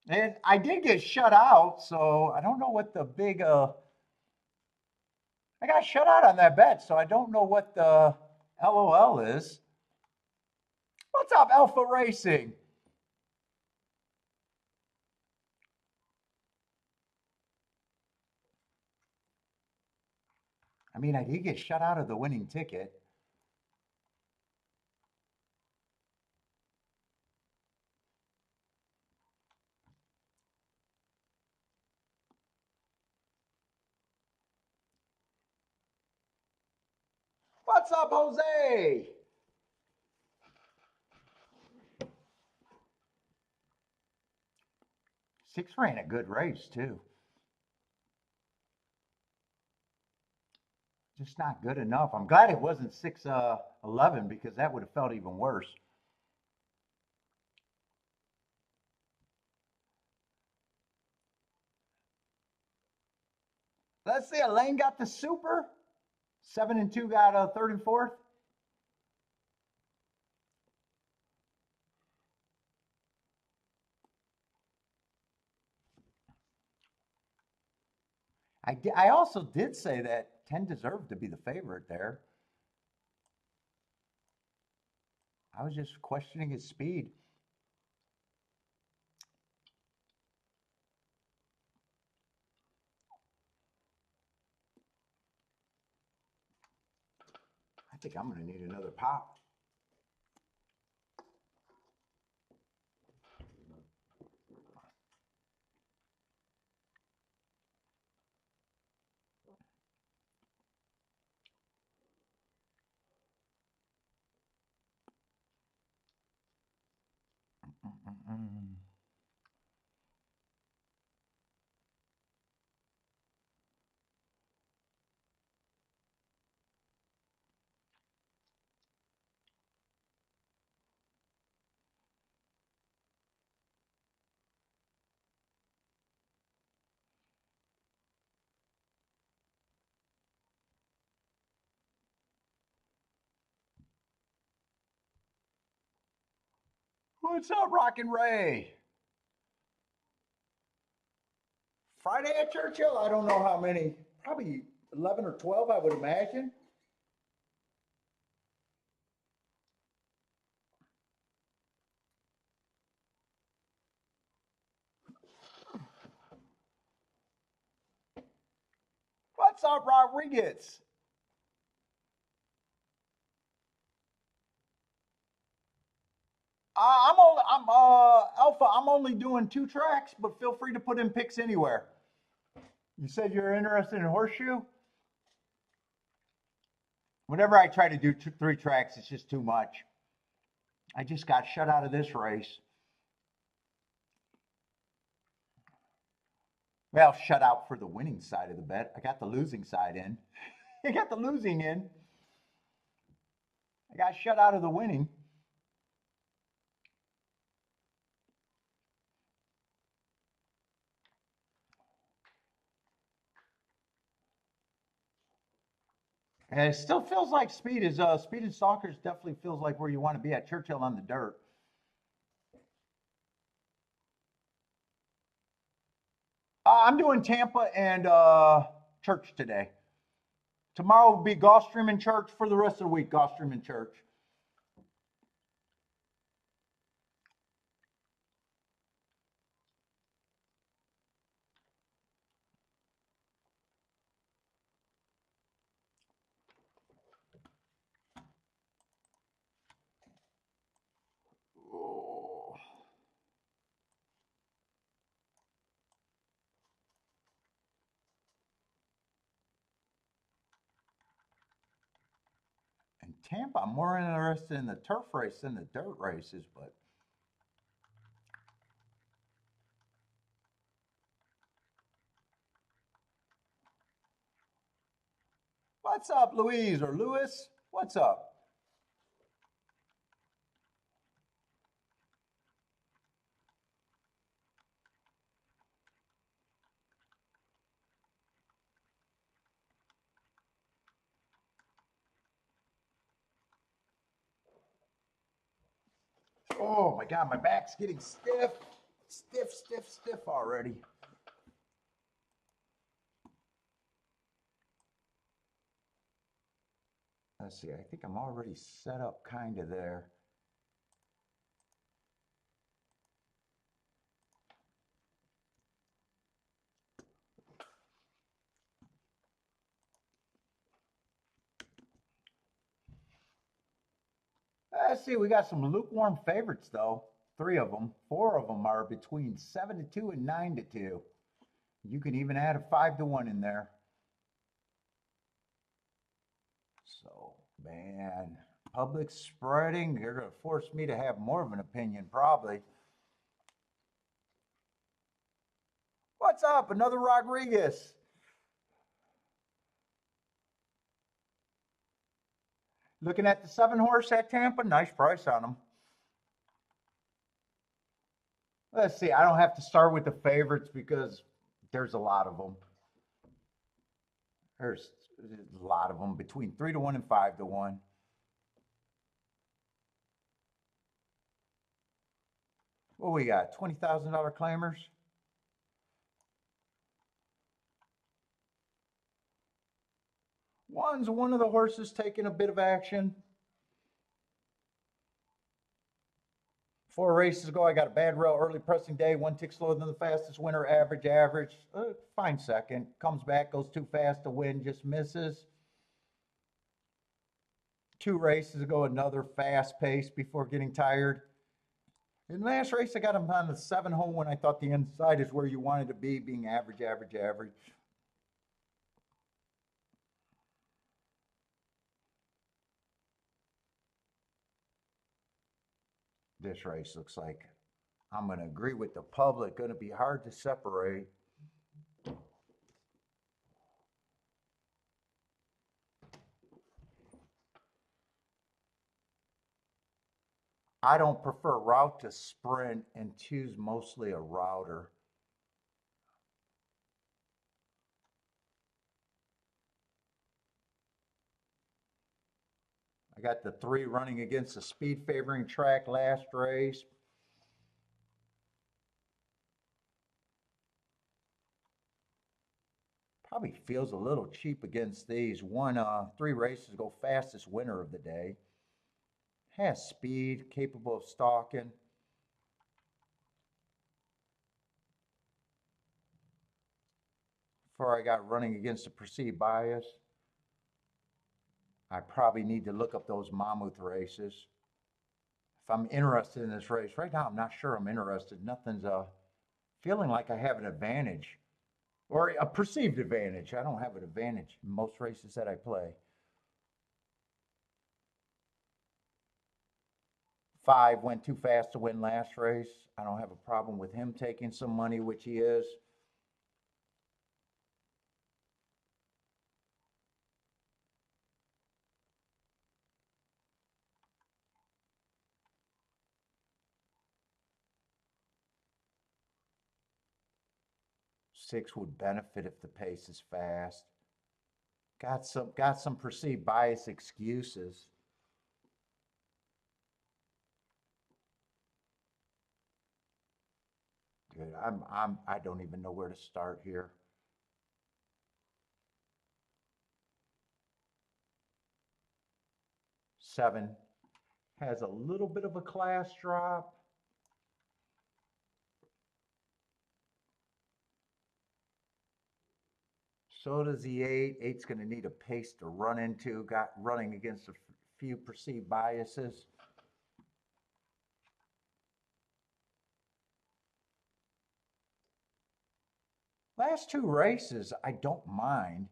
And I did get shut out, so I don't know what the big I got shut out on that bet, so I don't know what the LOL is. What's up, Alpha Racing? I mean, I did get shut out of the winning ticket. What's up, Jose? Six ran a good race, too. Just not good enough. I'm glad it wasn't 6-11 because that would have felt even worse. Let's see, Elaine got the super. 7 and 2 got a third and fourth. I also did say that 10 deserved to be the favorite there. I was just questioning his speed. I think I'm going to need another pop. What's up, Rockin' Ray? Friday at Churchill? I don't know how many. Probably 11 or 12, I would imagine. What's up, Rodriguez? Alpha. I'm only doing 2 tracks, but feel free to put in picks anywhere. You said you're interested in horseshoe? Whenever I try to do 3 tracks, it's just too much. I just got shut out of this race. Well, shut out for the winning side of the bet. I got the losing side in. I got the losing in. I got shut out of the winning. And it still feels like Speed and Stalkers definitely feels like where you want to be at Churchill on the dirt. I'm doing Tampa and Church today. Tomorrow will be Gulfstream and Church. For the rest of the week, Gulfstream and Church. Oh. And Tampa, I'm more interested in the turf race than the dirt races, but what's up, Louise or Lewis? What's up? Oh my God, my back's getting stiff. Stiff, stiff, stiff already. Let's see, I think I'm already set up kind of there. Let's see, we got some lukewarm favorites though. Three of them, four of them are between 7-2 and 9-2. You can even add a 5-1 in there. So, man, public spreading, they're going to force me to have more of an opinion, probably. What's up? Another Rodriguez. Looking at the 7-horse at Tampa, nice price on them. Let's see, I don't have to start with the favorites because there's a lot of them. There's a lot of them between 3-1 and 5-1. What we got? $20,000 claimers. One of the horses taking a bit of action. 4 races ago, I got a bad rail early pressing day. One tick slower than the fastest winner, average. Fine second. Comes back, goes too fast to win, just misses. 2 races ago, another fast pace before getting tired. In the last race, I got him on the 7-hole when I thought the inside is where you wanted to be, being average. This race looks like I'm going to agree with the public. Going to be hard to separate. I don't prefer route to sprint and choose mostly a router. I got the 3 running against the speed favoring track last race. Probably feels a little cheap against these. 3 races ago, fastest winner of the day. Has speed, capable of stalking. Before I got running against a perceived bias, I probably need to look up those mammoth races. If I'm interested in this race, right now I'm not sure I'm interested. Nothing's feeling like I have an advantage or a perceived advantage. I don't have an advantage in most races that I play. 5 went too fast to win last race. I don't have a problem with him taking some money, which he is. 6 would benefit if the pace is fast. got some perceived bias excuses. Dude, I don't even know where to start here. Seven has a little bit of a class drop. So does the eight. Eight's going to need a pace to run into. Got running against a few perceived biases. Last two races, I don't mind.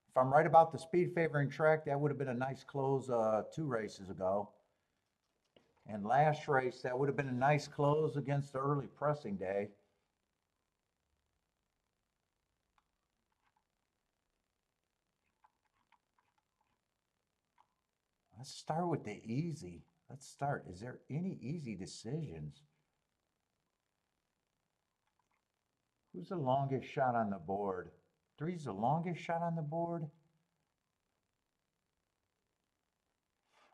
If I'm right about the speed favoring track, that would have been a nice close 2 races ago. And last race, that would have been a nice close against the early pressing day. Let's start with the easy. Let's start. Is there any easy decisions? Who's the longest shot on the board? 3's the longest shot on the board?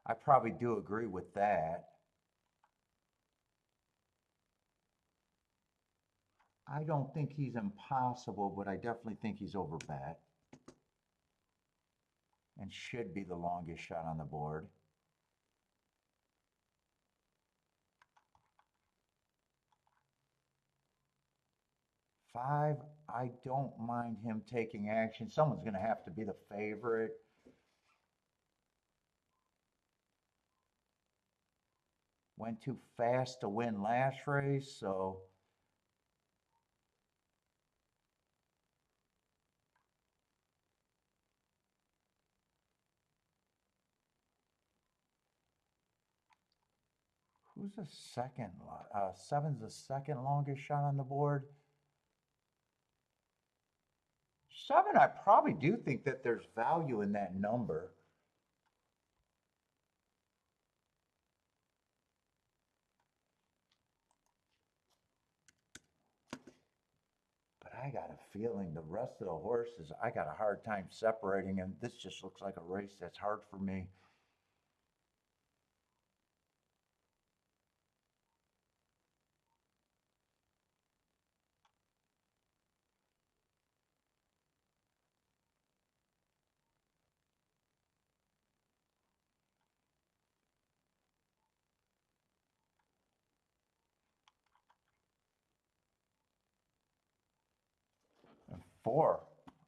I probably do agree with that. I don't think he's impossible, but I definitely think he's overbet. And should be the longest shot on the board. 5, I don't mind him taking action. Someone's going to have to be the favorite. Went too fast to win last race, so who's the second? 7's the second longest shot on the board. 7, I probably do think that there's value in that number. But I got a feeling the rest of the horses, I got a hard time separating, and this just looks like a race that's hard for me. And 4,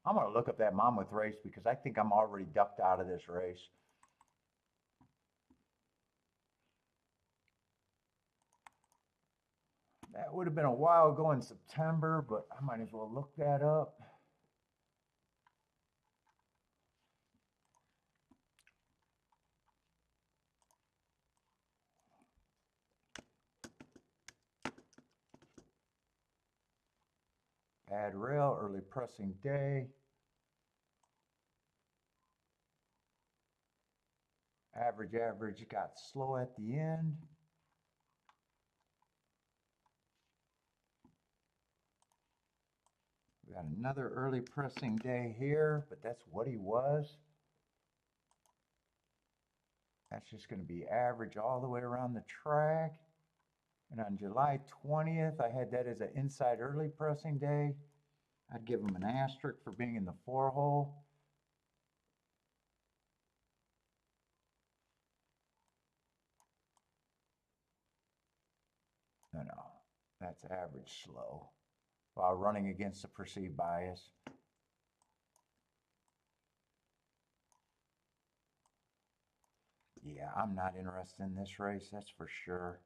I'm going to look up that Monmouth race because I think I'm already ducked out of this race. That would have been a while ago in September, but I might as well look that up. Bad rail, early pressing day. Average got slow at the end. We got another early pressing day here, but that's what he was. That's just going to be average all the way around the track. And on July 20th, I had that as an inside early pressing day. I'd give him an asterisk for being in the 4-hole. No, that's average slow while running against the perceived bias. Yeah, I'm not interested in this race, that's for sure.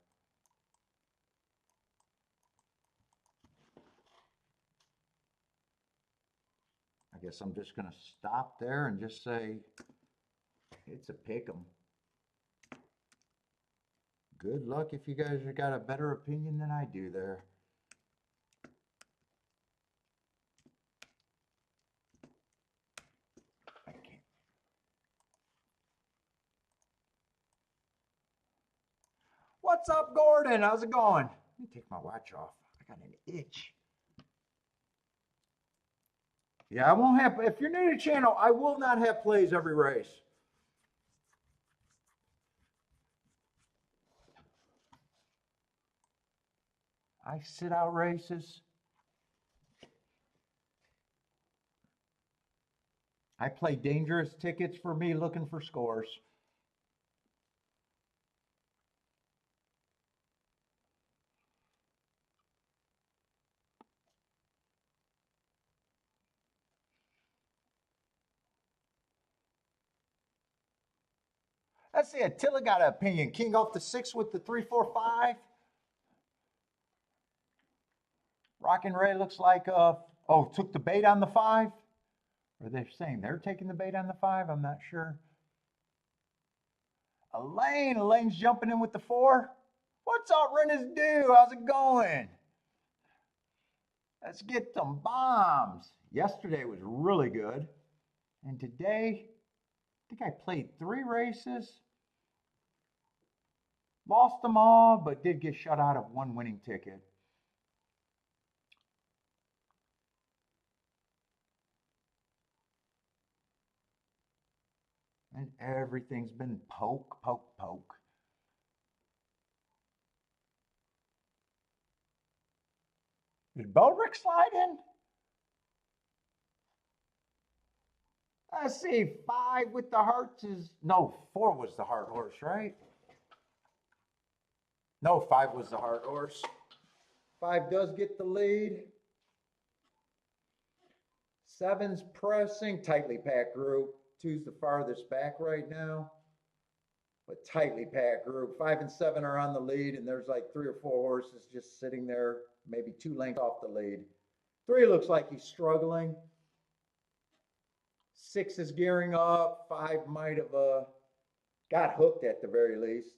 I guess I'm just going to stop there and just say it's a pick 'em. Good luck if you guys have got a better opinion than I do there. I can't. What's up, Gordon? How's it going? Let me take my watch off. I got an itch. Yeah, I won't have, if you're new to the channel, I will not have plays every race. I sit out races. I play dangerous tickets for me looking for scores. Let's see, Attila got an opinion. King off the 6 with the 3-4-5. Rockin' Ray looks like, took the bait on the 5. Or they're saying they're taking the bait on the 5. I'm not sure. Elaine's jumping in with the 4. What's up, Rennes Do? How's it going? Let's get some bombs. Yesterday was really good. And today, I think I played 3 races. Lost them all, but did get shut out of 1 winning ticket. And everything's been poke. Did Baldrick slide in? Let's see, 5 with the hearts is, no, 4 was the heart horse, right? No, 5 was the heart horse. 5 does get the lead. 7's pressing, tightly packed group. 2's the farthest back right now, but tightly packed group. 5 and 7 are on the lead, and there's like 3 or 4 horses just sitting there, maybe 2 lengths off the lead. 3 looks like he's struggling. 6 is gearing up. 5 might have got hooked at the very least.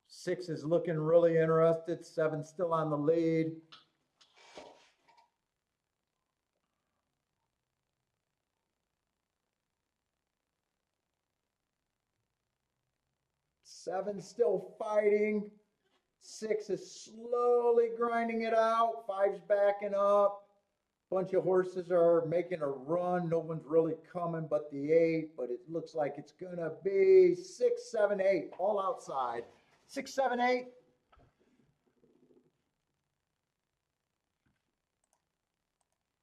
6 is looking really interested. 7 still on the lead. Seven still fighting. 6 is slowly grinding it out. 5's backing up. Bunch of horses are making a run. No one's really coming but the 8, but it looks like it's gonna be 6, 7, 8, all outside. 6, 7, 8.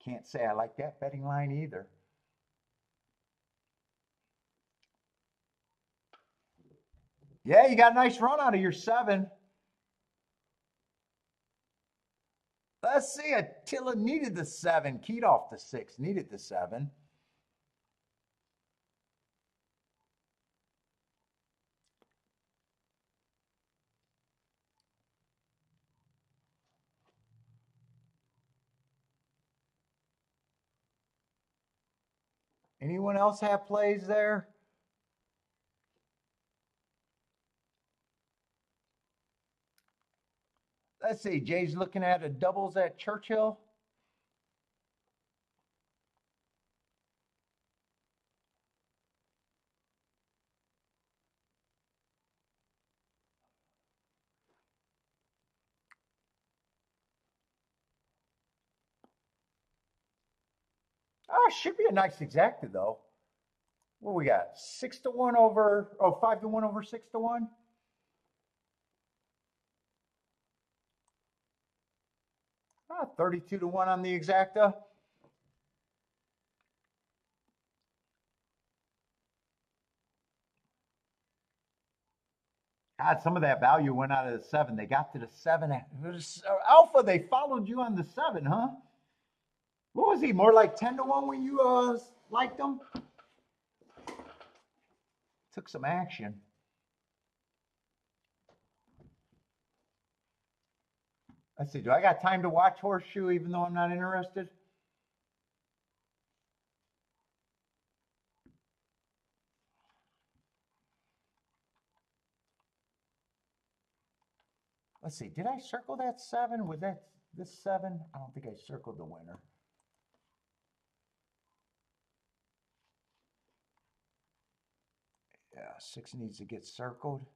Can't say I like that betting line either. Yeah, you got a nice run out of your 7. Let's see, Attila needed the 7. Keyed off the 6, needed the 7. Anyone else have plays there? Let's see, Jay's looking at a doubles at Churchill. Oh, should be a nice exacta though. What we got? 6-1 over, 5-1 over 6-1. Ah, 32-1 on the exacta. God, some of that value went out of the 7. They got to the 7. Alpha, they followed you on the 7, huh? What was he? More like 10-1 when you liked him? Took some action. Let's see, do I got time to watch Horseshoe even though I'm not interested? Let's see, did I circle that 7? Was that this 7? I don't think I circled the winner. Yeah, 6 needs to get circled.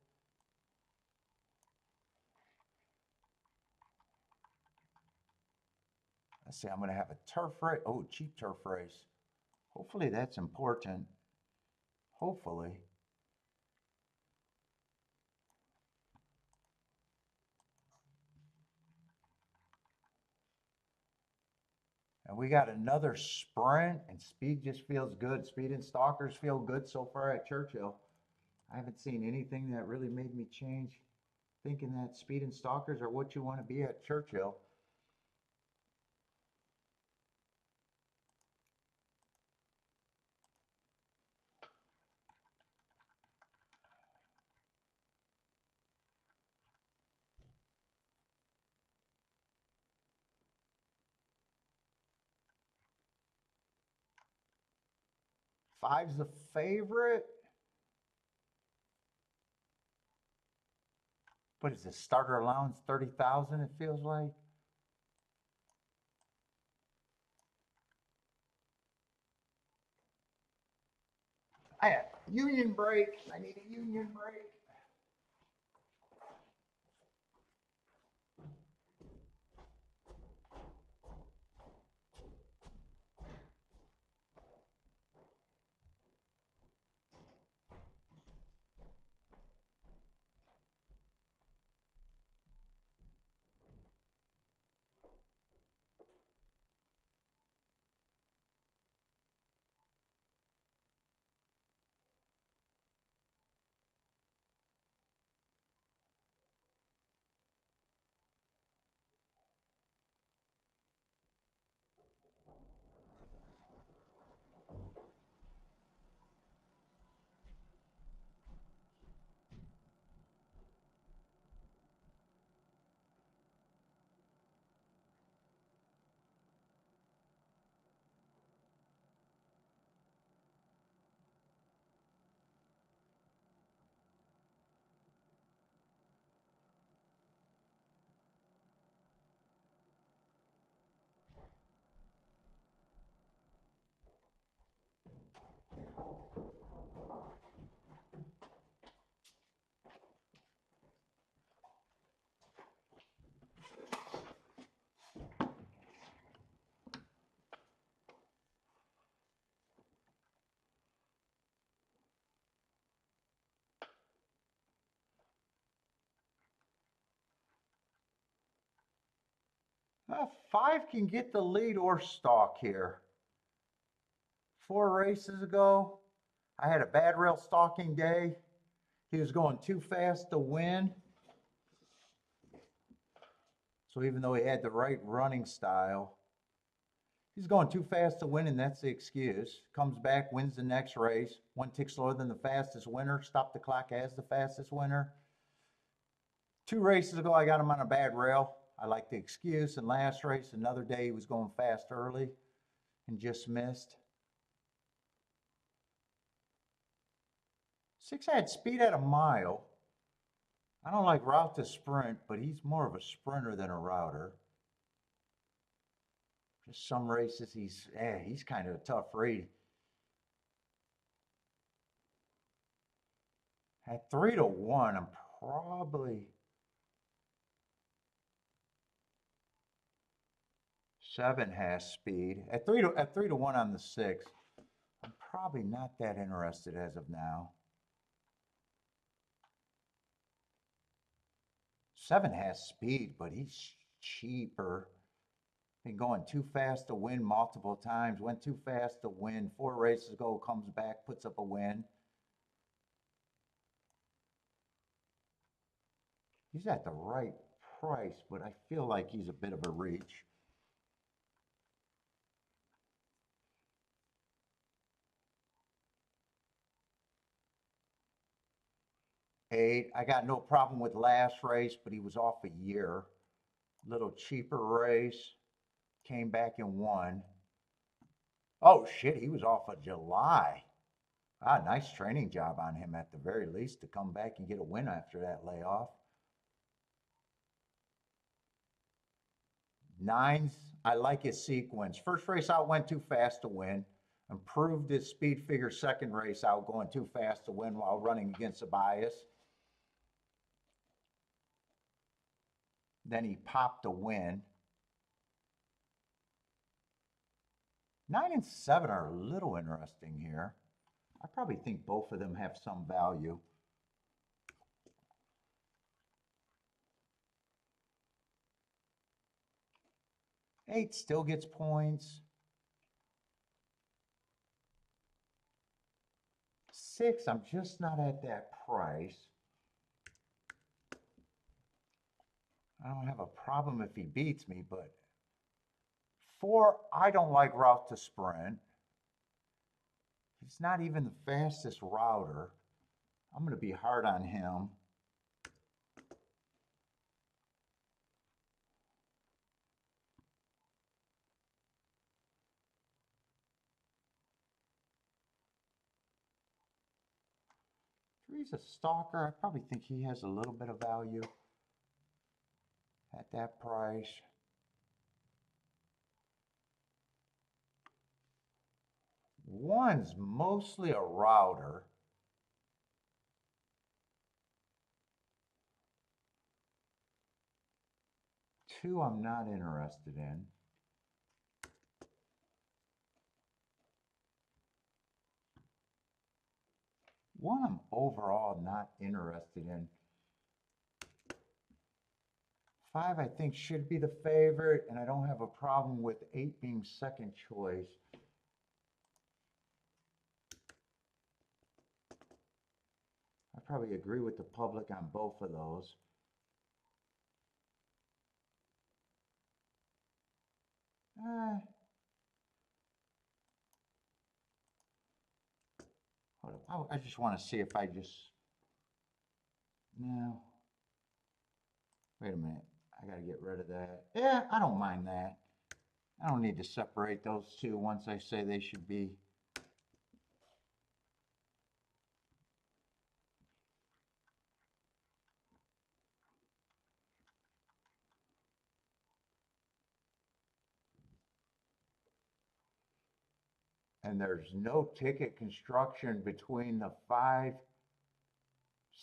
Let's see, I'm going to have a turf race. Oh, cheap turf race. Hopefully that's important. Hopefully. And we got another sprint, and speed just feels good. Speed and stalkers feel good so far at Churchill. I haven't seen anything that really made me change thinking that speed and stalkers are what you want to be at Churchill. Five's the favorite. What is the starter allowance? 30,000 it feels like. Union break. I need a union break. Five can get the lead or stalk here. 4 races ago, I had a bad rail stalking day. He was going too fast to win. So even though he had the right running style, he's going too fast to win, and that's the excuse. Comes back, wins the next race. 1 tick slower than the fastest winner. Stop the clock as the fastest winner. 2 races ago, I got him on a bad rail. I like the excuse. And last race, another day, he was going fast early and just missed. 6 had speed at a mile. I don't like route to sprint, but he's more of a sprinter than a router. Just some races, he's kind of a tough read. At 3-1, I'm probably 7 has speed. At 3-1 on the 6, I'm probably not that interested as of now. 7 has speed, but he's cheaper. Been going too fast to win multiple times. Went too fast to win. 4 races ago, comes back, puts up a win. He's at the right price, but I feel like he's a bit of a reach. Eight, I got no problem with last race, but he was off a year. Little cheaper race. Came back and won. Oh shit, he was off of July. Nice training job on him at the very least to come back and get a win after that layoff. 9s, I like his sequence. First race out went too fast to win. Improved his speed figure second race out going too fast to win while running against a bias. Then he popped a win. 9 and 7 are a little interesting here. I probably think both of them have some value. Eight still gets points. 6, I'm just not at that price. I don't have a problem if he beats me, but 4, I don't like route to sprint. He's not even the fastest router. I'm going to be hard on him. Three's a stalker. I probably think he has a little bit of value at that price. One's mostly a router. Two, I'm not interested in. One, I'm overall not interested in. 5, I think, should be the favorite, and I don't have a problem with 8 being second choice. I probably agree with the public on both of those. Hold up. I just want to see if I just... No. Wait a minute. I got to get rid of that. Yeah, I don't mind that. I don't need to separate those two once I say they should be. And there's no ticket construction between the 5,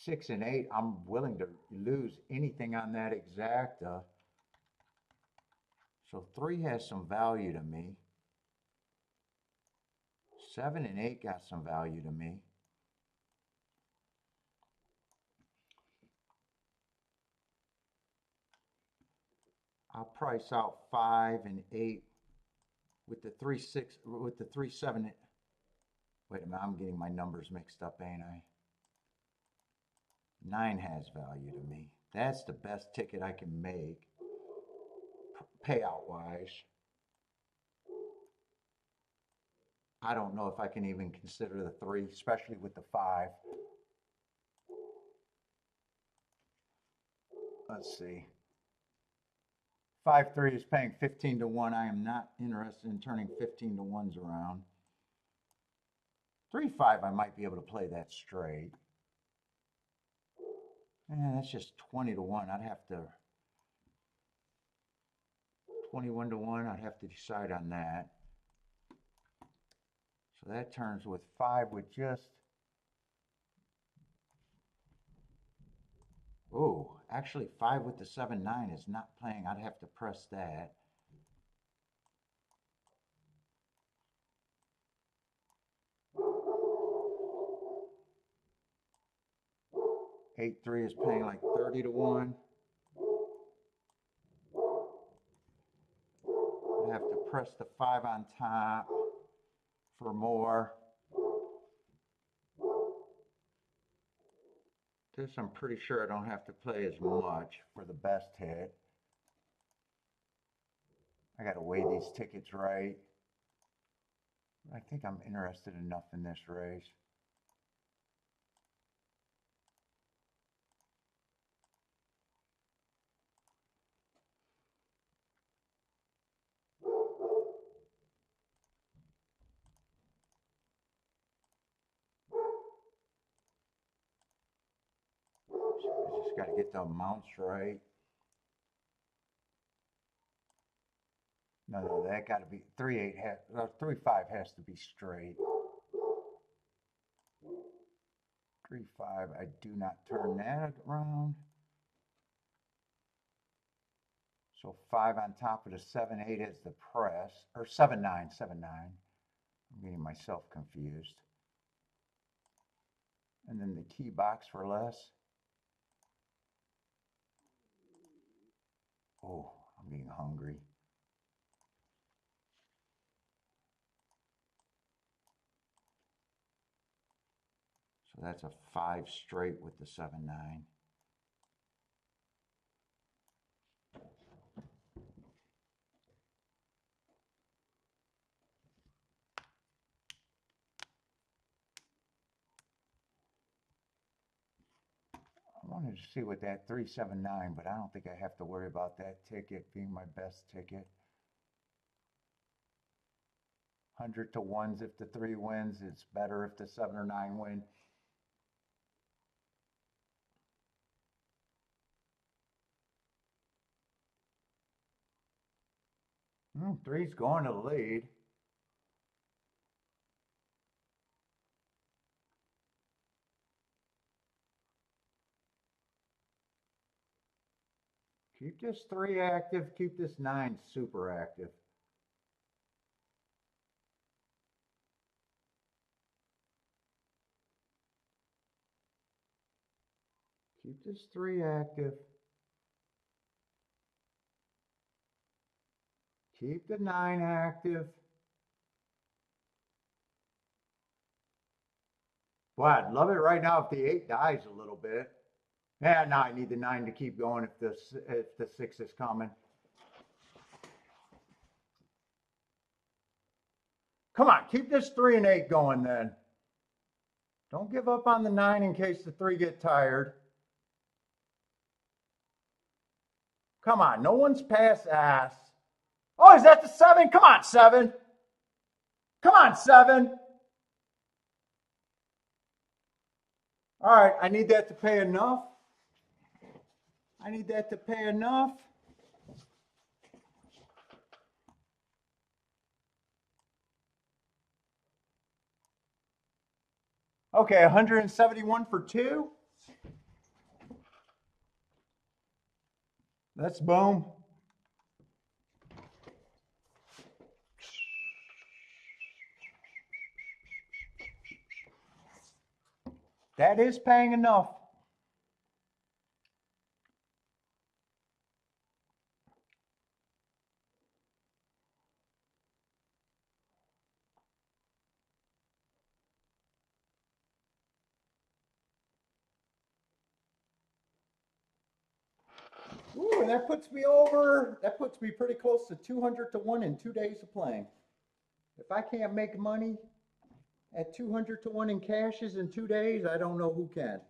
6, and 8. I'm willing to lose anything on that exacta. So 3 has some value to me. 7 and 8 got some value to me. I'll price out 5 and 8 with the 3, 6, with the 3, 7. Wait a minute, I'm getting my numbers mixed up, ain't I? 9 has value to me. That's the best ticket I can make, payout-wise. I don't know if I can even consider the 3, especially with the 5. Let's see. 5-3 is paying 15 to 1. I am not interested in turning 15 to 1s around. 3-5, I might be able to play that straight. That's just 20 to 1. I'd have to... 21 to 1, I'd have to decide on that. So that turns with 5 with just... Oh, actually 5 with the 7-9 is not playing. I'd have to press that. Eight 3 is paying like 30 to 1. I'd have to press the 5 on top for more. This I'm pretty sure I don't have to play as much for the best hit. I got to weigh these tickets right. I think I'm interested enough in this race. I just got to get the amounts right. No, that got to be 3-8 has 3-5 has to be straight. 3-5, I do not turn that around. So 5 on top of the 7-8 is the press, or 7-9, 7-9. I'm getting myself confused. And then the key box for less. Oh, I'm getting hungry. So that's a 5 straight with the 7-9. I wanted to see what that 379, but I don't think I have to worry about that ticket being my best ticket. 100 to 1s if the 3 wins. It's better if the 7 or 9 win. Three's going to the lead. Keep this 3 active. Keep this 9 super active. Keep this 3 active. Keep the 9 active. Boy, I'd love it right now if the 8 dies a little bit. Yeah, no, I need the 9 to keep going if the 6 is coming. Come on, keep this 3 and 8 going then. Don't give up on the 9 in case the 3 get tired. Come on, no one's past ass. Oh, is that the 7? Come on, 7. Come on, 7. All right, I need that to pay enough. I need that to pay enough. Okay, 171 for 2. That's boom. That is paying enough. Ooh, and that puts me pretty close to 200 to 1 in 2 days of playing. If I can't make money at 200 to 1 in cashes in 2 days, I don't know who can.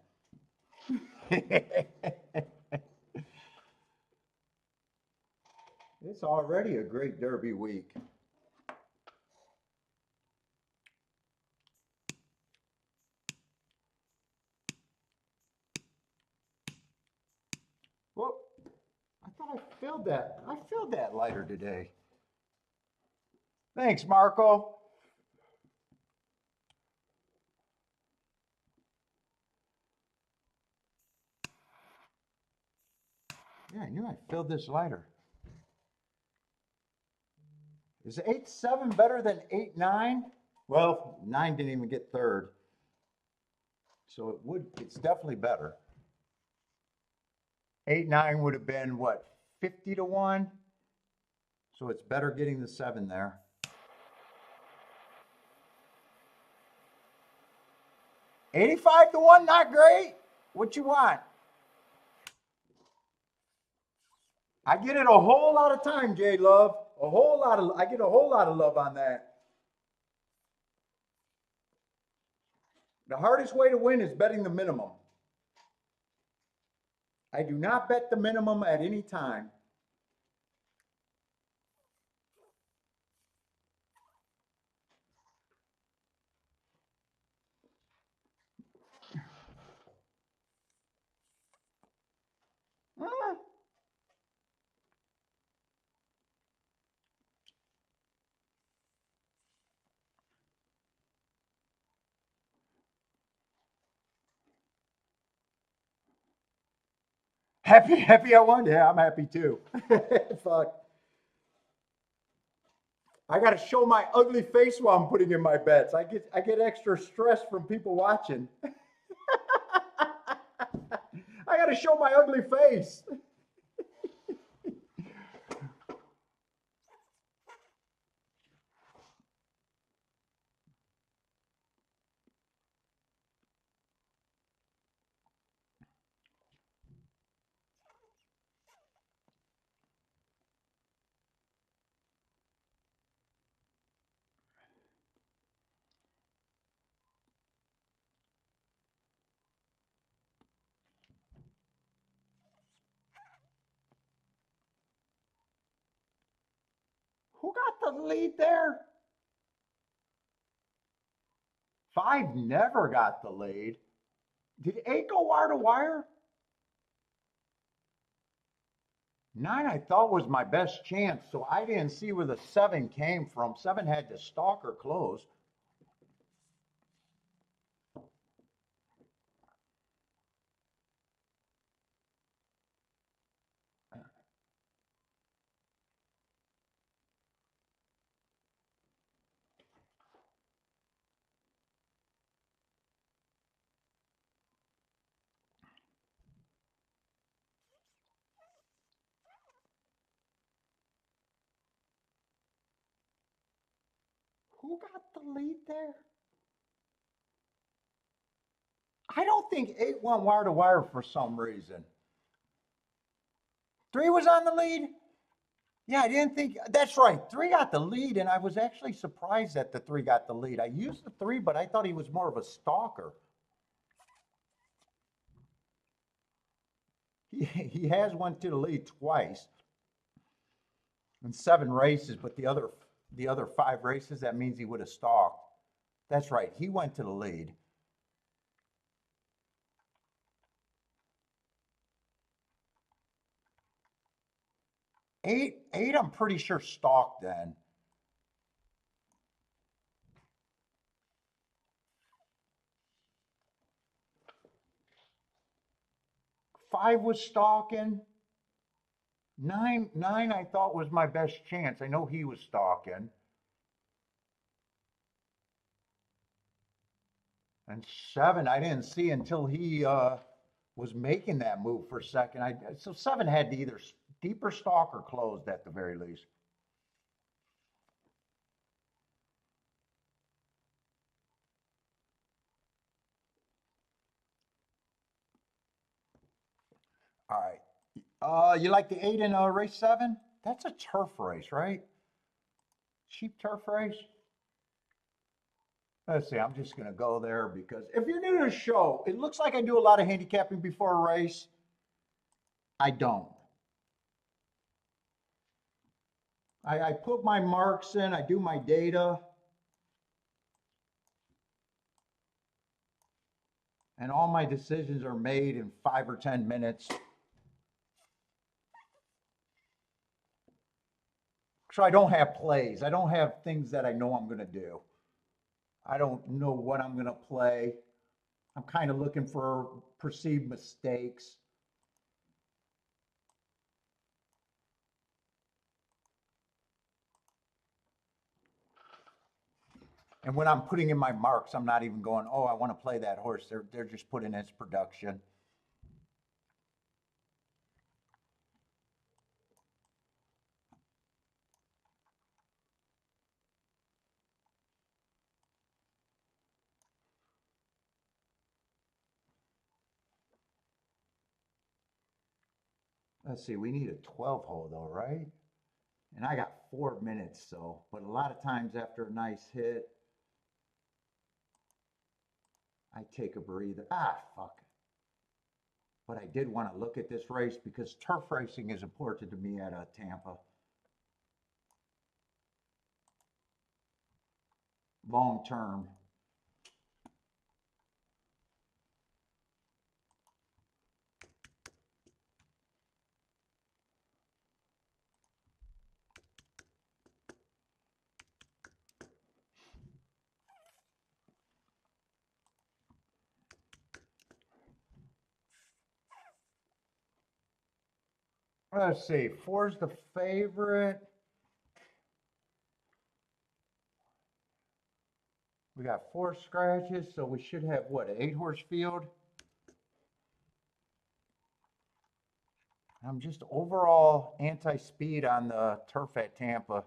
It's already a great Derby week. Whoop. I thought I filled that. I filled that lighter today. Thanks, Marco. Yeah, I knew I filled this lighter. Is 8-7 better than 8-9? Well, 9 didn't even get third. So it's definitely better. 8-9 would have been what, 50 to 1? So it's better getting the 7 there. $85 to 1, not great. What you want? I get it a whole lot of time, J Love. I get a whole lot of love on that. The hardest way to win is betting the minimum. I do not bet the minimum at any time. Happy I won? Yeah, I'm happy too. Fuck. I got to show my ugly face while I'm putting in my bets. I get extra stress from people watching. I got to show my ugly face. Who got the lead there? 5 never got the lead. Did 8 go wire to wire? 9 I thought was my best chance, so I didn't see where the 7 came from. 7 had to stalk or close. Who got the lead there? I don't think 8 went wire to wire for some reason. 3 was on the lead? Yeah, I didn't think that's right. 3 got the lead, and I was actually surprised that the 3 got the lead. I used the 3, but I thought he was more of a stalker. He has went to the lead twice in 7 races, but the other 5 races, that means he would have stalked. That's right. He went to the lead. 8, I'm pretty sure stalked then. 5 was stalking. 9 I thought was my best chance. I know he was stalking. And 7 I didn't see until he was making that move for a second. So 7 had to either deeper stalk or closed at the very least. All right. You like the 8 in race 7? That's a turf race, right? Cheap turf race. Let's see. I'm just gonna go there because if you're new to the show, it looks like I do a lot of handicapping before a race. I don't. I put my marks in. I do my data. And all my decisions are made in 5 or 10 minutes. So I don't have plays. I don't have things that I know I'm going to do. I don't know what I'm going to play. I'm kind of looking for perceived mistakes. And when I'm putting in my marks, I'm not even going, oh, I want to play that horse. They're just putting its production. Let's see, we need a 12 hole though, right? And I got 4 minutes, so, but a lot of times after a nice hit, I take a breather. Ah, fuck. But I did want to look at this race because turf racing is important to me at Tampa. Long term. Let's see. 4's the favorite. We got 4 scratches, so we should have what, an 8-horse field? I'm just overall anti-speed on the turf at Tampa.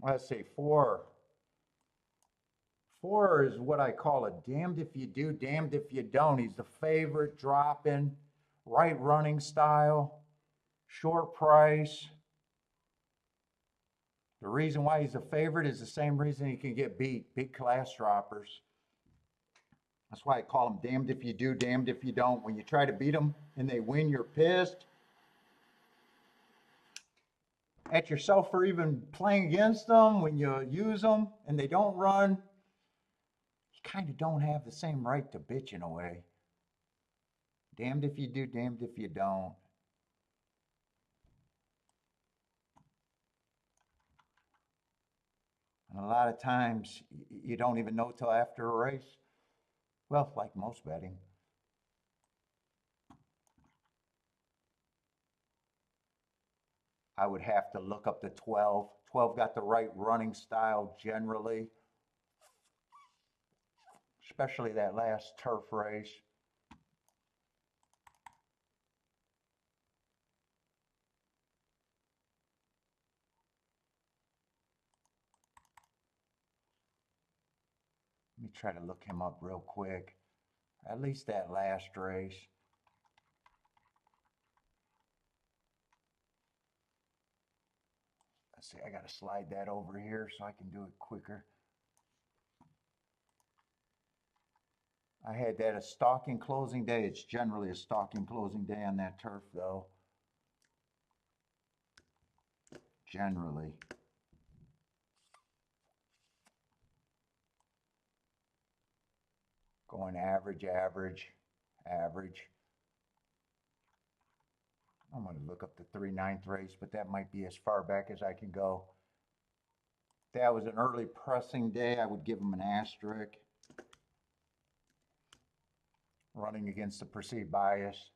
Let's see, 4. 4 is what I call a damned if you do, damned if you don't. He's the favorite, dropping, right running style, short price. The reason why he's a favorite is the same reason he can get beat, big class droppers. That's why I call them damned if you do, damned if you don't. When you try to beat them and they win, you're pissed at yourself for even playing against them. When you use them and they don't run, you kind of don't have the same right to bitch in a way. Damned if you do, damned if you don't. And a lot of times you don't even know till after a race. Well, like most betting. I would have to look up the 12. 12 got the right running style generally, especially that last turf race. Let me try to look him up real quick. At least that last race. Let's see, I got to slide that over here so I can do it quicker. I had that a stalking closing day. It's generally a stalking closing day on that turf, though. Generally. Going average, average, average. I'm going to look up the 3/9 race, but that might be as far back as I can go. If that was an early pressing day, I would give him an asterisk. Running against the perceived bias.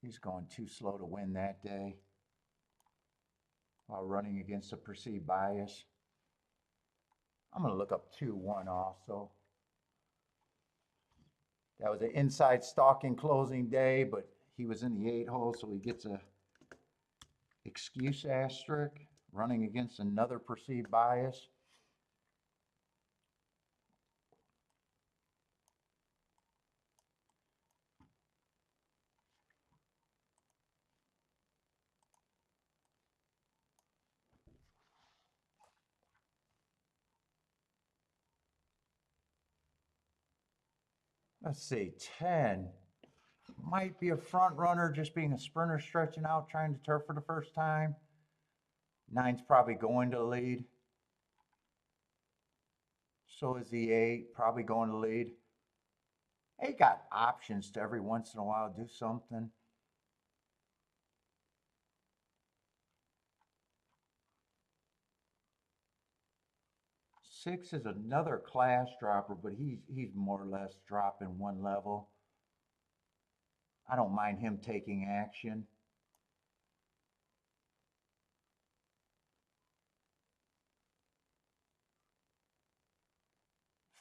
He's going too slow to win that day while running against the perceived bias. I'm going to look up 2-1 also. That was an inside stalking closing day, but he was in the 8 hole, so he gets a excuse asterisk, running against another perceived bias. Let's see, 10 might be a front runner, just being a sprinter stretching out, trying to turf for the first time. 9's probably going to lead. So is the 8, probably going to lead. 8 got options to every once in a while do something. Six is another class dropper, but he's more or less dropping one level. I don't mind him taking action.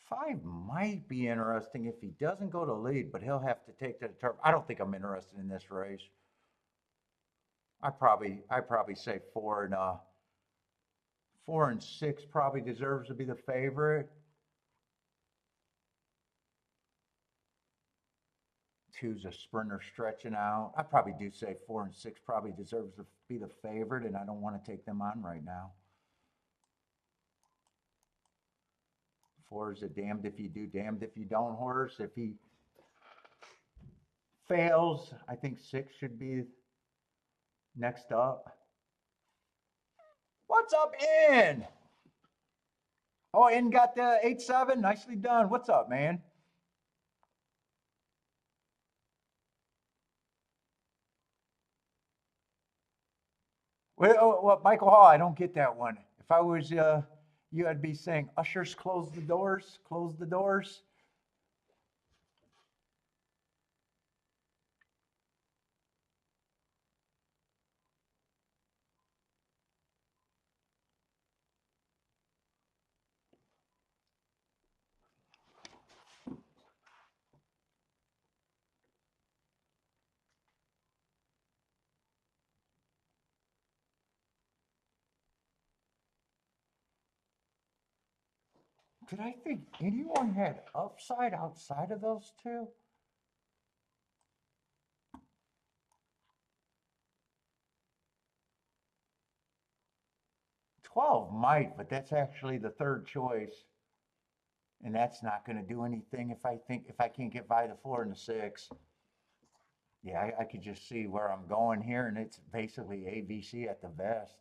5 might be interesting if he doesn't go to lead, but he'll have to take to the turf. I don't think I'm interested in this race. I probably say 4 and 6 probably deserves to be the favorite. 2's a sprinter stretching out. I probably do say 4 and 6 probably deserves to be the favorite, and I don't want to take them on right now. 4 is a damned if you do, damned if you don't horse. If he fails, I think 6 should be next up. What's up, In? Oh, In got the 8-7. Nicely done. What's up, man? Well, Michael Hall, I don't get that one. If I was you, I'd be saying, ushers, close the doors, close the doors. Did I think anyone had upside outside of those two? 12 might, but that's actually the third choice. And that's not going to do anything if I can't get by the 4 and the 6. Yeah, I could just see where I'm going here, and it's basically ABC at the best.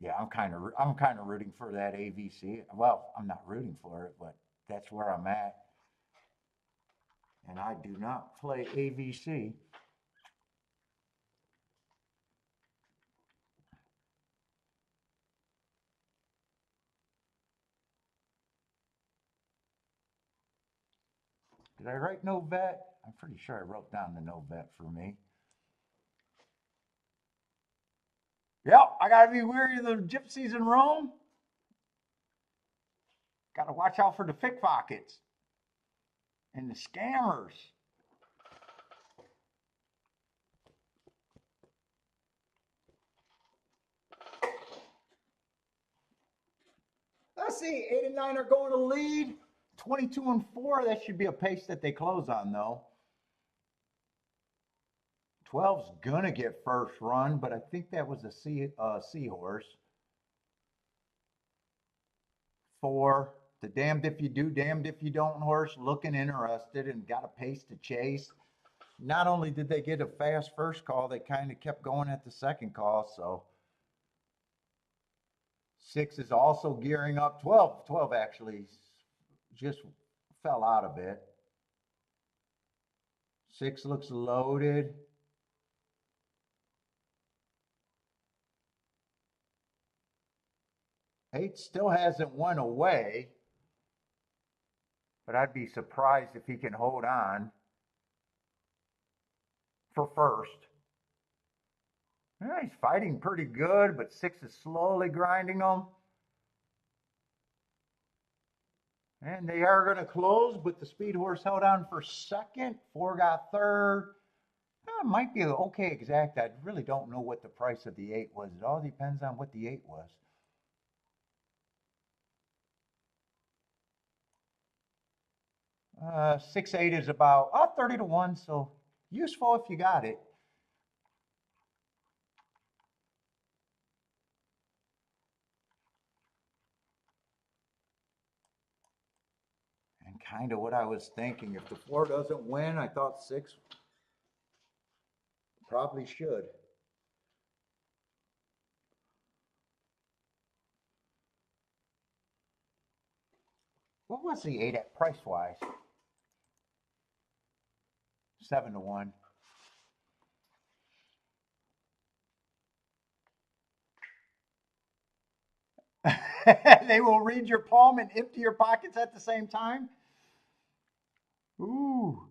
Yeah, I'm kind of rooting for that AVC. Well, I'm not rooting for it, but that's where I'm at. And I do not play AVC. Did I write no vet? I'm pretty sure I wrote down the no vet for me. Yep, I gotta be wary of the gypsies in Rome. Gotta watch out for the pickpockets and the scammers. Let's see, 8 and 9 are going to lead. 22 and 4, that should be a pace that they close on, though. 12's gonna get first run, but I think that was a seahorse. 4, the damned if you do, damned if you don't horse, looking interested and got a pace to chase. Not only did they get a fast first call, they kind of kept going at the second call. So 6 is also gearing up. 12 actually just fell out of it. 6 looks loaded. Eight still hasn't won away, but I'd be surprised if he can hold on for first. Yeah, he's fighting pretty good, but 6 is slowly grinding him. And they are going to close, but the speed horse held on for second. 4 got third. Might be okay exact. I really don't know what the price of the 8 was. It all depends on what the 8 was. 6-8 is about 30 to 1, so useful if you got it. And kind of what I was thinking. If the 4 doesn't win, I thought 6 probably should. What was the 8 at price wise? 7 to 1. They will read your palm and empty your pockets at the same time. Ooh.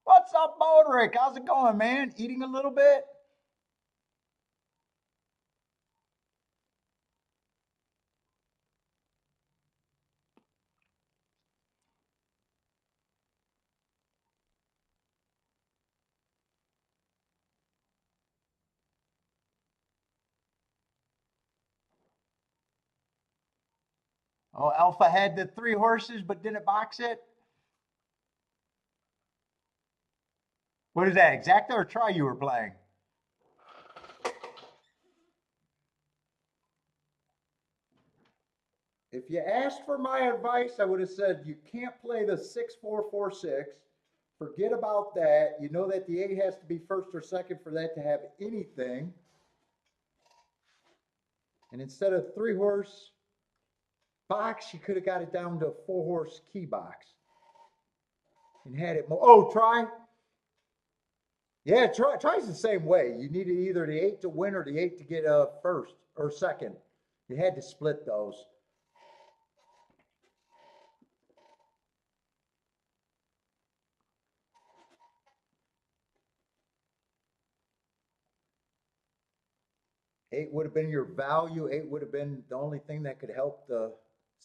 What's up, Bodrick? How's it going, man? Eating a little bit? Oh, Alpha had the 3 horses but didn't box it. What is that, exacta or try you were playing? If you asked for my advice, I would have said you can't play the 6-4-4-6. Forget about that. You know that the 8 has to be first or second for that to have anything. And instead of 3 horse box, you could have got it down to a 4 horse key box. and had it more. Oh, try. Yeah, try's the same way. You needed either the 8 to win or the 8 to get first or second. You had to split those. Eight would have been your value. Eight would have been the only thing that could help the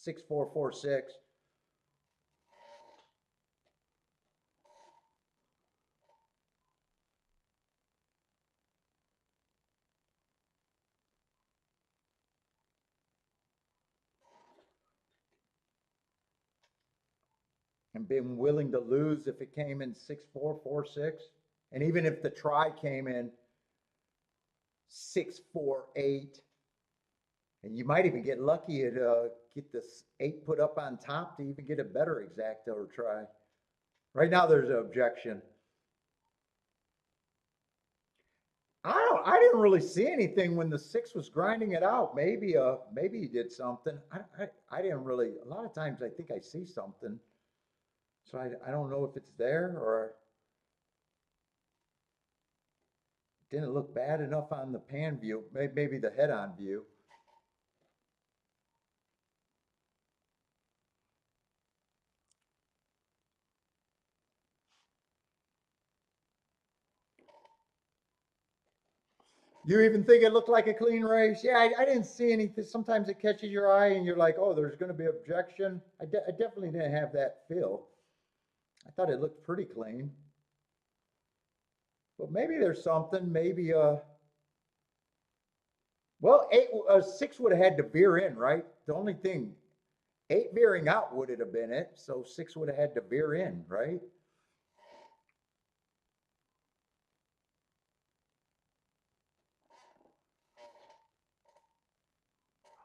6-4-4-6. And being willing to lose if it came in 6-4-4-6. And even if the try came in 6-4-8, and you might even get lucky and get this 8 put up on top to even get a better exacta or try. Right now there's an objection. I didn't really see anything when the 6 was grinding it out. Maybe he did something. I didn't really. A lot of times I think I see something, so I don't know if it's there or it didn't look bad enough on the pan view. Maybe the head-on view. You even think it looked like a clean race? Yeah, I didn't see anything. Sometimes it catches your eye and you're like, oh, there's going to be objection. I definitely didn't have that feel. I thought it looked pretty clean. But maybe there's something. Maybe, well, 6 would have had to veer in, right? The only thing, 8 veering out would have been it. So 6 would have had to veer in, right?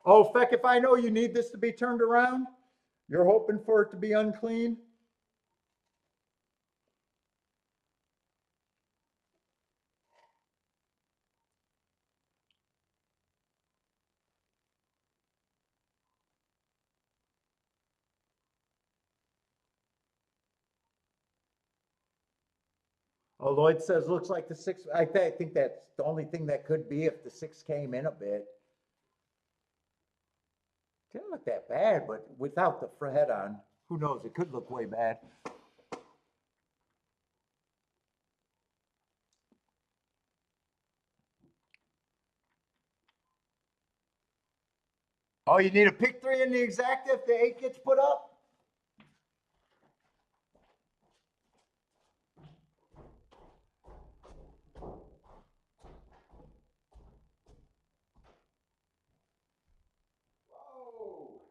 Oh, feck, if I know you need this to be turned around, you're hoping for it to be unclean. Oh, Lloyd says, looks like the 6, I think that's the only thing that could be if the 6 came in a bit. Didn't look that bad, but without the head on, who knows? It could look way bad. Oh, you need a pick 3 in the exacta if the 8 gets put up? Whoa.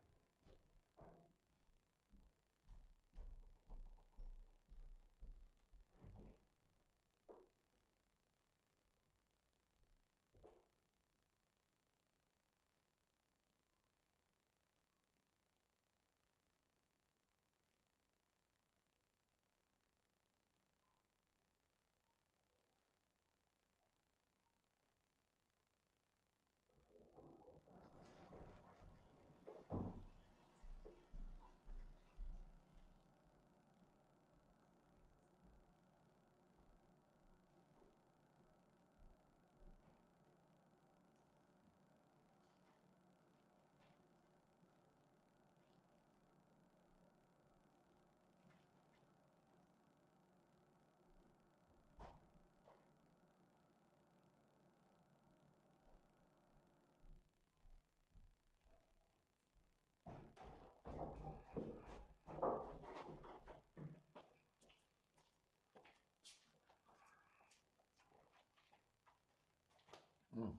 Mm.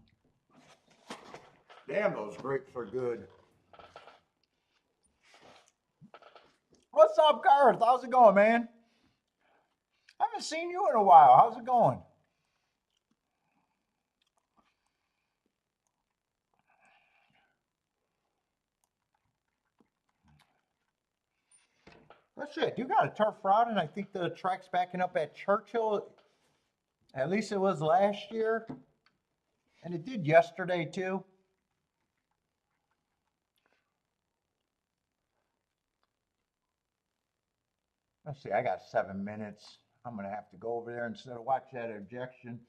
Damn, those grapes are good. What's up, Garth? How's it going, man? I haven't seen you in a while. How's it going? That's it. You got a turf route, and I think the track's backing up at Churchill. At least it was last year. And it did yesterday, too. Let's see, I got 7 minutes. I'm going to have to go over there instead of watch that ejection.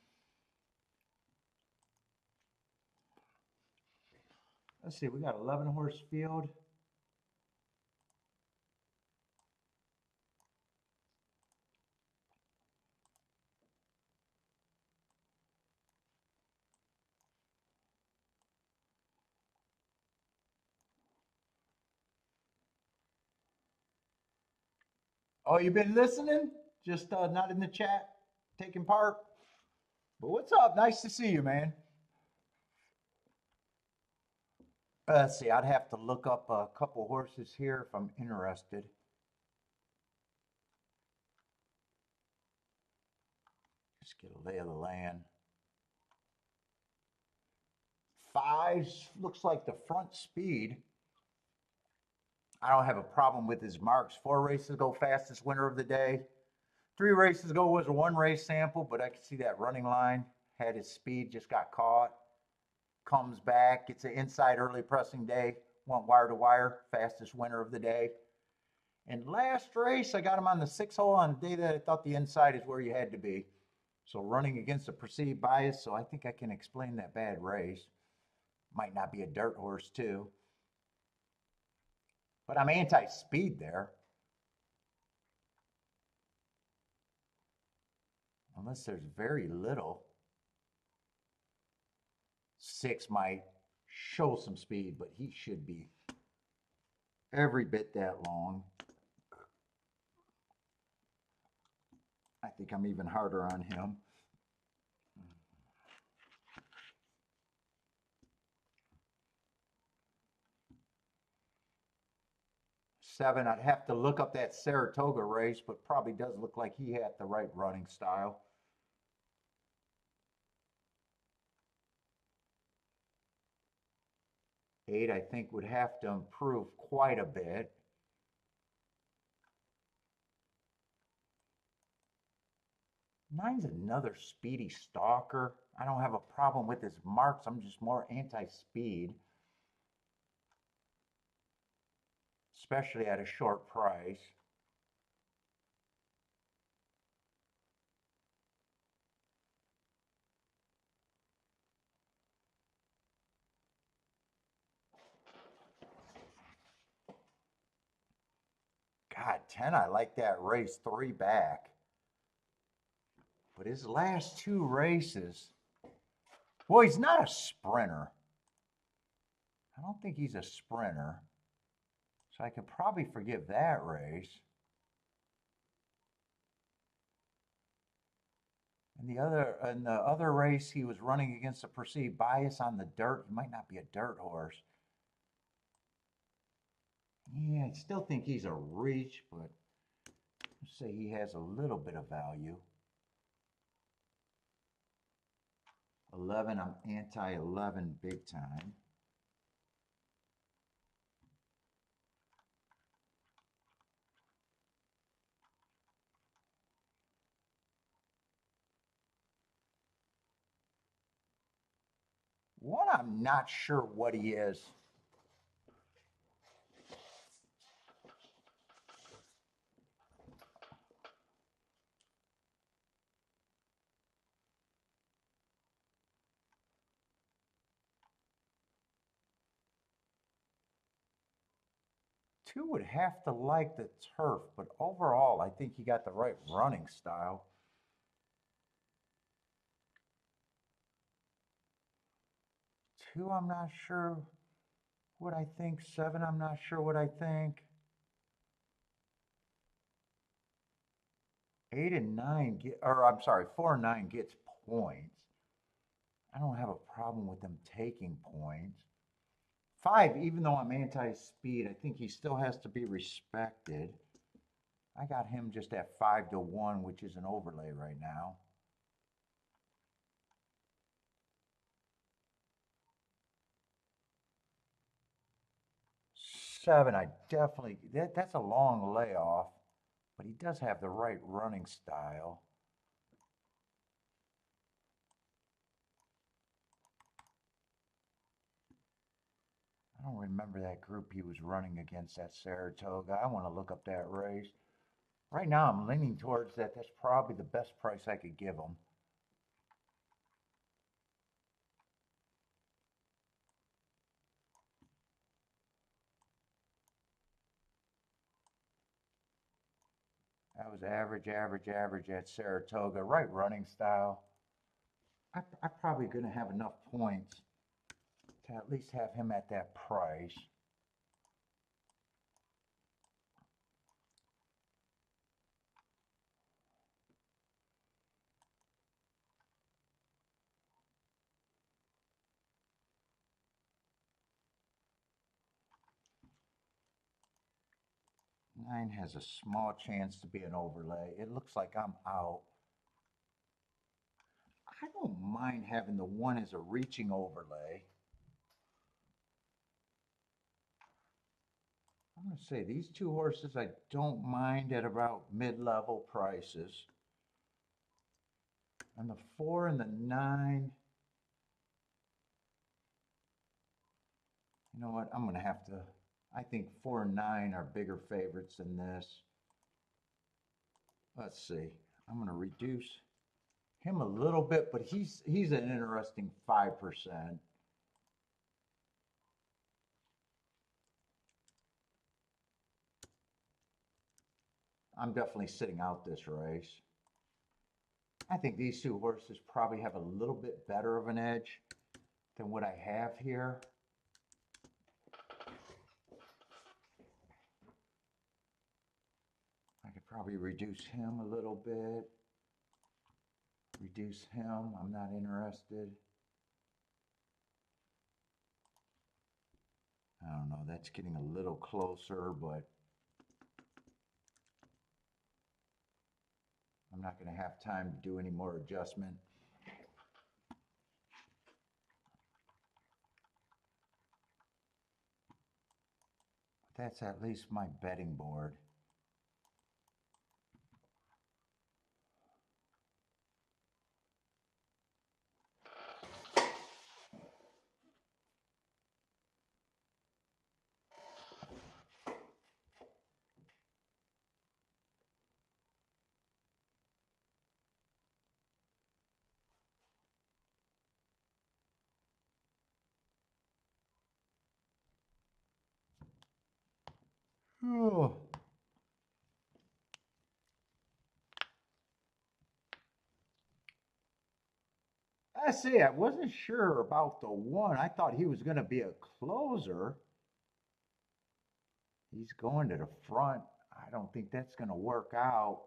Let's see, we got 11 horse field. Oh, you been listening? Just not in the chat, taking part. But what's up? Nice to see you, man. Let's see, I'd have to look up a couple horses here if I'm interested. Just get a lay of the land. Fives looks like the front speed. I don't have a problem with his marks. 4 races ago, fastest winner of the day. 3 races ago was a 1 race sample, but I could see that running line. Had his speed, just got caught. Comes back, gets an inside early pressing day. Went wire to wire, fastest winner of the day. And last race, I got him on the 6 hole on the day that I thought the inside is where you had to be. So running against a perceived bias, so I think I can explain that bad race. Might not be a dirt horse too. But I'm anti-speed there. Unless there's very little. 6 might show some speed, but he should be every bit that long. I think I'm even harder on him. Seven, I'd have to look up that Saratoga race, but probably does look like he had the right running style. Eight, I think, would have to improve quite a bit. Nine's another speedy stalker. I don't have a problem with his marks. I'm just more anti-speed, especially at a short price. God, 10, I like that race 3 back. But his last 2 races, well, he's not a sprinter. I don't think he's a sprinter. So I could probably forgive that race. And the other race, he was running against a perceived bias on the dirt. He might not be a dirt horse. Yeah, I still think he's a reach, but let's say he has a little bit of value. 11, I'm anti-11 big time. One, I'm not sure what he is. Two would have to like the turf, but overall, I think he got the right running style. Two, I'm not sure what I think. 7, I'm not sure what I think. 8 and 9 get, or I'm sorry, 4 and 9 gets points. I don't have a problem with them taking points. 5, even though I'm anti-speed, I think he still has to be respected. I got him just at 5 to 1, which is an overlay right now. 7, I definitely, that's a long layoff, but he does have the right running style. I don't remember that group he was running against at Saratoga. I want to look up that race. Right now, I'm leaning towards that. That's probably the best price I could give them. That was average, average, average at Saratoga. Right running style. I'm probably going to have enough points to at least have him at that price. Nine has a small chance to be an overlay. It looks like I'm out. I don't mind having the one as a reaching overlay. I'm going to say these two horses I don't mind at about mid-level prices. And the 4 and the 9, you know what, I'm going to have to, I think 4 and 9 are bigger favorites than this. Let's see, I'm going to reduce him a little bit, but he's an interesting 5%. I'm definitely sitting out this race. I think these two horses probably have a little bit better of an edge than what I have here. I could probably reduce him a little bit. Reduce him, I'm not interested. I don't know, that's getting a little closer, but I'm not going to have time to do any more adjustment. That's at least my betting board. Oh. I see, I wasn't sure about the one. I thought he was going to be a closer. He's going to the front. I don't think that's going to work out.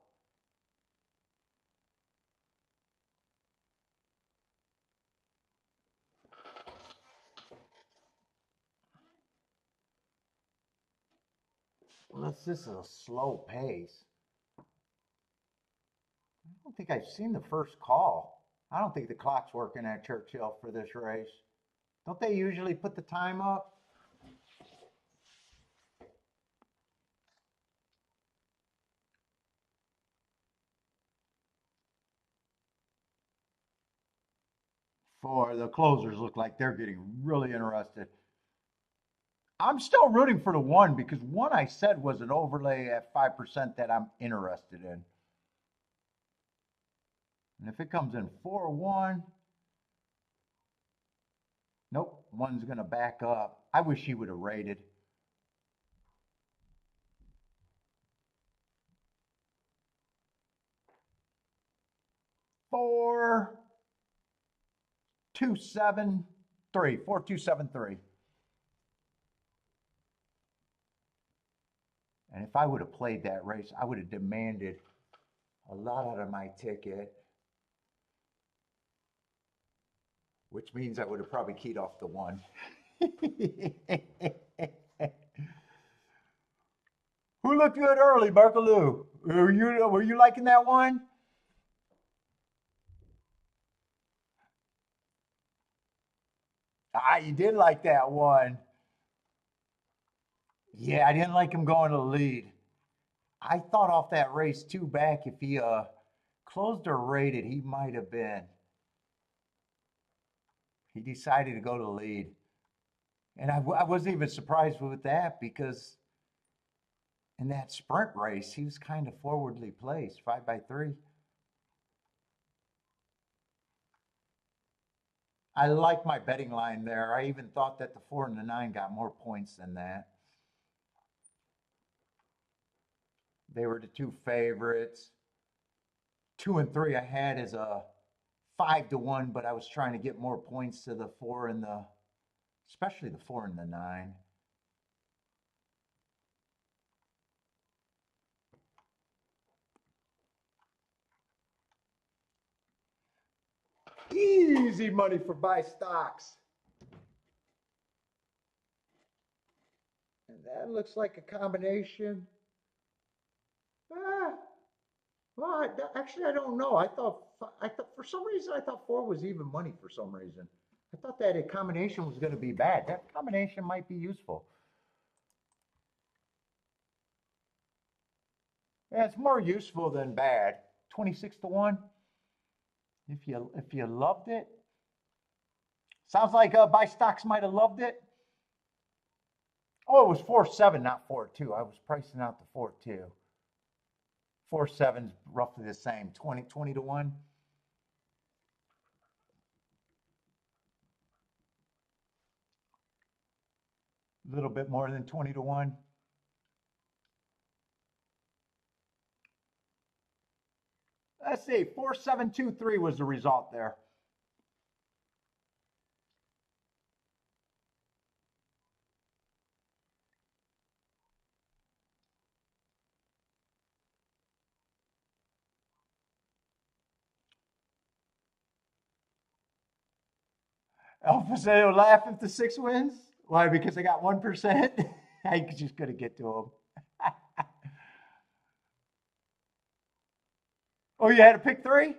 Well, this is a slow pace. I don't think I've seen the first call. I don't think the clock's working at Churchill for this race. Don't they usually put the time up? For the closers look like they're getting really interested. I'm still rooting for the one because one I said was an overlay at 5% that I'm interested in. And if it comes in 4-1, nope, one's going to back up. I wish he would have rated. Four, 2, 7, 3. 4, 2, 7, 3. And if I would have played that race, I would have demanded a lot out of my ticket, which means I would have probably keyed off the one. Who looked good early, Barkaloo? Were you liking that one? Ah, you did like that one. Yeah, I didn't like him going to the lead. I thought off that race two back, if he closed or rated, he might have been. He decided to go to the lead. And I wasn't even surprised with that because in that sprint race, he was kind of forwardly placed, 5x3. I like my betting line there. I even thought that the 4 and the 9 got more points than that. They were the two favorites. 2 and 3 I had as a 5-1, but I was trying to get more points to the 4 and the, especially the 4 and the 9. Easy money for buy stocks. And that looks like a combination. Ah, well, actually, I don't know. I thought for some reason I thought 4 was even money for some reason. I thought that a combination was going to be bad. That combination might be useful. Yeah, it's more useful than bad. 26-1. If you loved it, sounds like buy stocks might have loved it. Oh, it was 4-7, not 4-2. I was pricing out the 4-2. 4-7's roughly the same. 20-1. A little bit more than 20-1. Let's see, 4-7-2-3 was the result there. Alpha said he'll laugh if the 6 wins. Why? Because I got 1%. I just couldn't get to him. Oh, you had to pick 3?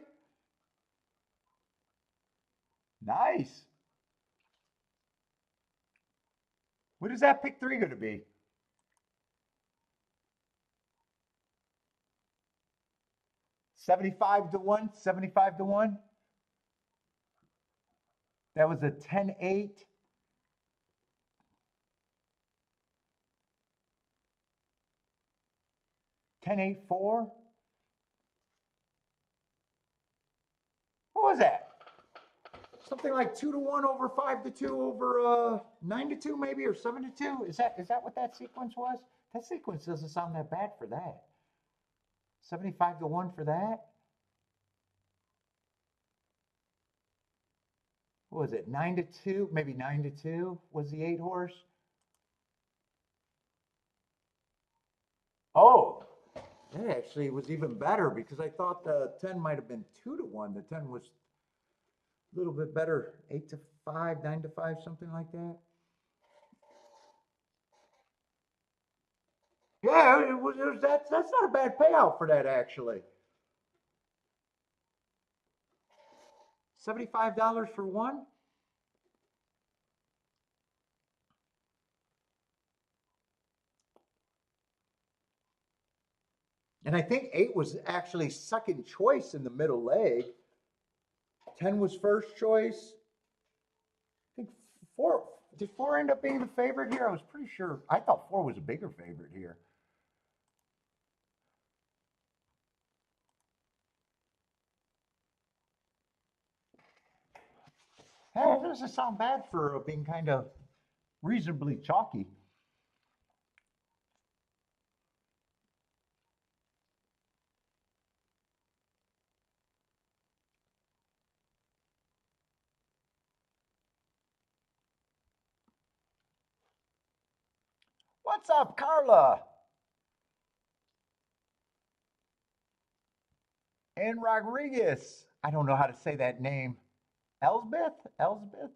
Nice. What is that pick 3 going to be? 75-1? 75-1? That was a 10-8. 10-8-4. What was that? Something like 2-1 over 5-2 over 9-2 maybe, or 7-2. Is that what that sequence was? That sequence doesn't sound that bad for that. 75-1 for that. What was it? 9-2, maybe 9-2 was the 8 horse. Oh, that actually was even better because I thought the 10 might have been 2-1. The 10 was a little bit better, 8-5, 9-5, something like that. Yeah, that's not a bad payout for that actually. $75 for one. And I think 8 was actually second choice in the middle leg. 10 was first choice. I think 4, did 4 end up being the favorite here? I was pretty sure. I thought 4 was a bigger favorite here. Hey, that doesn't sound bad for being kind of reasonably chalky. What's up, Carla? And Rodriguez. I don't know how to say that name. Elsbeth? Elsbeth?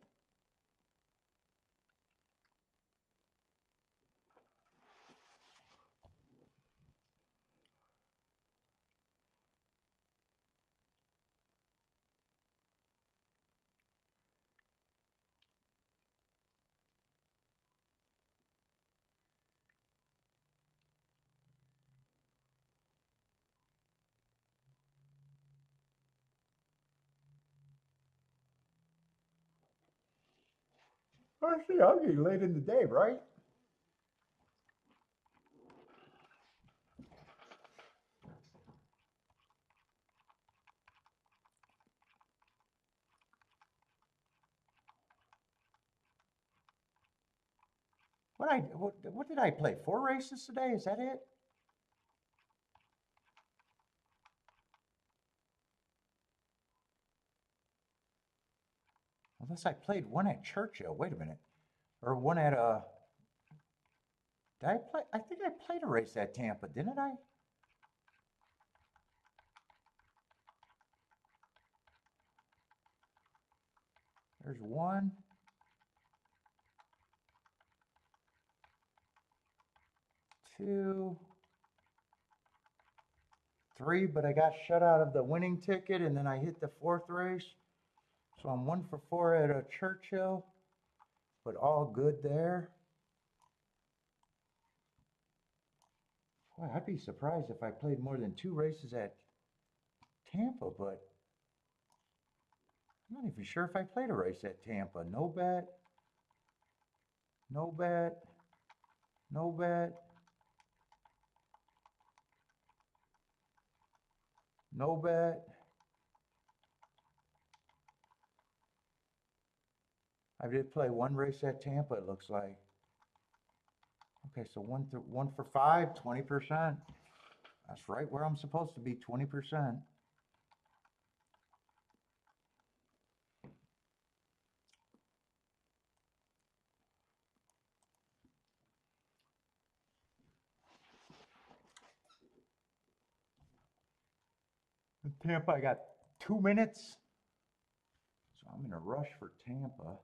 Oh, see, I'm getting late in the day, right? What did I play? 4 races today? Is that it? Unless I played one at Churchill. Wait a minute. Or one at did I play? I think I played a race at Tampa, didn't I? There's 1, 2, 3, but I got shut out of the winning ticket and then I hit the 4th race. So I'm 1 for 4 at a Churchill, but all good there. Boy, I'd be surprised if I played more than 2 races at Tampa, but I'm not even sure if I played a race at Tampa. No bet, no bet, no bet, no bet. I did play 1 race at Tampa, it looks like. Okay, so 1 for 5, 20%. That's right where I'm supposed to be, 20%. In Tampa, I got 2 minutes. So I'm in a rush for Tampa.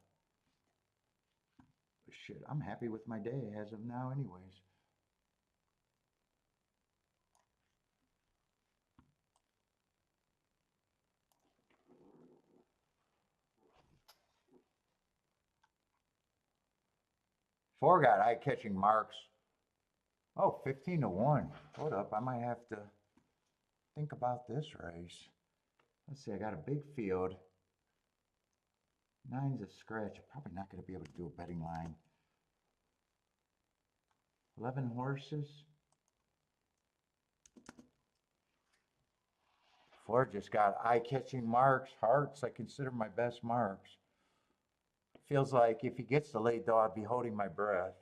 But shit, I'm happy with my day as of now anyways. Four got eye-catching marks. Oh, 15 to 1. Hold up, I might have to think about this race. Let's see, I got a big field. 9's a scratch. I'm probably not going to be able to do a betting line. 11 horses. 4 just got eye-catching marks. Hearts, I consider my best marks. Feels like if he gets the late though, I'd be holding my breath.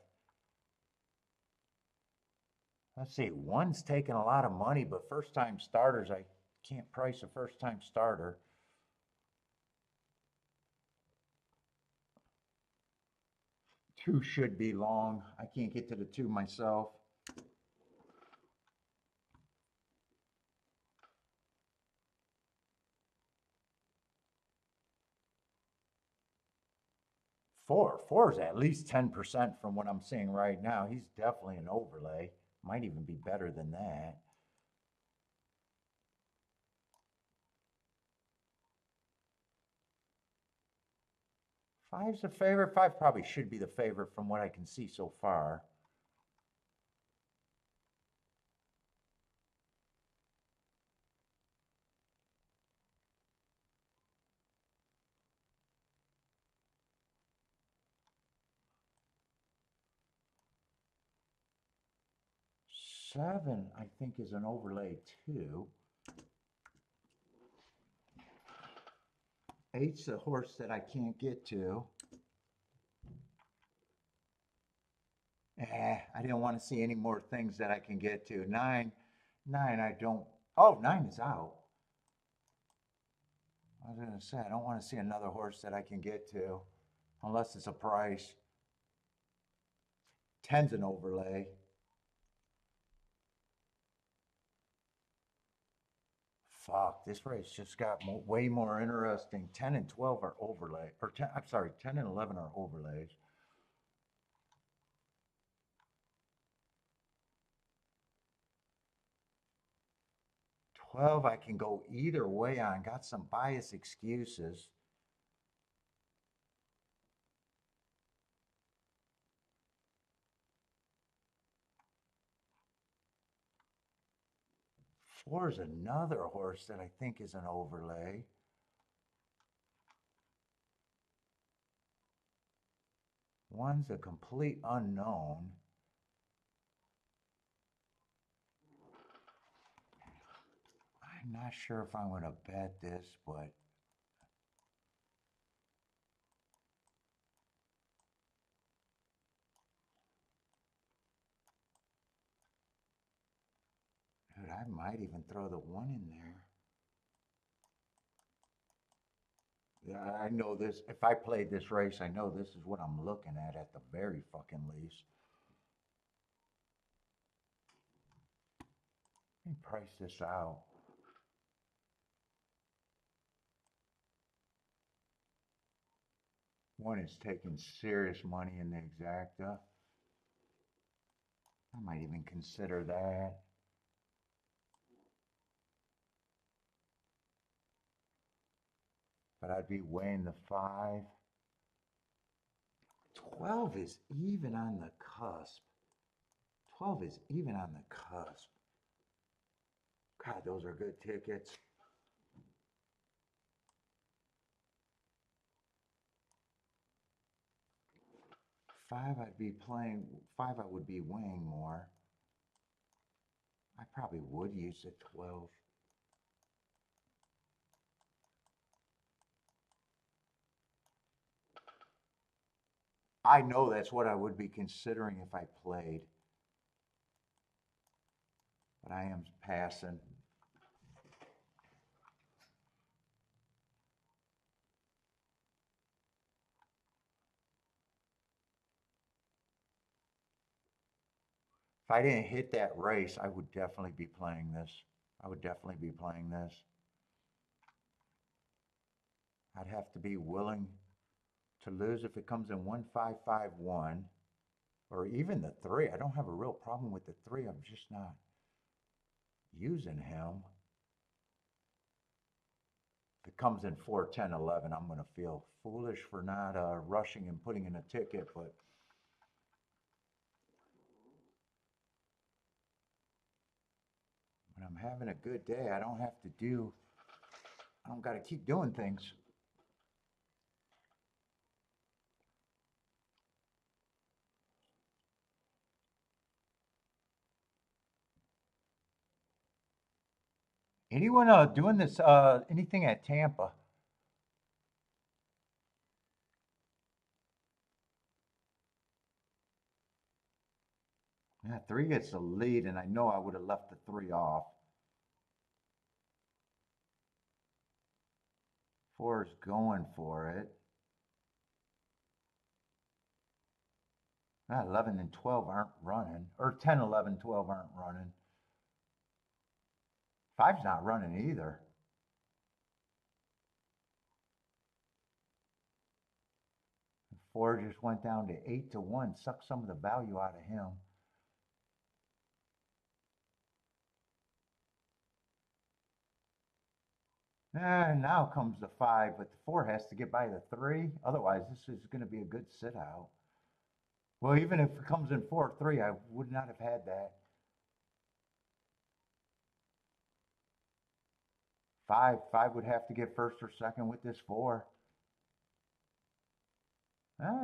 Let's see, 1's taking a lot of money, but first-time starters, I can't price a first-time starter. 2 should be long. I can't get to the 2 myself. Four is at least 10% from what I'm seeing right now. He's definitely an overlay. Might even be better than that. Five's a favorite. 5 probably should be the favorite from what I can see so far. Seven, I think, is an overlay too. 8's a horse that I can't get to. I didn't want to see any more things that I can get to. 9, I don't. Oh, 9 is out. I was going to say, I don't want to see another horse that I can get to unless it's a price. 10's an overlay. Fuck, this race just got way more interesting. 10 and 12 are overlay, or 10, I'm sorry, 10 and 11 are overlays. 12, I can go either way on. Got some bias excuses. Four is another horse that I think is an overlay. One's a complete unknown. I'm not sure if I'm going to bet this, but I might even throw the 1 in there. Yeah, I know this. If I played this race, I know this is what I'm looking at the very fucking least. Let me price this out. One is taking serious money in the exacta. I might even consider that. But I'd be weighing the 5. 12 is even on the cusp. 12 is even on the cusp. God, those are good tickets. 5 I'd be playing, 5 I would be weighing more. I probably would use the 12. I know that's what I would be considering if I played. But I am passing. If I didn't hit that race, I would definitely be playing this. I would definitely be playing this. I'd have to be willing to lose if it comes in 1551 or even the 3. I don't have a real problem with the 3. I'm just not using him. If it comes in 4, 10, 11, I'm going to feel foolish for not rushing and putting in a ticket, but when I'm having a good day, I don't got to keep doing things. Anyone doing this, anything at Tampa? Yeah, 3 gets the lead, and I know I would have left the 3 off. 4 is going for it. 11 and 12 aren't running, or 10, 11, 12 aren't running. 5's not running either. 4 just went down to 8 to 1, sucked some of the value out of him. And now comes the 5, but the 4 has to get by the 3. Otherwise, this is going to be a good sit out. Well, even if it comes in 4-3, I would not have had that. 5 would have to get first or second with this 4.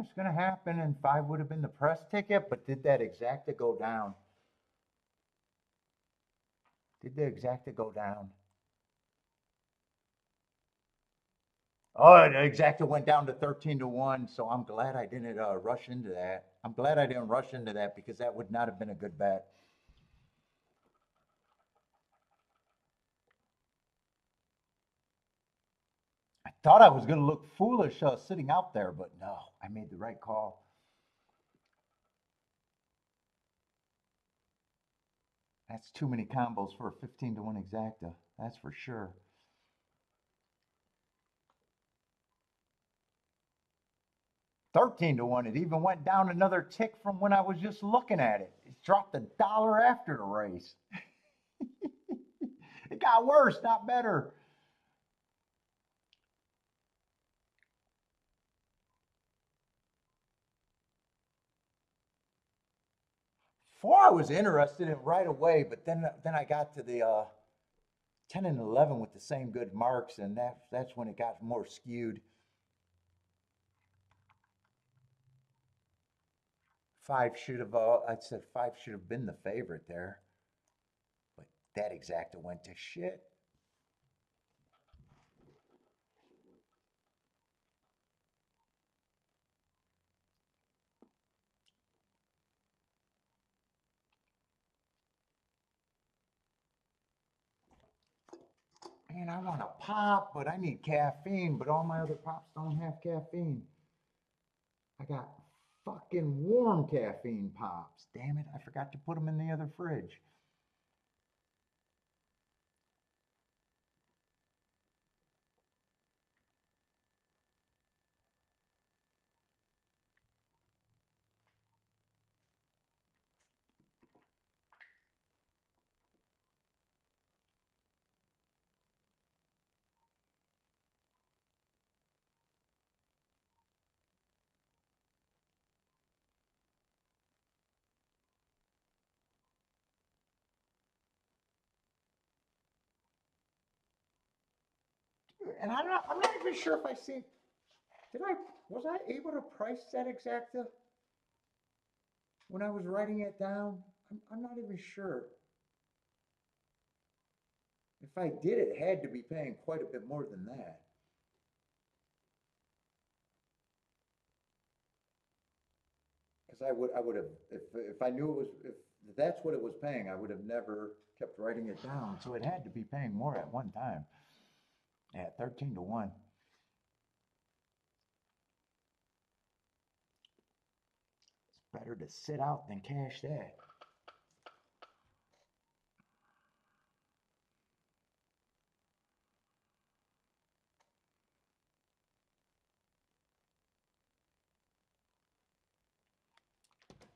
It's going to happen, and 5 would have been the press ticket, but did that exacta go down? Did the exacta go down? Oh, the exacta went down to 13 to 1, so I'm glad I didn't rush into that. I'm glad I didn't rush into that because that would not have been a good bet. I thought I was going to look foolish sitting out there, but no, I made the right call. That's too many combos for a 15 to 1 exacta. That's for sure. $13 to 1. It even went down another tick from when I was just looking at it. It dropped $1 after the race. It got worse, not better. Four I was interested in right away, but then I got to the 10 and 11 with the same good marks, and that's when it got more skewed. 5 should have, I said 5 should have been the favorite there, but that exacta went to shit. Man, I want a pop, but I need caffeine, but all my other pops don't have caffeine. I got fucking warm caffeine pops. Damn it, I forgot to put them in the other fridge. And I'm not even sure if I see, was I able to price that exacta when I was writing it down? I'm not even sure. If I did, it had to be paying quite a bit more than that. Because I would have, if I knew it was, if that's what it was paying, I would have never kept writing it down. So it had to be paying more at one time. Yeah, 13 to 1. It's better to sit out than cash that.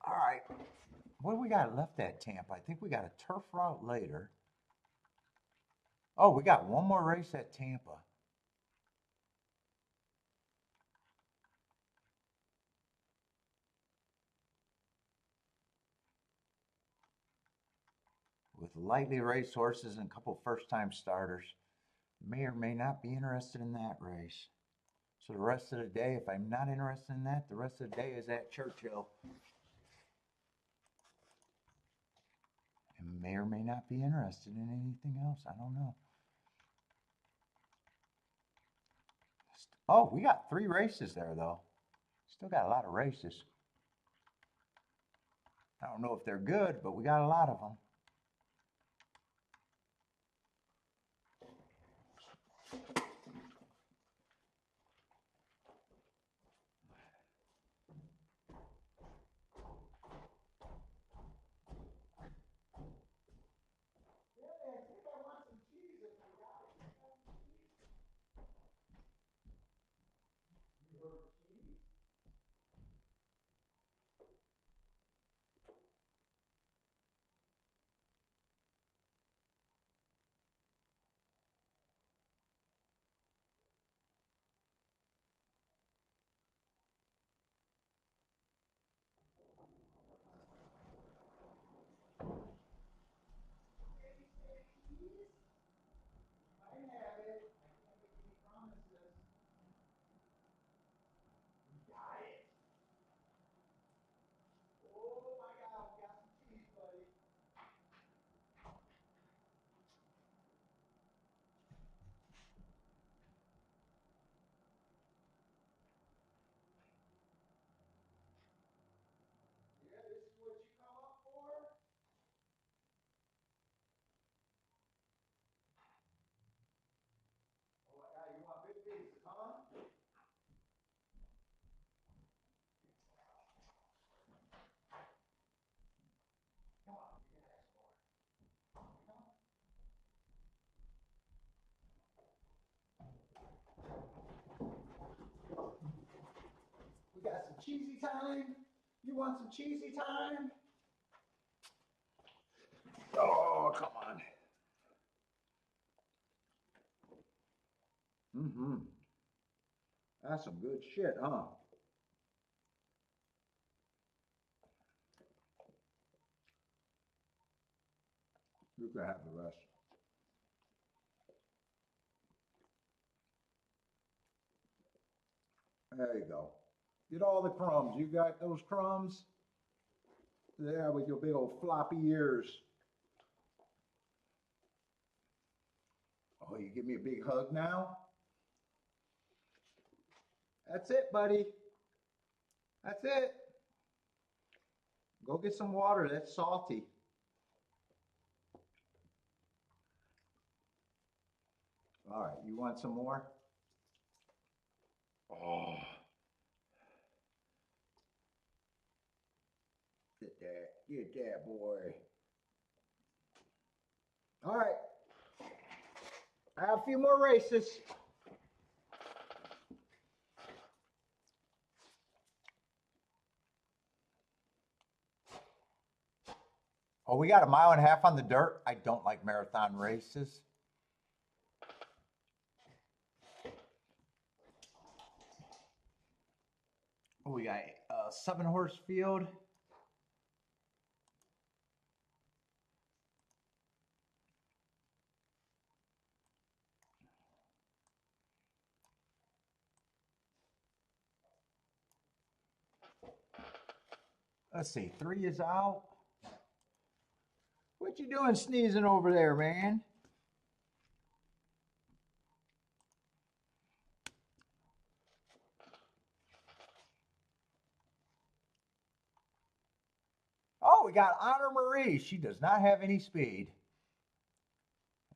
All right. What do we got left at Tampa? I think we got a turf route later. Oh, we got one more race at Tampa. With lightly raced horses and a couple first-time starters. May or may not be interested in that race. So the rest of the day, if I'm not interested in that, the rest of the day is at Churchill. And may or may not be interested in anything else. I don't know. Oh, we got 3 races there, though. Still got a lot of races. I don't know if they're good, but we got a lot of them. We got some cheesy time. You want some cheesy time? Oh, come on. Mm-hmm. That's some good shit, huh? You can have the rest. There you go. Get all the crumbs. You got those crumbs? There with your big old floppy ears. Oh, you give me a big hug now? That's it, buddy. That's it. Go get some water. That's salty. All right, you want some more? Oh. Get that, boy. All right. I have a few more races. Oh, we got a mile and a half on the dirt. I don't like marathon races. Oh, we got a 7-horse field. Let's see, 3 is out. What you doing sneezing over there, man? Oh, we got Honor Marie. She does not have any speed.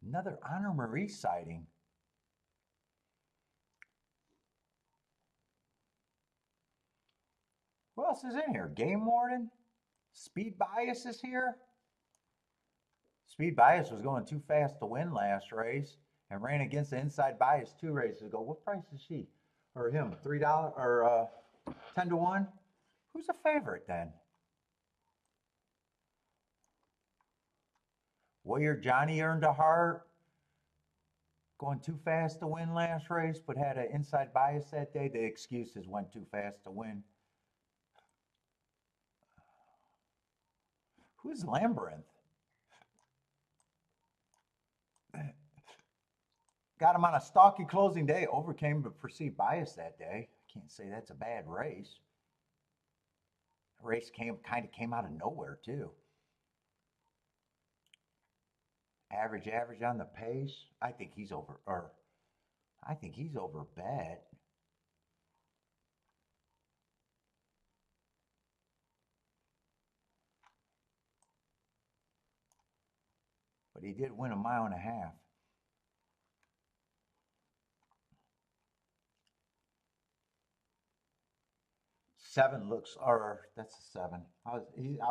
Another Honor Marie sighting. Who else is in here? Game Warden? Speed Bias is here. Speed Bias was going too fast to win last race and ran against the Inside Bias 2 races ago. What price is she? Or him? $3 or 10 to 1? Who's a favorite then? Warrior Johnny earned a heart. Going too fast to win last race, but had an inside bias that day. The excuses went too fast to win. Who's Labyrinth? Got him on a stocky closing day. Overcame the perceived bias that day. Can't say that's a bad race. The race kind of came out of nowhere too. Average on the pace. I think he's over bet. But he did win a mile and a half. 7 looks, or that's a 7. I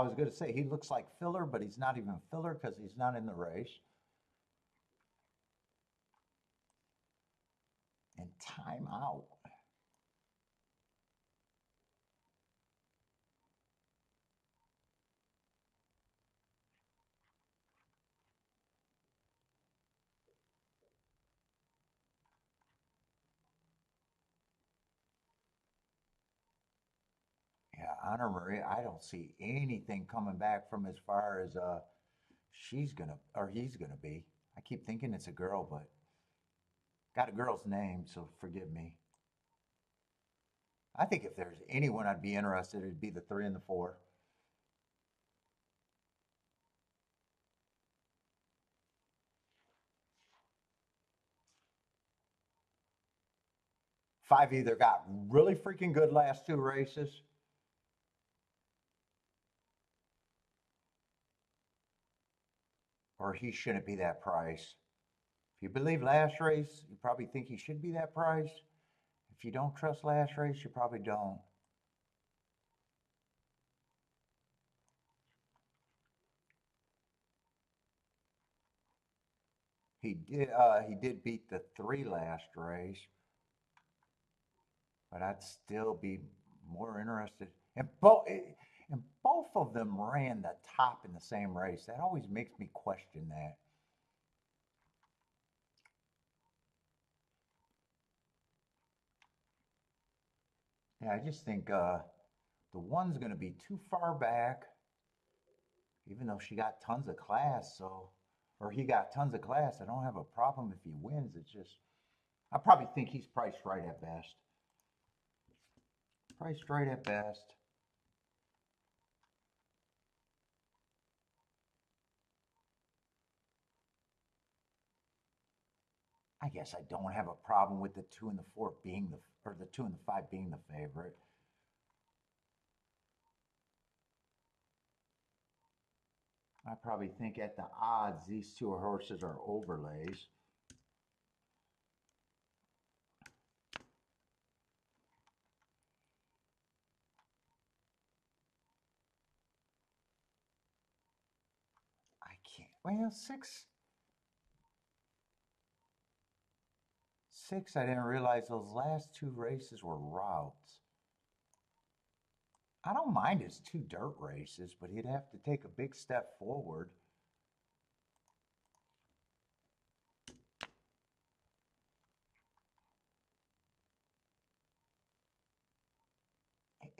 was going to say he looks like filler, but he's not even filler because he's not in the race. And time out. Yeah, Honor Marie, I don't see anything coming back from as far as she's gonna or he's gonna be. I keep thinking it's a girl, but got a girl's name, so forgive me. I think if there's anyone I'd be interested, it'd be the 3 and the 4. 5 either got really freaking good last 2 races, or he shouldn't be that price. If you believe last race, you probably think he should be that price. If you don't trust last race, you probably don't. He did beat the 3 last race, but I'd still be more interested. And both of them ran the top in the same race. That always makes me question that. Yeah, I just think the one's going to be too far back, even though she got tons of class. So, or he got tons of class. I don't have a problem if he wins. It's just, I probably think he's priced right at best. Priced right at best. I guess I don't have a problem with the 2 and the 4 being or the 2 and the 5 being the favorite. I probably think at the odds, these 2 horses are overlays. can't. Well, six. I didn't realize those last two races were routes. I don't mind his two dirt races, but he'd have to take a big step forward.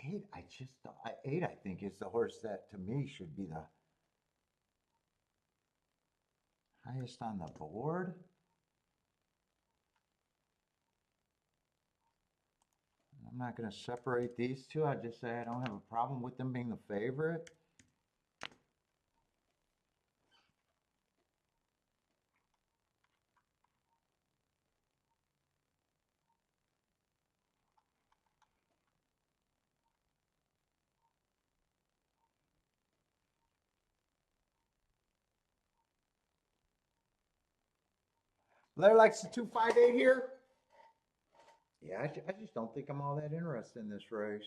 Eight, eight, I think, is the horse that to me should be the highest on the board. I'm not going to separate these two. I just say I don't have a problem with them being the favorite. Blair likes the 258 here. Yeah, I just don't think I'm all that interested in this race.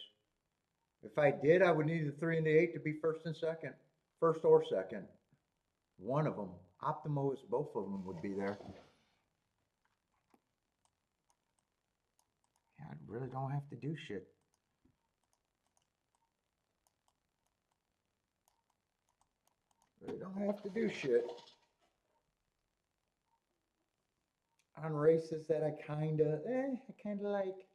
If I did, I would need the 3 and the 8 to be first and second. First or second. One of them. Optimo is both of them would be there. Yeah, I really don't have to do shit. Really don't have to do shit. On races that I kind of like.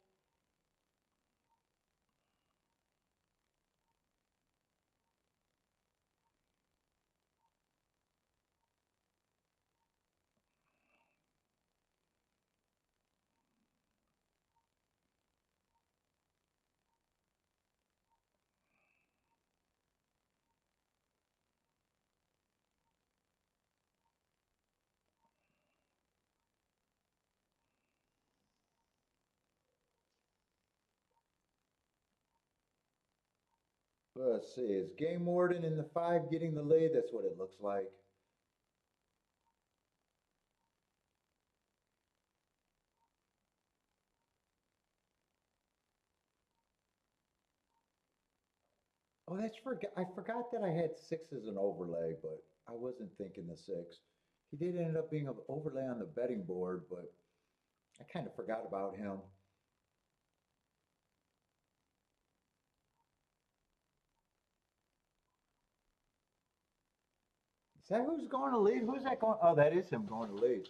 Let's see, is Game Warden in the 5 getting the lead? That's what it looks like. Oh, I forgot that I had 6 as an overlay, but I wasn't thinking the 6. He did end up being an overlay on the betting board, but I kind of forgot about him. Is that who's going to lead? Who's that going? Oh, that is him going to lead.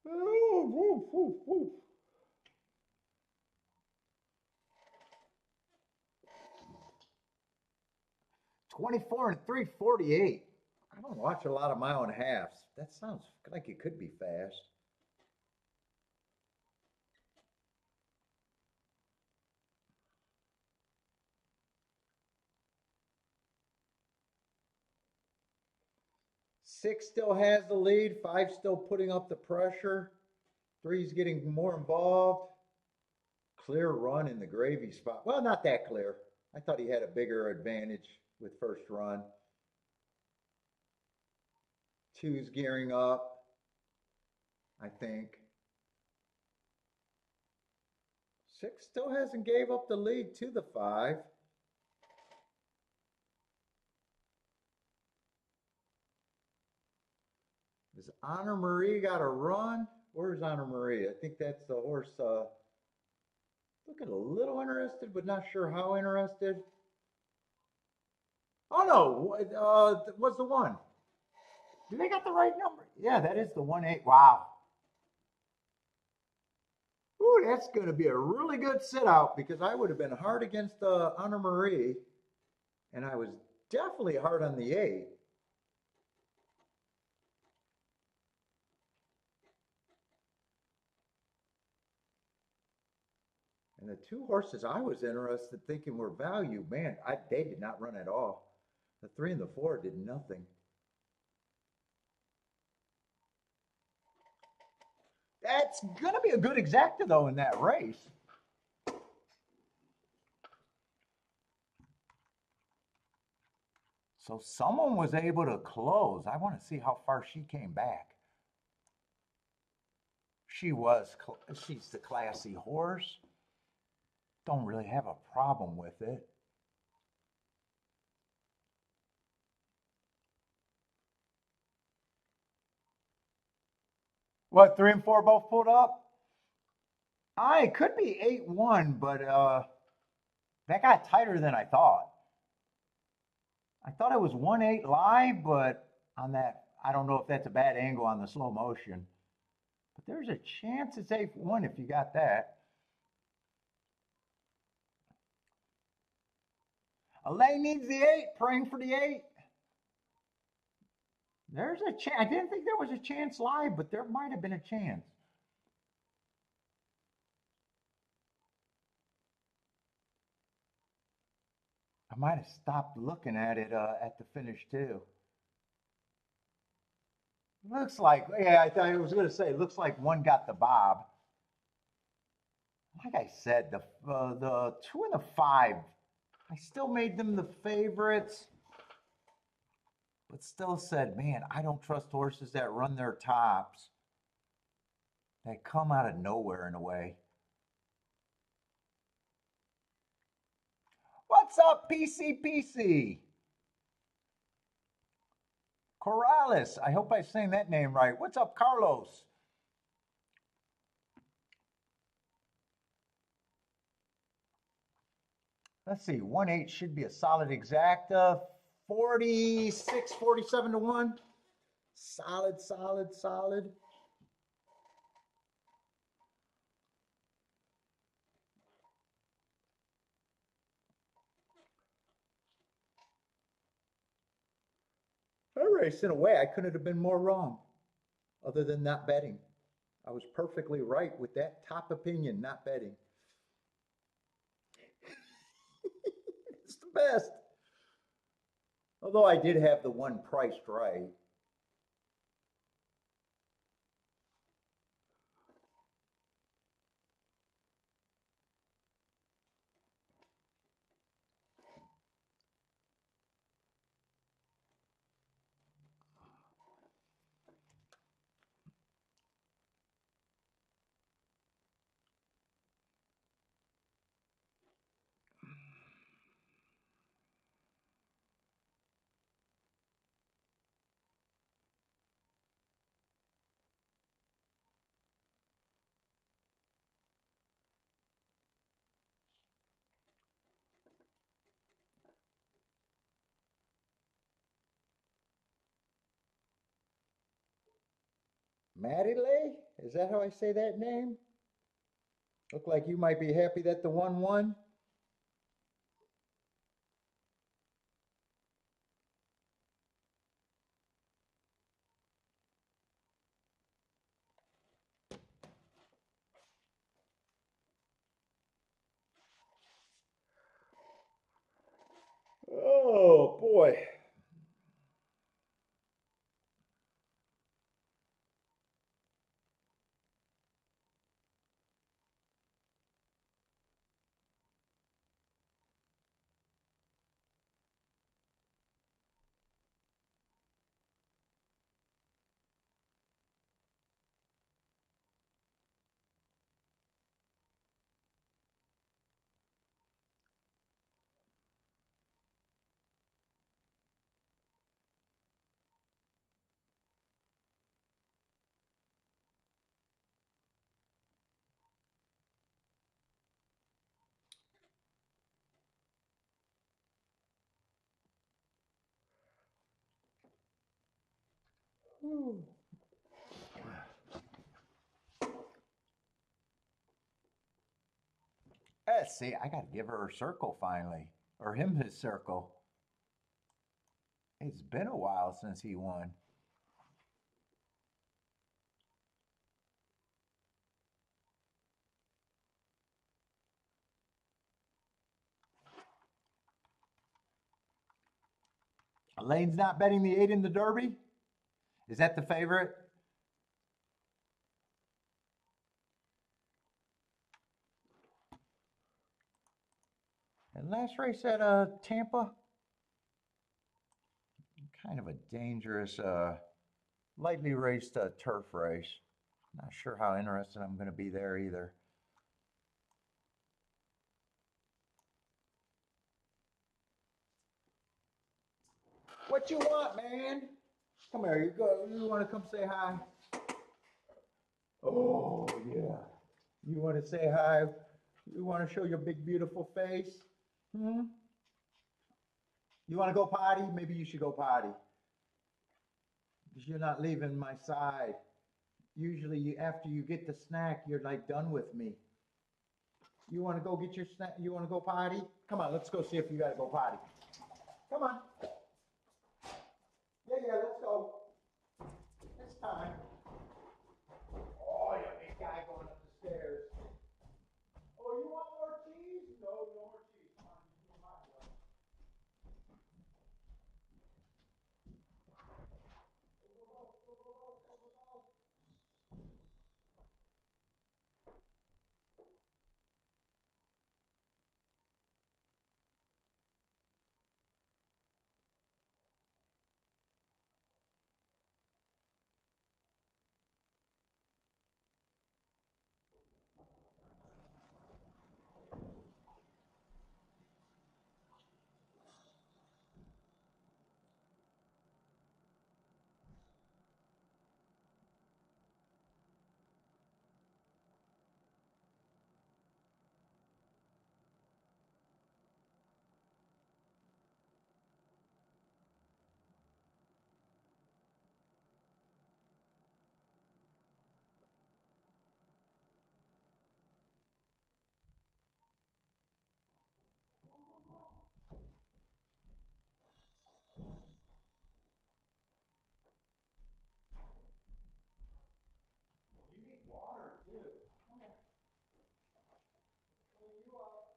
Ooh. 24 and 348. I don't watch a lot of mile and a halves. That sounds like it could be fast. Six still has the lead. 5 still putting up the pressure. 3's getting more involved. Clear run in the gravy spot. Well, not that clear. I thought he had a bigger advantage with first run. 2's gearing up, I think. 6 still hasn't gave up the lead to the 5. Does Honor Marie got a run? Where's Honor Marie? I think that's the horse looking a little interested, but not sure how interested. Oh no, what's the one? Do they got the right number? Yeah, that is the 1-8. Wow. Ooh, that's going to be a really good sit out because I would have been hard against Honor Marie, and I was definitely hard on the 8. And the 2 horses I was interested thinking were value, man, they did not run at all. The 3 and the 4 did nothing. That's going to be a good exacta, though, in that race. So someone was able to close. I want to see how far she came back. She's the classy horse. Don't really have a problem with it. What, 3 and 4 both pulled up? It could be 8-1, but that got tighter than I thought. I thought it was 1-8 live, but on that, I don't know if that's a bad angle on the slow motion. But there's a chance it's 8-1 if you got that. Elaine needs the 8, praying for the 8. There's a chance. I didn't think there was a chance live, but there might have been a chance. I might have stopped looking at it at the finish too. Looks like, yeah, I was going to say, looks like one got the bob. Like I said, the 2 and the 5, I still made them the favorites, but still said, man, I don't trust horses that run their tops, that come out of nowhere in a way. What's up, PCPC? Corrales, I hope I'm saying that name right. What's up, Carlos? Let's see, 1-8 should be a solid exacta. 46, 47 to 1. Solid, solid, solid. That race, in a way, I couldn't have been more wrong, other than not betting. I was perfectly right with that top opinion, not betting. It's the best. Although I did have the one priced right. Maddie, is that how I say that name? Look like you might be happy that the 1 won. Oh boy. See, I got to give her her circle finally, or him his circle. It's been a while since he won. Lane's not betting the 8 in the Derby. Is that the favorite? And last race at Tampa, kind of a dangerous, lightly raced turf race. Not sure how interested I'm going to be there either. What you want, man? Come here. You go. You want to come say hi? Oh yeah. You want to say hi? You want to show your big beautiful face? Hmm. You want to go potty? Maybe you should go potty. Because you're not leaving my side. Usually, after you get the snack, you're like done with me. You want to go get your snack? You want to go potty? Come on, let's go see if you got to go potty. Come on. Yeah, let's go. It's time. Oh, you big guy going up the stairs. Oh, you want more cheese? No, no more cheese. Come on, you can have one. You need water too. Come here. Fill you up.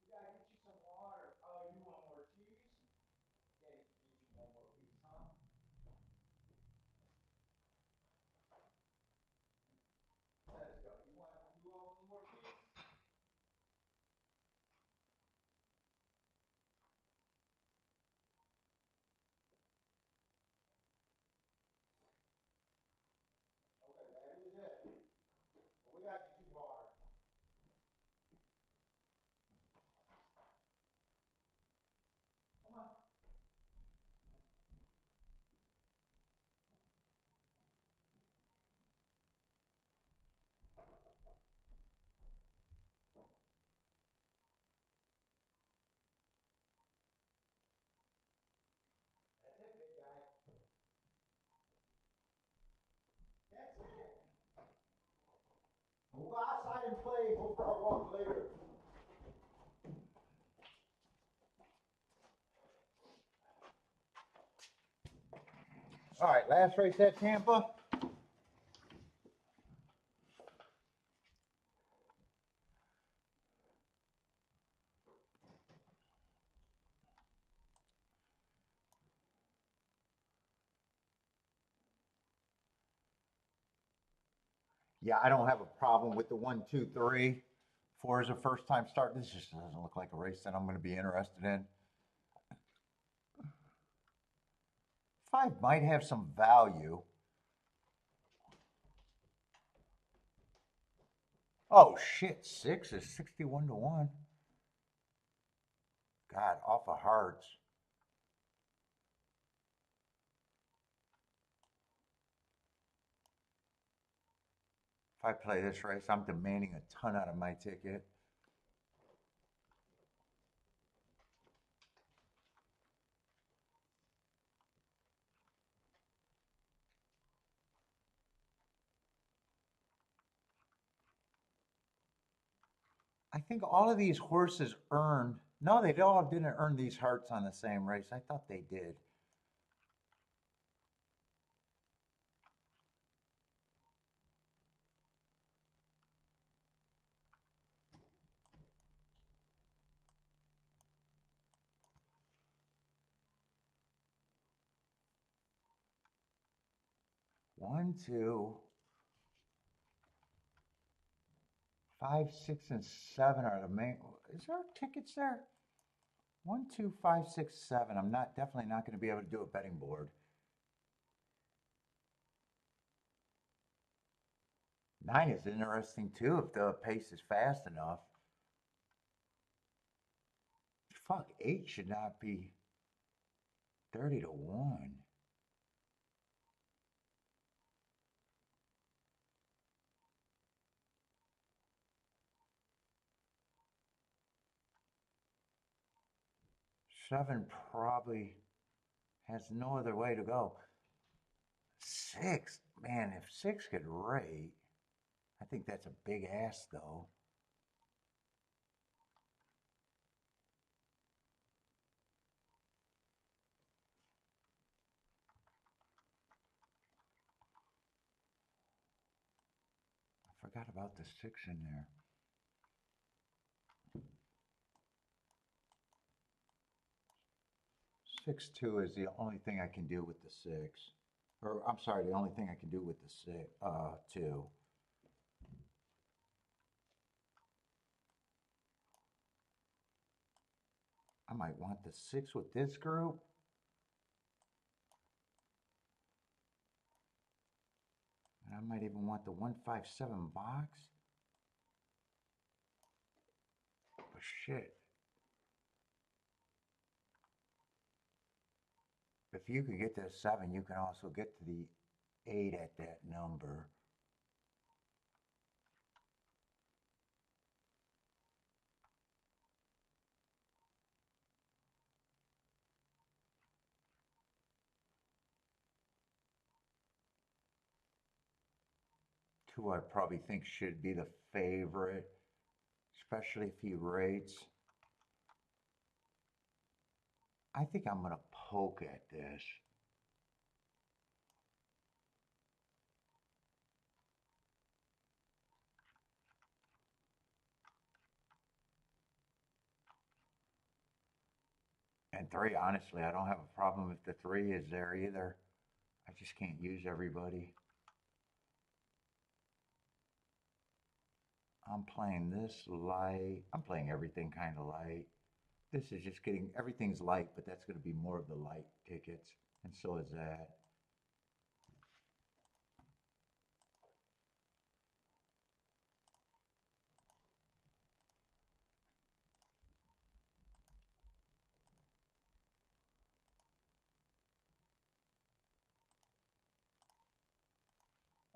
We gotta get you some water. Oh, you want more cheese? Okay, get you one more piece, huh? Let's go. You want one more piece? Okay, that is it. Well, we gotta get you water. Come on. That's it, big guy. That's it. We'll go outside and play. Go for our walk later. All right, last race at Tampa. Yeah, I don't have a problem with the 1, 2, 3. 4 is a first time start. This just doesn't look like a race that I'm going to be interested in. 5 might have some value. Oh shit, 6 is 61 to 1. God, off of hearts. If I play this race, I'm demanding a ton out of my ticket. I think all of these horses earned. No, they all didn't earn these hearts on the same race. I thought they did. One, two, 5, 6, and 7 are the main. Is there tickets there? 1, 2, 5, 6, 7. I'm definitely not going to be able to do a betting board. 9 is interesting too if the pace is fast enough. Fuck, 8 should not be 30 to 1. Seven probably has no other way to go. 6, man, if 6 could rate, I think that's a big ass though. I forgot about the 6 in there. 6-2 is the only thing I can do with the 6. Or I'm sorry, the only thing I can do with the 2. I might want the 6 with this group. And I might even want the 157 box. But shit. If you could get to the 7, you can also get to the 8 at that number. Two I probably think should be the favorite, especially if he rates. I think I'm going to poke at this. And 3, honestly, I don't have a problem if the 3 is there either. I just can't use everybody. I'm playing this light. I'm playing everything kind of light. This is just getting, everything's light, but that's going to be more of the light tickets. And so is that.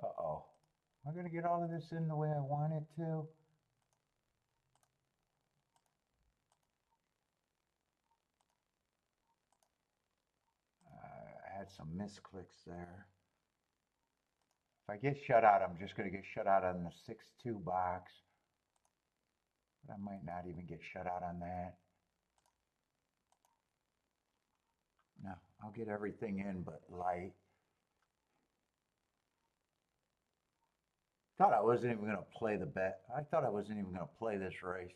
Uh-oh. Am I going to get all of this in the way I want it to? I had some misclicks there. If I get shut out, I'm just going to get shut out on the 6-2 box. But I might not even get shut out on that. No, I'll get everything in but light. Thought I wasn't even going to play the bet. I thought I wasn't even going to play this race.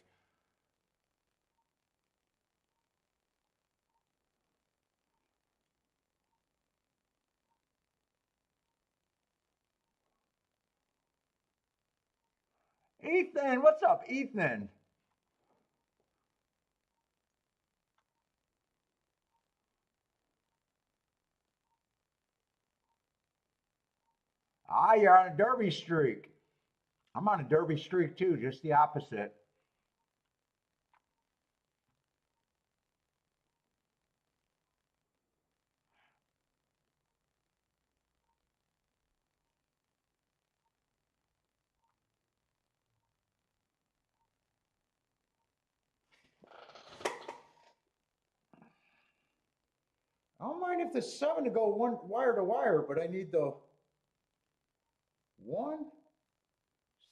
Ethan, what's up, Ethan? Ah, you're on a derby streak. I'm on a derby streak too, just the opposite. I don't mind if the 7 to go one wire to wire, but I need the 1,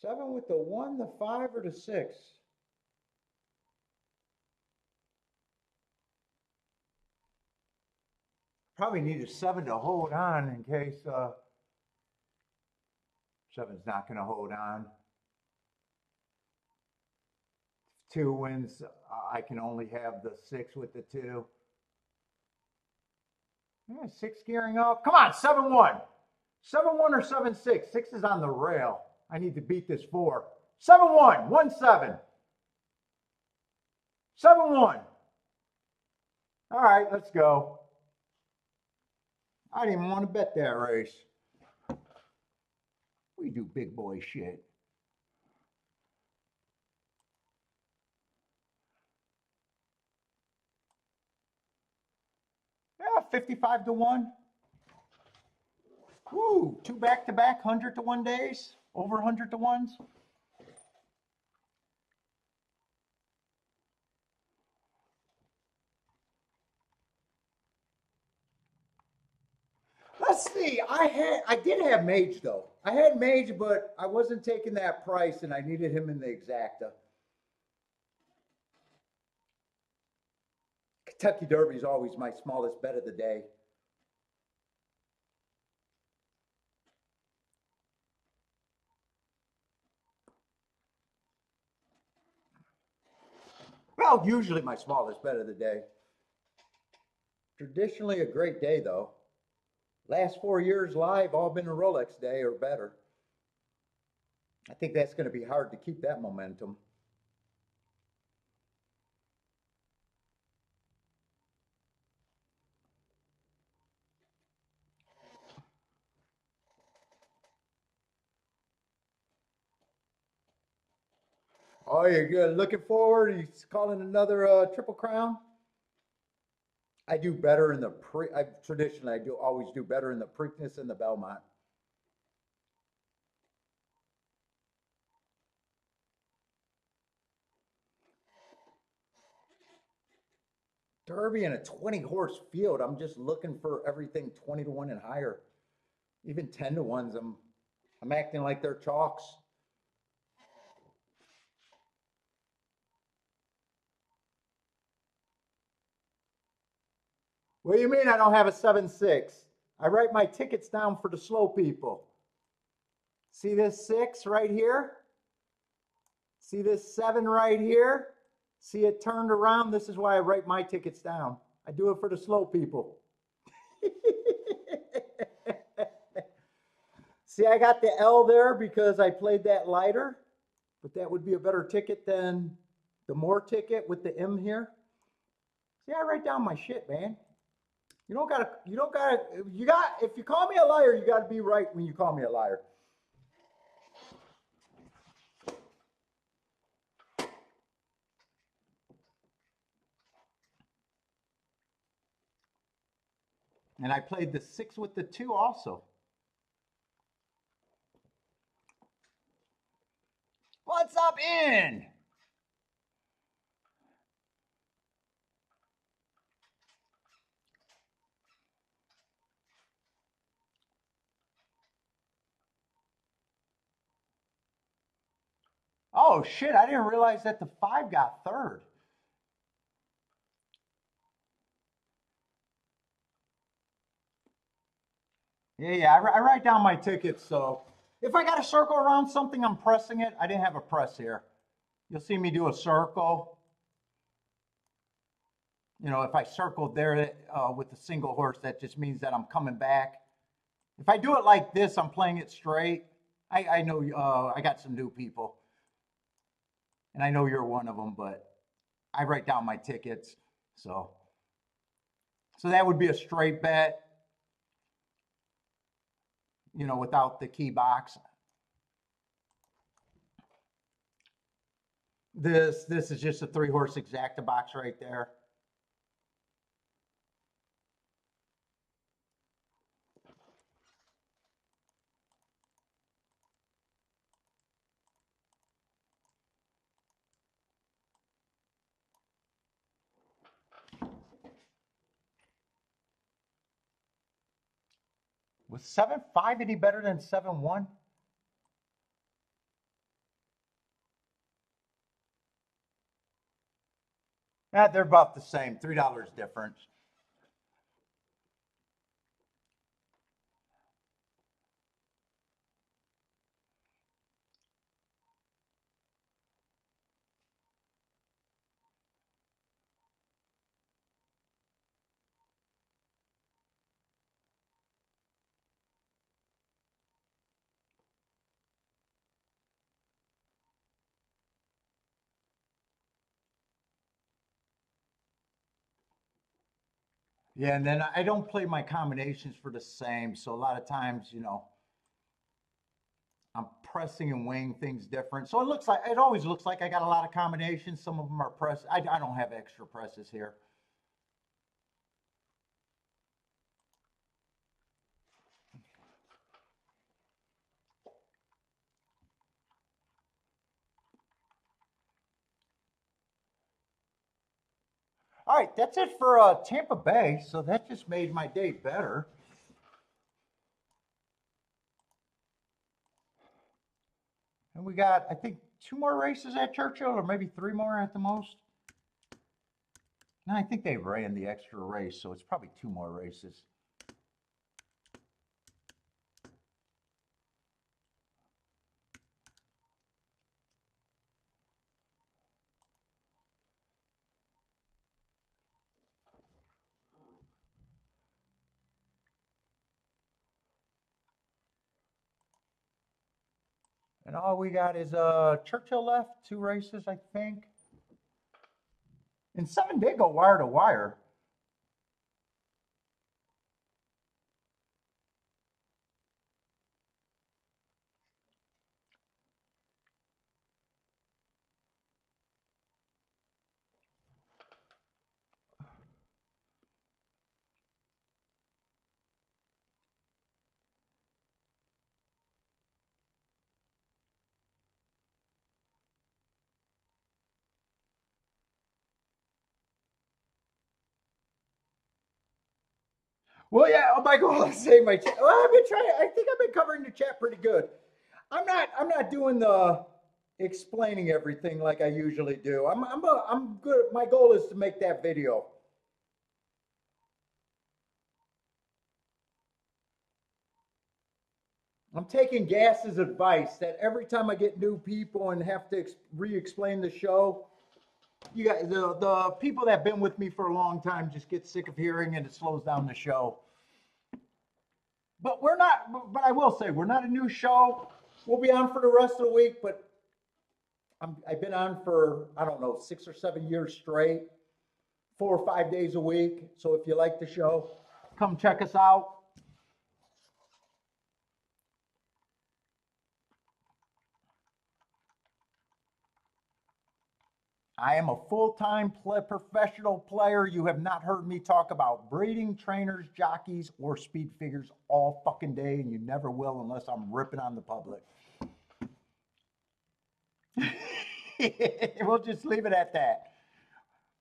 7 with the 1, the 5, or the 6. Probably need a 7 to hold on in case 7's not going to hold on. 2 wins, I can only have the 6 with the 2. Yeah, 6 gearing up. Come on, 7-1. 7-1 or 7-6. 6 is on the rail. I need to beat this 4. 7-1, 1-7. 7-1. All right, let's go. I didn't even want to bet that race. We do big boy shit. Yeah, 55-1. Woo, 2 back-to-back 100-1 days, over 100-1s. Let's see. I did have Mage though. I had Mage, but I wasn't taking that price, and I needed him in the exacta. Kentucky Derby is always my smallest bet of the day. Well, usually my smallest bet of the day. Traditionally a great day though. Last 4 years live, all been a Rolex day or better. I think that's going to be hard to keep that momentum. Oh, you're good. Looking forward. He's calling another Triple Crown. I do better in the traditionally I do always do better in the Preakness and the Belmont. Derby in a 20 horse field. I'm just looking for everything 20-1 and higher. Even 10-1s. I'm acting like they're chalks. What do you mean I don't have a 7-6? I write my tickets down for the slow people. See this 6 right here? See this 7 right here? See it turned around? This is why I write my tickets down. I do it for the slow people. See, I got the L there because I played that lighter, but that would be a better ticket than the more ticket with the M here. See, I write down my shit, man. You got, if you call me a liar, you gotta be right when you call me a liar. And I played the 6 with the 2 also. What's up, in? Oh shit, I didn't realize that the 5 got third. Yeah, I write down my tickets, so if I got a circle around something, I'm pressing it. I didn't have a press here. You'll see me do a circle. You know, if I circled there with a single horse, that just means that I'm coming back. If I do it like this, I'm playing it straight. I know I got some new people, and I know you're one of them, but I write down my tickets. So that would be a straight bet, you know, without the key box. This is just a 3 horse exacta box right there. Was 7-5 any better than 7-1? They're about the same. $3 difference. Yeah, and then I don't play my combinations for the same. So a lot of times, you know, I'm pressing and weighing things different. So it looks like it always looks like I got a lot of combinations. Some of them are press. I don't have extra presses here. All right, that's it for Tampa Bay. So that just made my day better. And we got, I think, two more races at Churchill, or maybe three more at the most. No, I think they ran the extra race, so it's probably two more races. And all we got is Churchill left, two races, I think. And seven did go wire to wire. Well, yeah, oh my God, let's say my chat. Well, I've been trying. I think I've been covering the chat pretty good. I'm not doing the explaining everything like I usually do. I'm good. My goal is to make that video. I'm taking Gas's advice that every time I get new people and have to re-explain the show, you guys, the people that have been with me for a long time just get sick of hearing and it slows down the show. But we're not. But I will say we're not a new show. We'll be on for the rest of the week, but I've been on for, I don't know, 6 or 7 years straight, 4 or 5 days a week. So if you like the show, come check us out. I am a full-time professional player. You have not heard me talk about breeding, trainers, jockeys, or speed figures all fucking day, and you never will unless I'm ripping on the public. We'll just leave it at that.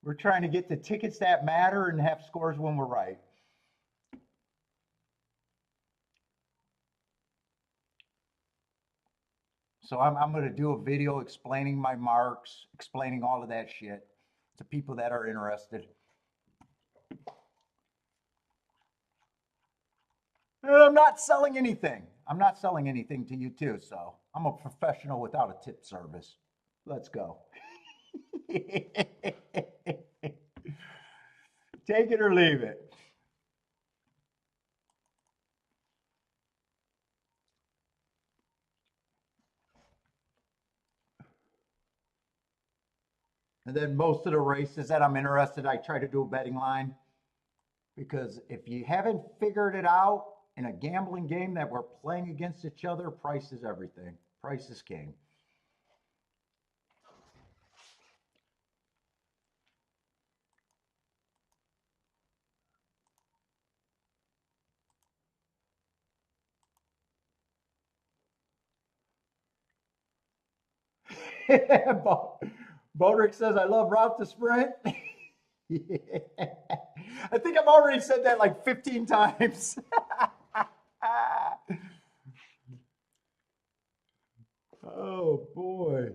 We're trying to get the tickets that matter and have scores when we're right. So I'm going to do a video explaining my marks, explaining all of that shit to people that are interested. And I'm not selling anything. I'm not selling anything to you too. So I'm a professional without a tip service. Let's go. Take it or leave it. And then most of the races that I'm interested, I try to do a betting line because if you haven't figured it out in a gambling game that we're playing against each other, price is everything. Price is king. Bodrick says, I love route to sprint. Yeah. I think I've already said that like 15 times. Oh boy.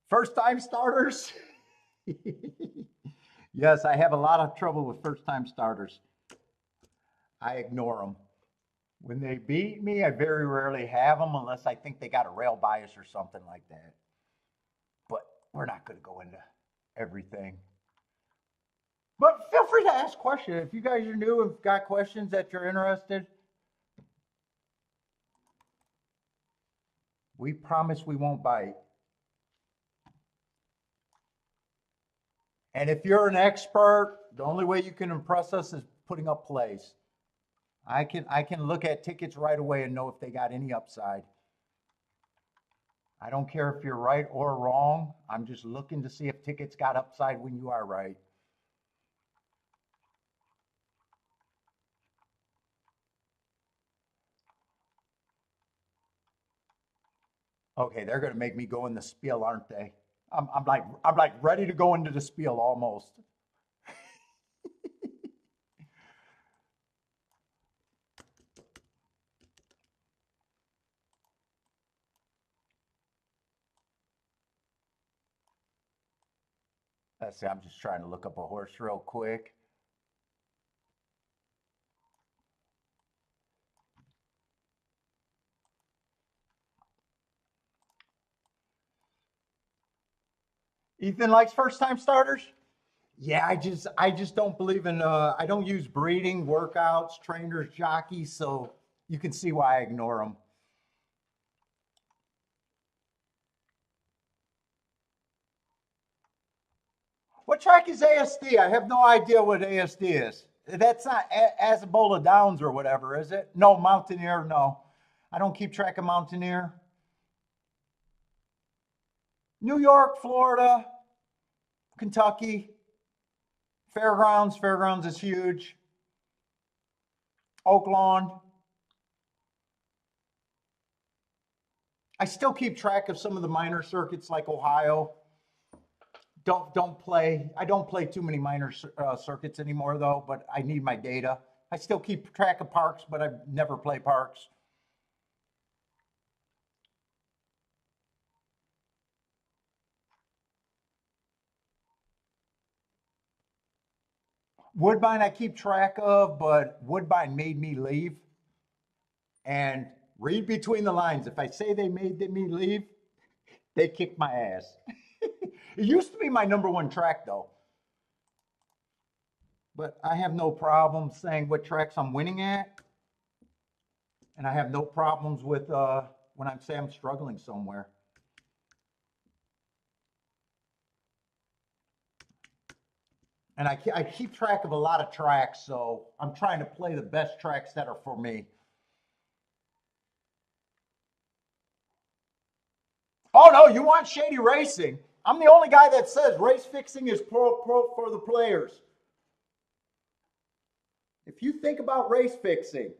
First time starters? Yes, I have a lot of trouble with first time starters. I ignore them. When they beat me, I very rarely have them unless I think they got a rail bias or something like that. But we're not going to go into everything. But feel free to ask questions. If you guys are new and got questions that you're interested, we promise we won't bite. And if you're an expert, the only way you can impress us is putting up plays. I can look at tickets right away and know if they got any upside. I don't care if you're right or wrong. I'm just looking to see if tickets got upside when you are right. Okay, they're gonna make me go in the spiel, aren't they? I'm like ready to go into the spiel almost. Let's see, I'm just trying to look up a horse real quick. Ethan likes first time starters. Yeah, I just don't believe in I don't use breeding, workouts, trainers, jockeys, so you can see why I ignore them. What track is ASD? I have no idea what ASD is. That's not Azabola Downs or whatever, is it? No, Mountaineer, no. I don't keep track of Mountaineer. New York, Florida, Kentucky, Fairgrounds. Fairgrounds is huge. Oaklawn. I still keep track of some of the minor circuits like Ohio. Don't play. I don't play too many minor circuits anymore though. But I need my data. I still keep track of parks, but I never play parks. Woodbine I keep track of, but Woodbine made me leave. And read between the lines. If I say they made me leave, they kicked my ass. It used to be my number one track though. But I have no problem saying what tracks I'm winning at, and I have no problems with when I say I'm struggling somewhere. And I keep track of a lot of tracks, so I'm trying to play the best tracks that are for me. Oh no, you want shady racing? I'm the only guy that says race fixing is pro for the players. If you think about race fixing,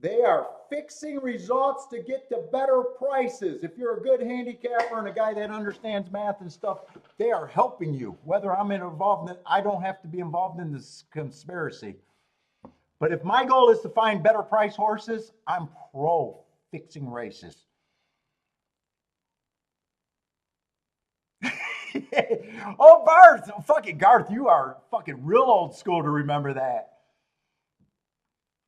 they are fixing results to get to better prices. If you're a good handicapper and a guy that understands math and stuff, they are helping you. Whether I'm involved in it, I don't have to be involved in this conspiracy. But if my goal is to find better price horses, I'm pro fixing races. Oh, Garth, fucking Garth, you are fucking real old school to remember that.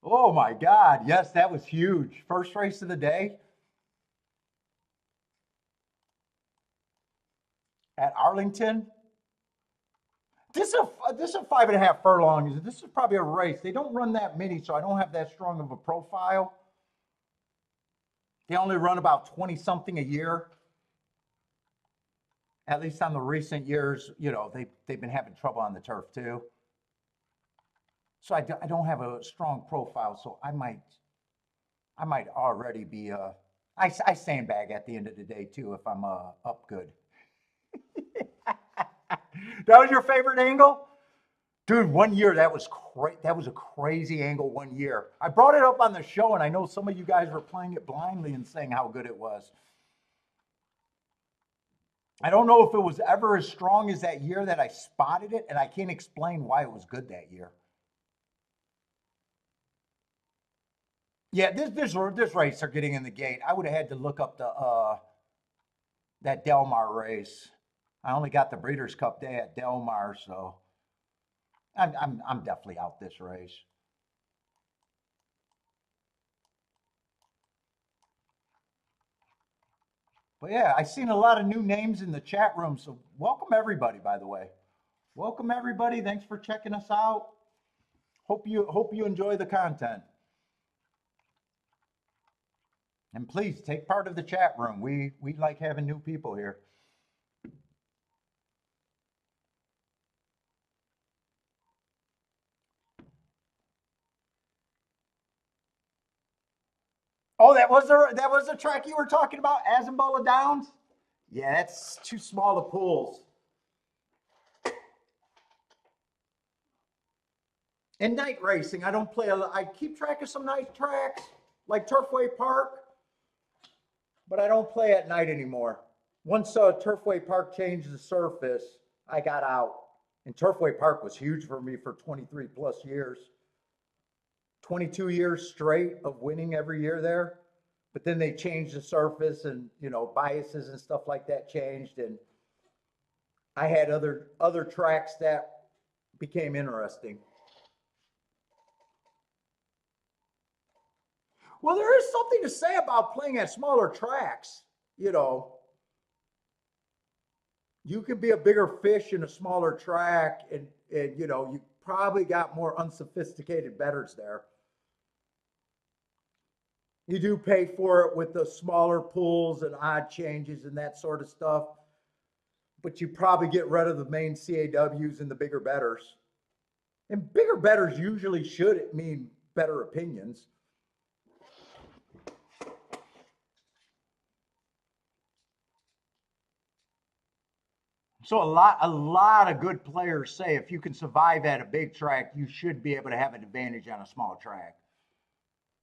Oh my God. Yes, that was huge. First race of the day at Arlington. This is a 5.5 furlongs. This is probably a race. They don't run that many, so I don't have that strong of a profile. They only run about 20 something a year. At least on the recent years, they've been having trouble on the turf too. So I don't have a strong profile, so I might already be I sandbag at the end of the day too if I'm up good. That was your favorite angle? Dude, one year that was a crazy angle one year. I brought it up on the show and I know some of you guys were playing it blindly and saying how good it was. I don't know if it was ever as strong as that year that I spotted it, and I can't explain why it was good that year. Yeah, this race are getting in the gate. I would have had to look up the that Delmar race. I only got the Breeders' Cup Day at Delmar, so I'm definitely out this race. But yeah, I seen a lot of new names in the chat room, so welcome everybody. By the way, welcome everybody. Thanks for checking us out. Hope you enjoy the content, and please take part of the chat room. We like having new people here. Oh, that was the track you were talking about, Azambola Downs? Yeah, that's too small of pools. And night racing, I don't play. I keep track of some night tracks like Turfway Park, but I don't play at night anymore. Once Turfway Park changed the surface, I got out. And Turfway Park was huge for me for 23 plus years. 22 years straight of winning every year there. But then they changed the surface and, biases and stuff like that changed. And I had other tracks that became interesting. Well, there is something to say about playing at smaller tracks. You know, you can be a bigger fish in a smaller track, and you probably got more unsophisticated bettors there. You do pay for it with the smaller pools and odd changes and that sort of stuff, but you probably get rid of the main CAWs and the bigger bettors. And bigger bettors usually should mean better opinions. So a lot of good players say if you can survive at a big track, you should be able to have an advantage on a small track.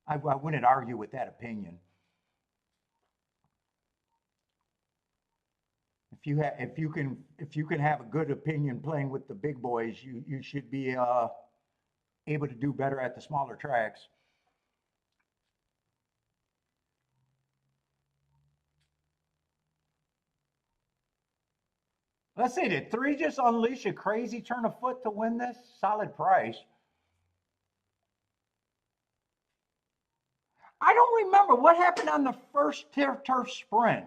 I wouldn't argue with that opinion. If you can have a good opinion playing with the big boys, you should be able to do better at the smaller tracks. Let's see, did three just unleash a crazy turn of foot to win this? Solid price. I don't remember what happened on the first turf sprint.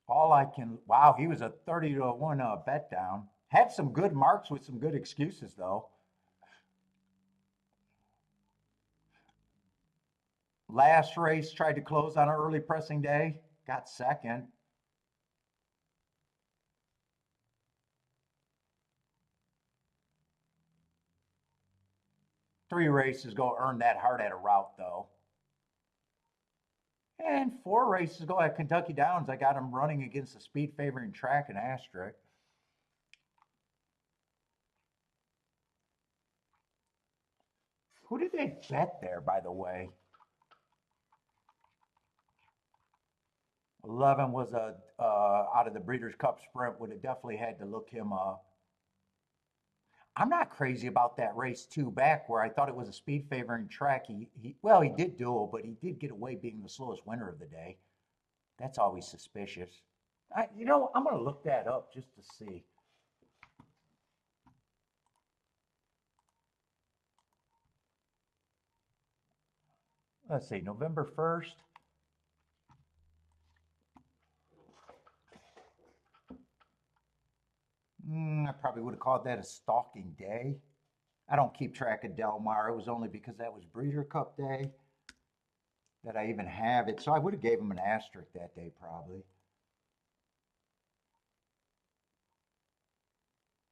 Wow, he was a 30 to 1 bet down. Had some good marks with some good excuses, though. Last race tried to close on an early pressing day, got second. Three races go earn that hard at a route, though. And four races go at Kentucky Downs. I got him running against the speed favoring track and asterisk. Who did they bet there, by the way? 11 was a out of the Breeders' Cup Sprint. Would have definitely had to look him up. I'm not crazy about that race two back where I thought it was a speed favoring track. He did duel, but he did get away being the slowest winner of the day. That's always suspicious. I'm gonna look that up just to see. Let's see, November 1st. I probably would have called that a stalking day. I don't keep track of Del Mar. It was only because that was Breeder Cup Day that I even have it. So I would have gave him an asterisk that day probably.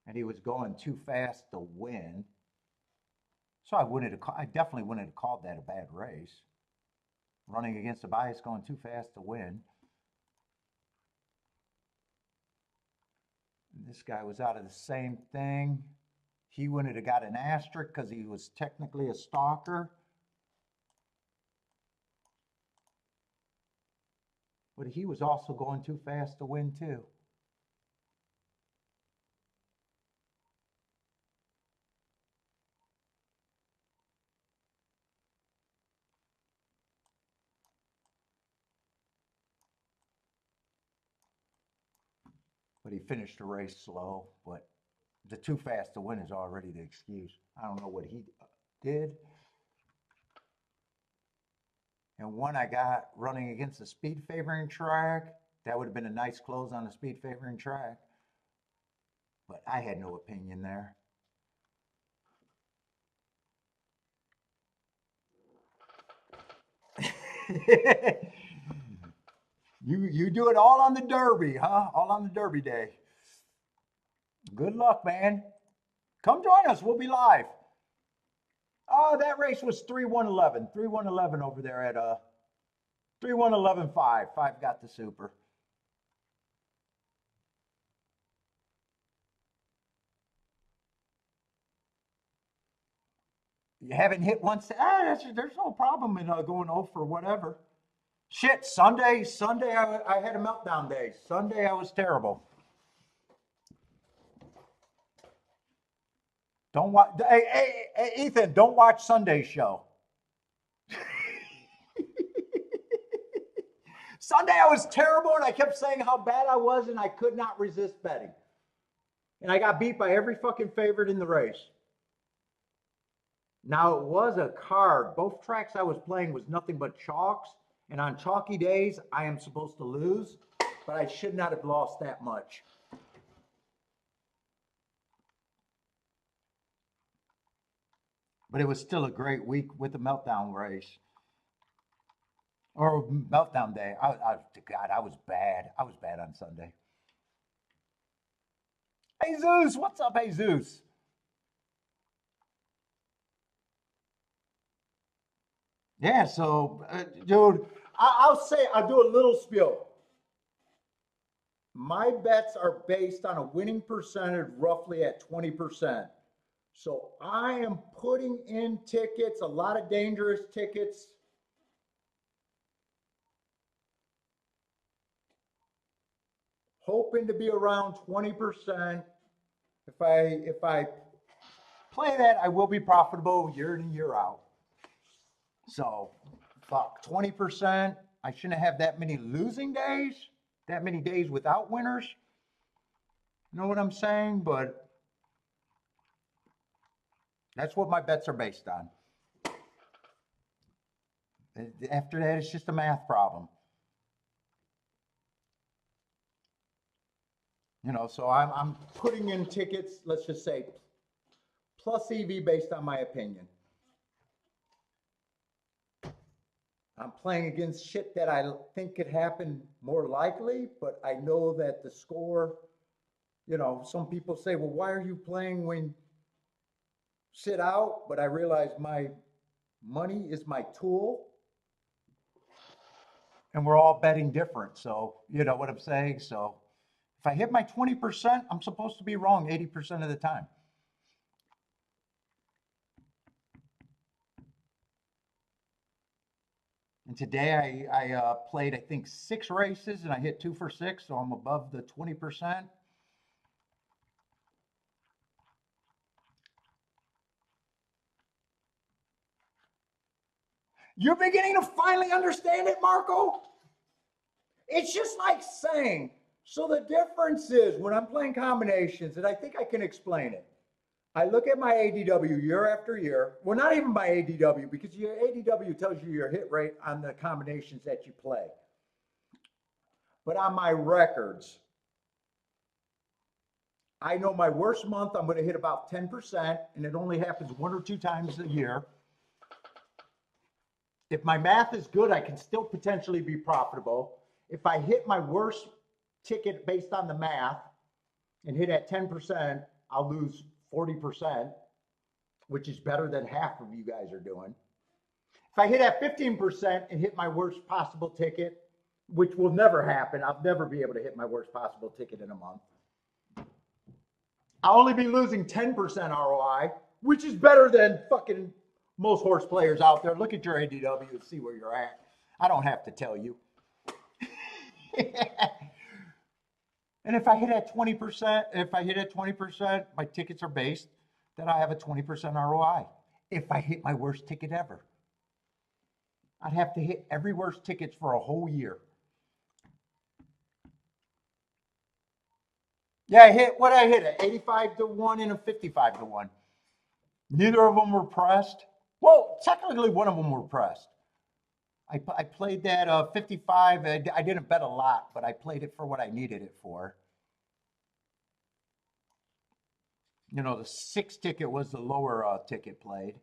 And he was going too fast to win. So I definitely wouldn't have called that a bad race. Running against the bias going too fast to win. And this guy was out of the same thing. He wouldn't have got an asterisk because he was technically a stalker. But he was also going too fast to win too. But he finished the race slow. But the too fast to win is already the excuse. I don't know what he did. And one I got running against the speed favoring track. That would have been a nice close on the speed favoring track. But I had no opinion there. You do it all on the Derby, huh? All on the Derby day. Good luck, man. Come join us. We'll be live. Oh, that race was 3-1-11. 3-1-11 over there at 3-1-11-5. 5 got the super. You haven't hit once. There's no problem in going 0 for whatever. Shit, Sunday I had a meltdown day. Sunday I was terrible. Don't watch. Hey, Ethan, don't watch Sunday's show. Sunday I was terrible, and I kept saying how bad I was, and I could not resist betting. And I got beat by every fucking favorite in the race. Now, it was a card. Both tracks I was playing was nothing but chalks. And on chalky days, I am supposed to lose, but I should not have lost that much. But it was still a great week with the meltdown race. Or meltdown day. God, I was bad. I was bad on Sunday. Jesus, what's up, Jesus? Yeah, so, dude, I'll do a little spiel. My bets are based on a winning percentage roughly at 20%. So I am putting in tickets, a lot of dangerous tickets. Hoping to be around 20%. If I play that, I will be profitable year in and year out. So, fuck, 20%. I shouldn't have that many losing days, that many days without winners. You know what I'm saying? But that's what my bets are based on. After that, it's just a math problem. You know, so I'm putting in tickets, let's just say, plus EV based on my opinion. I'm playing against shit that I think could happen more likely, but I know that the score, you know, some people say, well, why are you playing when sit out? But I realize my money is my tool. And we're all betting different. So, you know what I'm saying? So if I hit my 20%, I'm supposed to be wrong 80% of the time. And today I played, I think, 6 races and I hit 2 for 6. So I'm above the 20%. You're beginning to finally understand it, Marco? It's just like saying, so the difference is when I'm playing combinations, and I think I can explain it. I look at my ADW year after year. Well, not even my ADW, because your ADW tells you your hit rate on the combinations that you play. But on my records, I know my worst month, I'm going to hit about 10%, and it only happens 1 or 2 times a year. If my math is good, I can still potentially be profitable. If I hit my worst ticket based on the math and hit at 10%, I'll lose 40%, which is better than half of you guys are doing. If I hit at 15% and hit my worst possible ticket, which will never happen, I'll never be able to hit my worst possible ticket in a month. I'll only be losing 10% ROI, which is better than fucking most horse players out there. Look at your ADW and see where you're at. I don't have to tell you. And if I hit at 20%, my tickets are based that I have a 20% ROI. If I hit my worst ticket ever, I'd have to hit every worst tickets for a whole year. Yeah, I hit an 85 to 1 and a 55 to 1. Neither of them were pressed. Well, technically one of them were pressed. I played that 55. I didn't bet a lot, but I played it for what I needed it for. You know, the 6 ticket was the lower ticket played.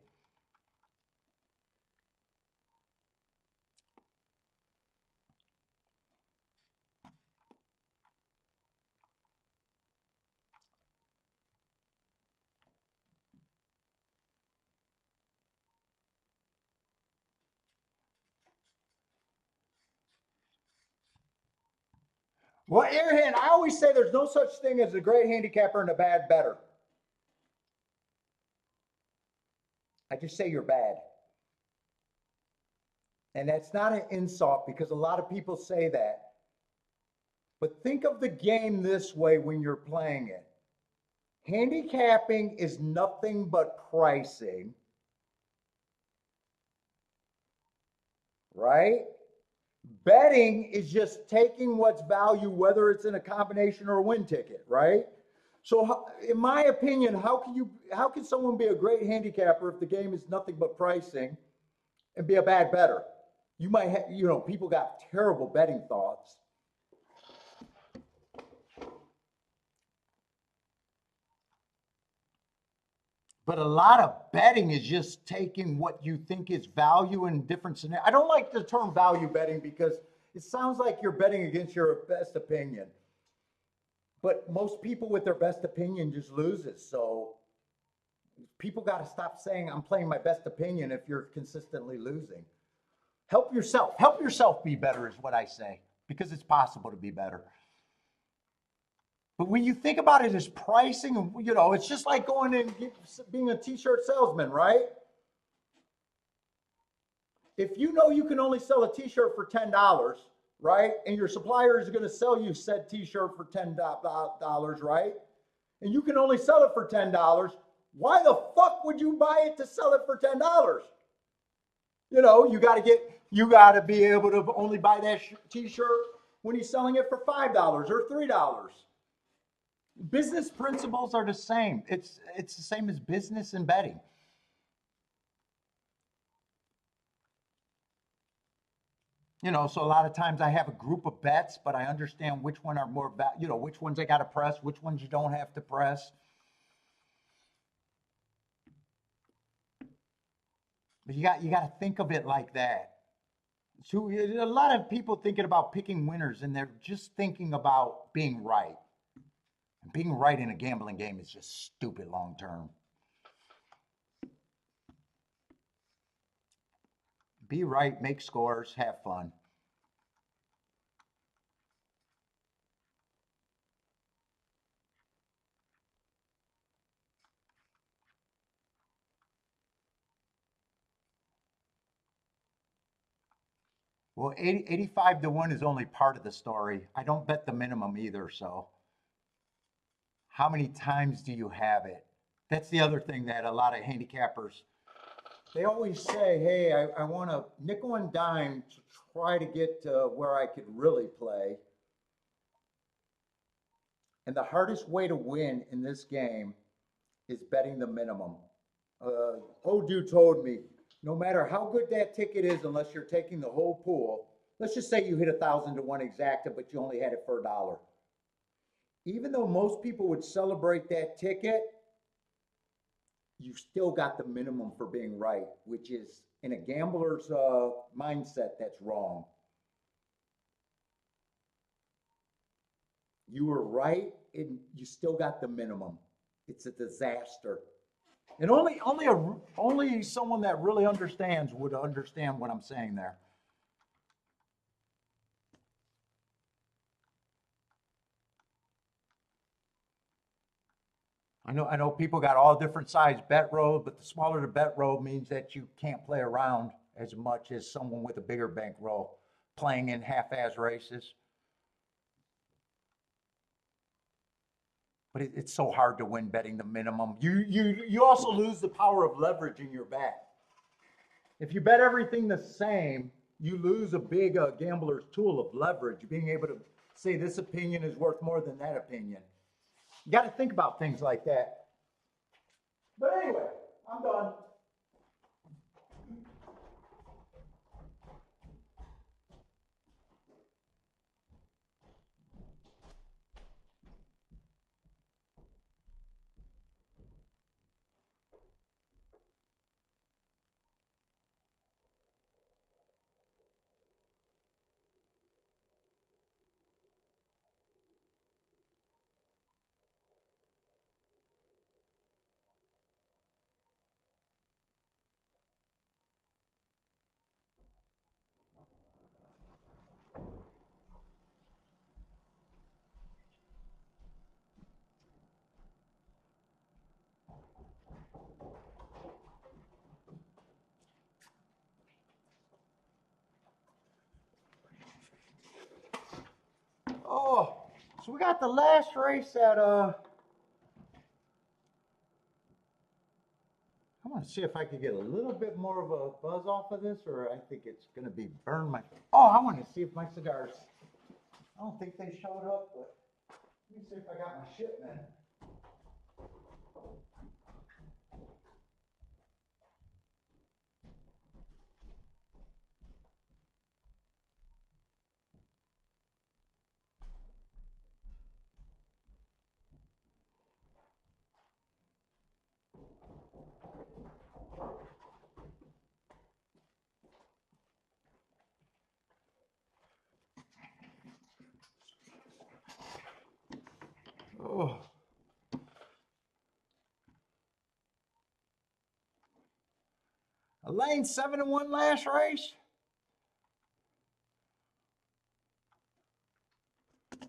Well, Airhand, I always say there's no such thing as a great handicapper and a bad bettor. I just say you're bad. And that's not an insult because a lot of people say that. But think of the game this way when you're playing it. Handicapping is nothing but pricing, right? Betting is just taking what's value, whether it's in a combination or a win ticket, right? So, in my opinion, how can someone be a great handicapper if the game is nothing but pricing and be a bad bettor? You might have, people got terrible betting thoughts. But a lot of betting is just taking what you think is value in different scenarios. I don't like the term value betting because it sounds like you're betting against your best opinion. But most people with their best opinion just loses. So people got to stop saying I'm playing my best opinion if you're consistently losing. Help yourself. Help yourself be better is what I say, because it's possible to be better. But when you think about it as pricing, it's just like going and being a t-shirt salesman, right? If you know you can only sell a t-shirt for $10, right? And your supplier is going to sell you said t-shirt for $10, right? And you can only sell it for $10, why the fuck would you buy it to sell it for $10? You got to be able to only buy that t-shirt when he's selling it for $5 or $3. Business principles are the same. It's the same as business and betting. So a lot of times I have a group of bets, but I understand which one are more, which ones I got to press, which ones you don't have to press. But you got to think of it like that. So a lot of people thinking about picking winners, and they're just thinking about being right. And being right in a gambling game is just stupid long term. Be right, make scores, have fun. Well, 85 to 1 is only part of the story. I don't bet the minimum either, so how many times do you have it? That's the other thing that a lot of handicappers, they always say, hey, I want to nickel and dime to try to get to where I could really play. And the hardest way to win in this game is betting the minimum. Old dude told me, no matter how good that ticket is, unless you're taking the whole pool, let's just say you hit 1,000 to 1 exacta, but you only had it for $1. Even though most people would celebrate that ticket, you still got the minimum for being right, which is in a gambler's mindset, that's wrong. You were right, and you still got the minimum. It's a disaster. And only someone that really understands would understand what I'm saying there. I know people got all different size bet roll, but the smaller the bet roll means that you can't play around as much as someone with a bigger bankroll playing in half-ass races. But it's so hard to win betting the minimum. You also lose the power of leveraging your bet. If you bet everything the same, you lose a big gambler's tool of leverage, being able to say this opinion is worth more than that opinion. You got to think about things like that. But anyway, I'm done. So we got the last race at I want to see if I could get a little bit more of a buzz off of this, or I think it's going to be burn my. Oh, I want to see if my cigars. I don't think they showed up, but let me see if I got my shipment. Oh. Elaine 7-1 last race.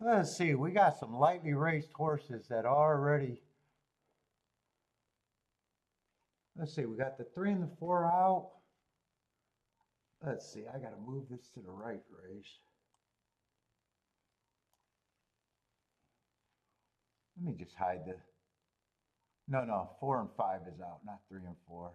Let's see, we got some lightly raced horses that are already. Let's see, we got the 3 and the 4 out. Let's see, I got to move this to the right race. Let me just hide the. No, 4 and 5 is out, not 3 and 4.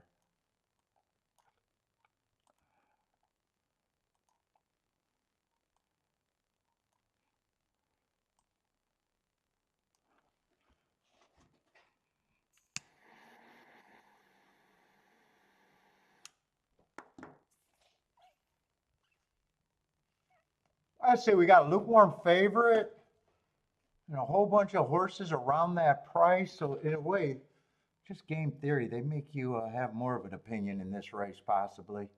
Let's see, we got a lukewarm favorite and a whole bunch of horses around that price. So in a way, just game theory, they make you have more of an opinion in this race, possibly.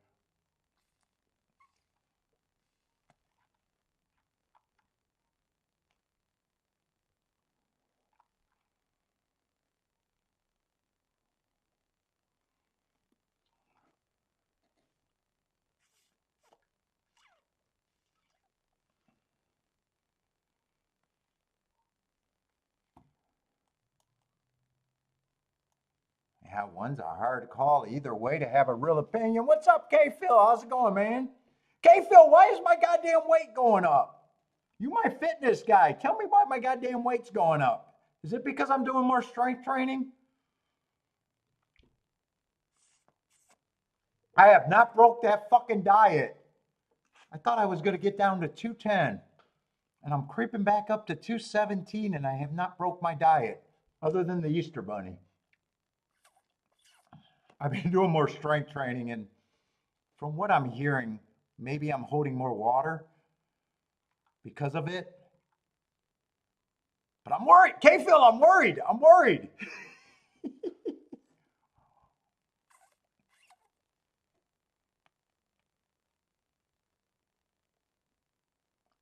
Yeah, one's a hard call either way to have a real opinion. What's up, K-Phil? How's it going, man? K-Phil, why is my goddamn weight going up? You my fitness guy. Tell me why my goddamn weight's going up. Is it because I'm doing more strength training? I have not broke that fucking diet. I thought I was going to get down to 210, and I'm creeping back up to 217, and I have not broke my diet, other than the Easter Bunny. I've been doing more strength training, and from what I'm hearing, maybe I'm holding more water because of it. But I'm worried. K-Phil, I'm worried. I'm worried.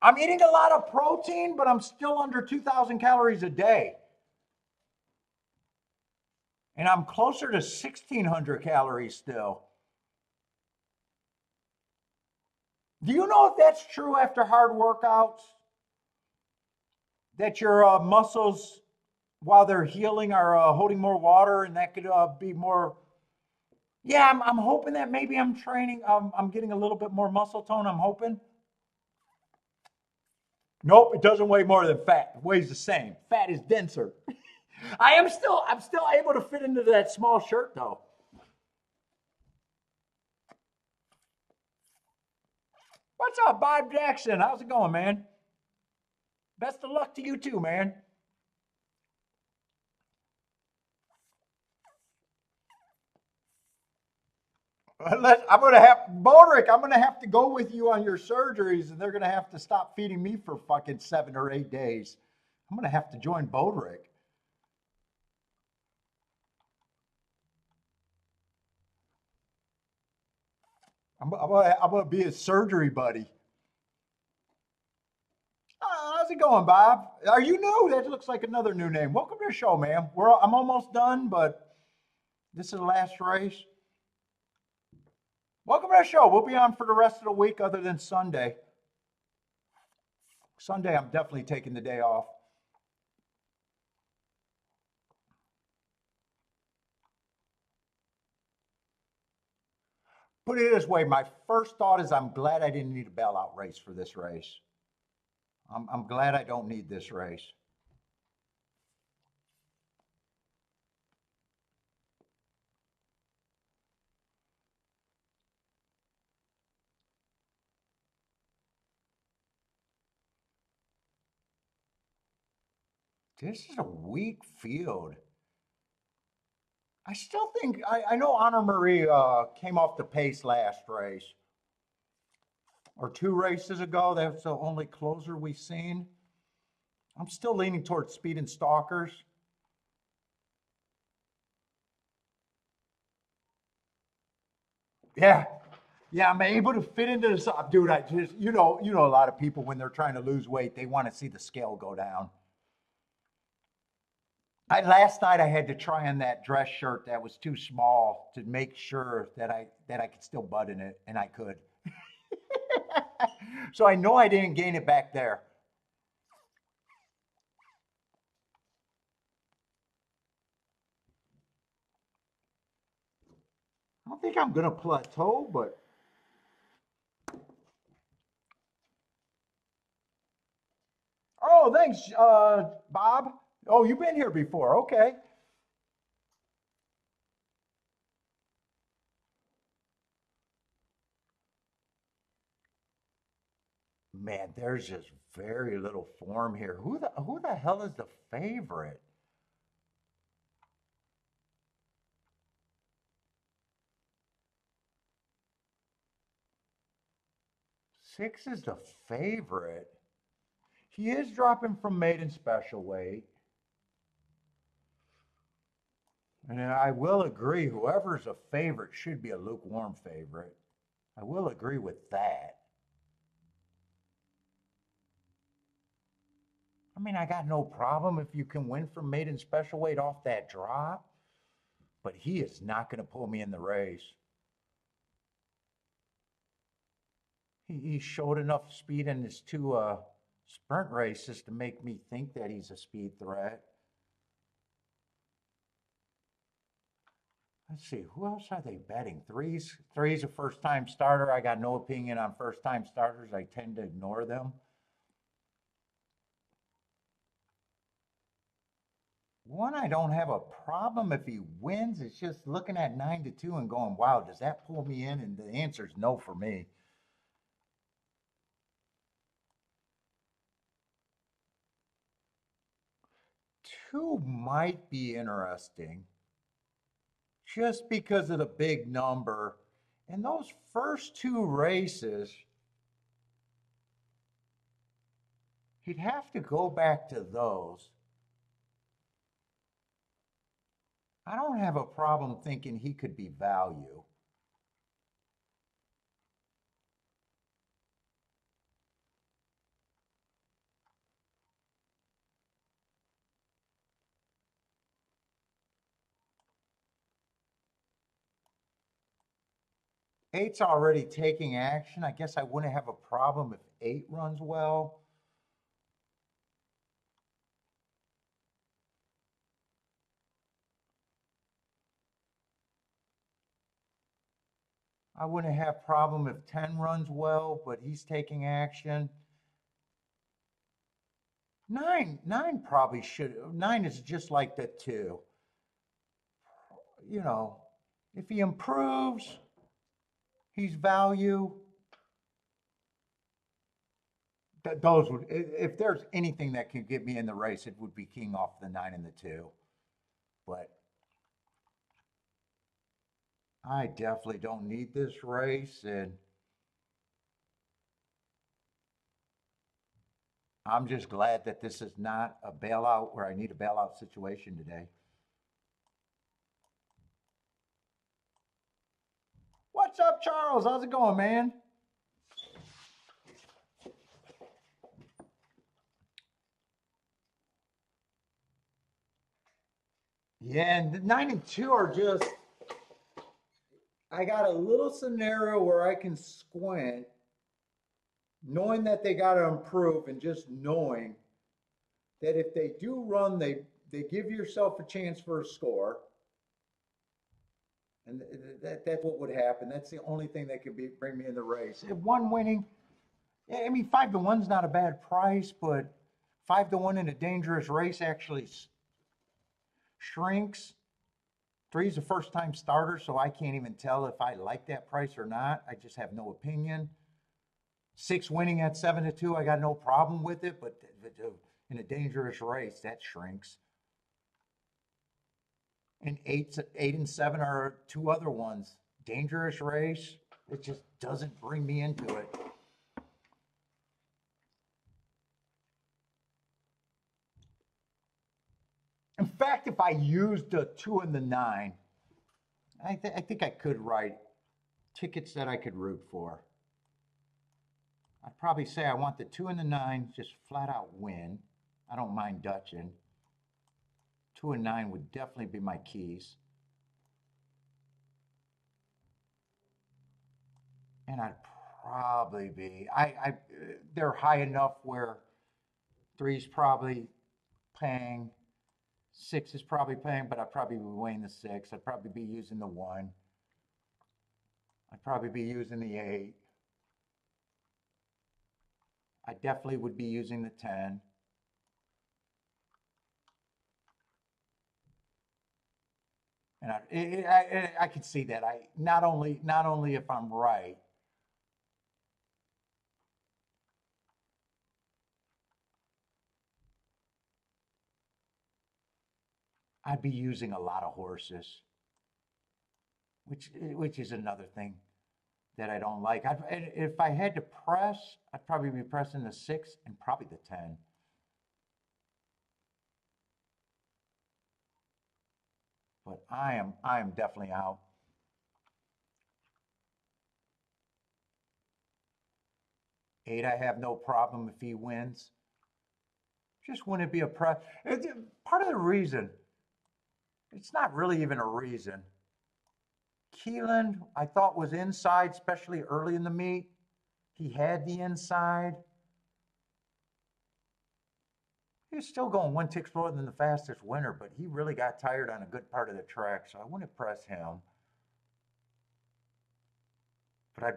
I'm eating a lot of protein, but I'm still under 2,000 calories a day. And I'm closer to 1,600 calories still. Do you know if that's true after hard workouts? That your muscles, while they're healing, are holding more water, and that could be more. Yeah, I'm hoping that maybe I'm training. I'm getting a little bit more muscle tone. I'm hoping. Nope, it doesn't weigh more than fat. It weighs the same. Fat is denser. I'm still able to fit into that small shirt though. What's up, Bob Jackson? How's it going, man? Best of luck to you too, man. I'm gonna have Bodrick. I'm gonna have to go with you on your surgeries, and they're gonna have to stop feeding me for fucking 7 or 8 days. I'm gonna have to join Bodrick. I'm gonna be his surgery buddy. How's it going, Bob? Are you new? That looks like another new name. Welcome to the show, man. I'm almost done, but this is the last race. Welcome to the show. We'll be on for the rest of the week other than Sunday. Sunday, I'm definitely taking the day off. Put it this way, my first thought is I'm glad I didn't need a bailout race for this race. I'm glad I don't need this race. This is a weak field. I still think I know Honor Marie came off the pace last race or two races ago. That's the only closer we've seen. I'm still leaning towards Speed and Stalkers. Yeah, yeah, I'm able to fit into this. Dude, I just a lot of people when they're trying to lose weight, they want to see the scale go down. Last night I had to try on that dress shirt that was too small to make sure that I could still butt in it, and I could. So I know I didn't gain it back there. I don't think I'm gonna plateau, but oh, thanks, Bob. Oh, you've been here before. Okay. Man, there's just very little form here. Who the hell is the favorite? Six is the favorite. He is dropping from maiden special weight. And I will agree, whoever's a favorite should be a lukewarm favorite. I will agree with that. I mean, I got no problem if you can win from maiden special weight off that drop, but he is not going to pull me in the race. He showed enough speed in his two sprint races to make me think that he's a speed threat. Let's see, who else are they betting? Three's a first time starter. I got no opinion on first time starters. I tend to ignore them. One, I don't have a problem if he wins. It's just looking at 9-2 and going, wow, does that pull me in? And the answer is no for me. Two might be interesting just because of the big number. And those first two races, he'd have to go back to those. I don't have a problem thinking he could be value. Eight's already taking action. I guess I wouldn't have a problem if eight runs well. I wouldn't have problem if 10 runs well, but he's taking action. Nine probably should. Nine is just like the two. You know, if he improves, he's value. Those would, if there's anything that could get me in the race, it would be king off the nine and the two. But I definitely don't need this race, and I'm just glad that this is not a bailout where I need a bailout situation today. What's up, Charles? How's it going, man? Yeah, and the 9-2 are just. I got a little scenario where I can squint, knowing that they got to improve, and just knowing that if they do run, they give yourself a chance for a score, and that's what would happen. That's the only thing that could bring me in the race. If one winning, I mean, 5-1's not a bad price, but 5-1 in a dangerous race actually shrinks. 3's a first time starter, so I can't even tell if I like that price or not. I just have no opinion. 6 winning at 7-2, I got no problem with it, but in a dangerous race, that shrinks. And 8 and 7 are 2 other ones. Dangerous race, it just doesn't bring me into it. In fact, if I used the 2 and the 9, I think I could write tickets that I could root for. I'd probably say I want the 2 and the 9 just flat out win. I don't mind Dutching. 2 and 9 would definitely be my keys. And I'd probably be, they're high enough where 3's probably paying, 6 is probably paying, but I'd probably be weighing the 6. I'd probably be using the 1. I'd probably be using the 8. I definitely would be using the 10. And I could see that. Not only if I'm right, I'd be using a lot of horses, which is another thing that I don't like. If I had to press, I'd probably be pressing the 6 and probably the 10. But I am definitely out. 8, I have no problem if he wins. Just wouldn't be a press. Part of the reason, it's not really even a reason. Keelan, I thought was inside, especially early in the meet. He had the inside. He was still going 1 tick slower than the fastest winner, but he really got tired on a good part of the track, so I wouldn't press him. But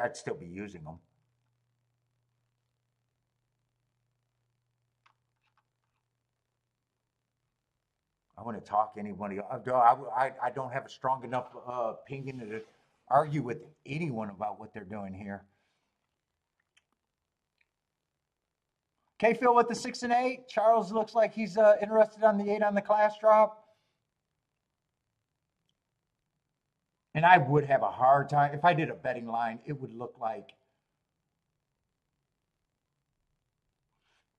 I'd still be using him. I wouldn't talk anybody. I don't have a strong enough opinion to argue with anyone about what they're doing here. Okay, Phil with the 6 and 8. Charles looks like he's interested on the 8 on the class drop. And I would have a hard time. If I did a betting line, it would look like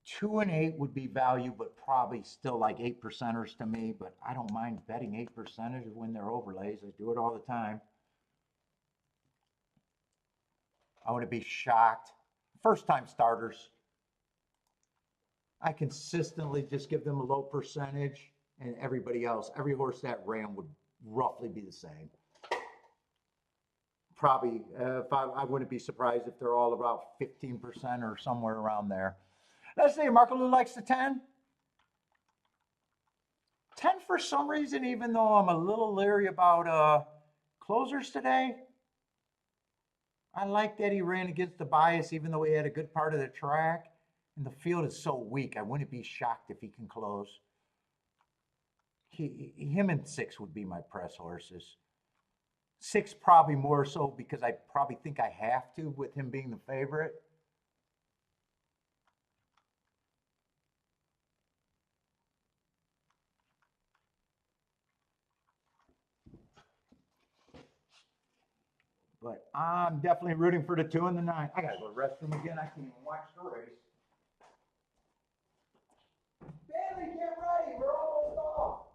2 and 8 would be value, but probably still like 8%ers to me. But I don't mind betting 8%ers when they're overlays. I do it all the time. I would be shocked. First time starters, I consistently just give them a low percentage, and everybody else, every horse that ran would roughly be the same. Probably, I wouldn't be surprised if they're all about 15% or somewhere around there. Let's see, Marco Lou likes the 10. 10 for some reason, even though I'm a little leery about closers today. I like that he ran against the bias, even though he had a good part of the track. And the field is so weak, I wouldn't be shocked if he can close. Him and 6 would be my press horses. 6 probably more so because I probably think I have to with him being the favorite. But I'm definitely rooting for the 2 and the 9. I gotta go to the restroom again. I can't even watch the race. Bailey, get ready. We're almost off.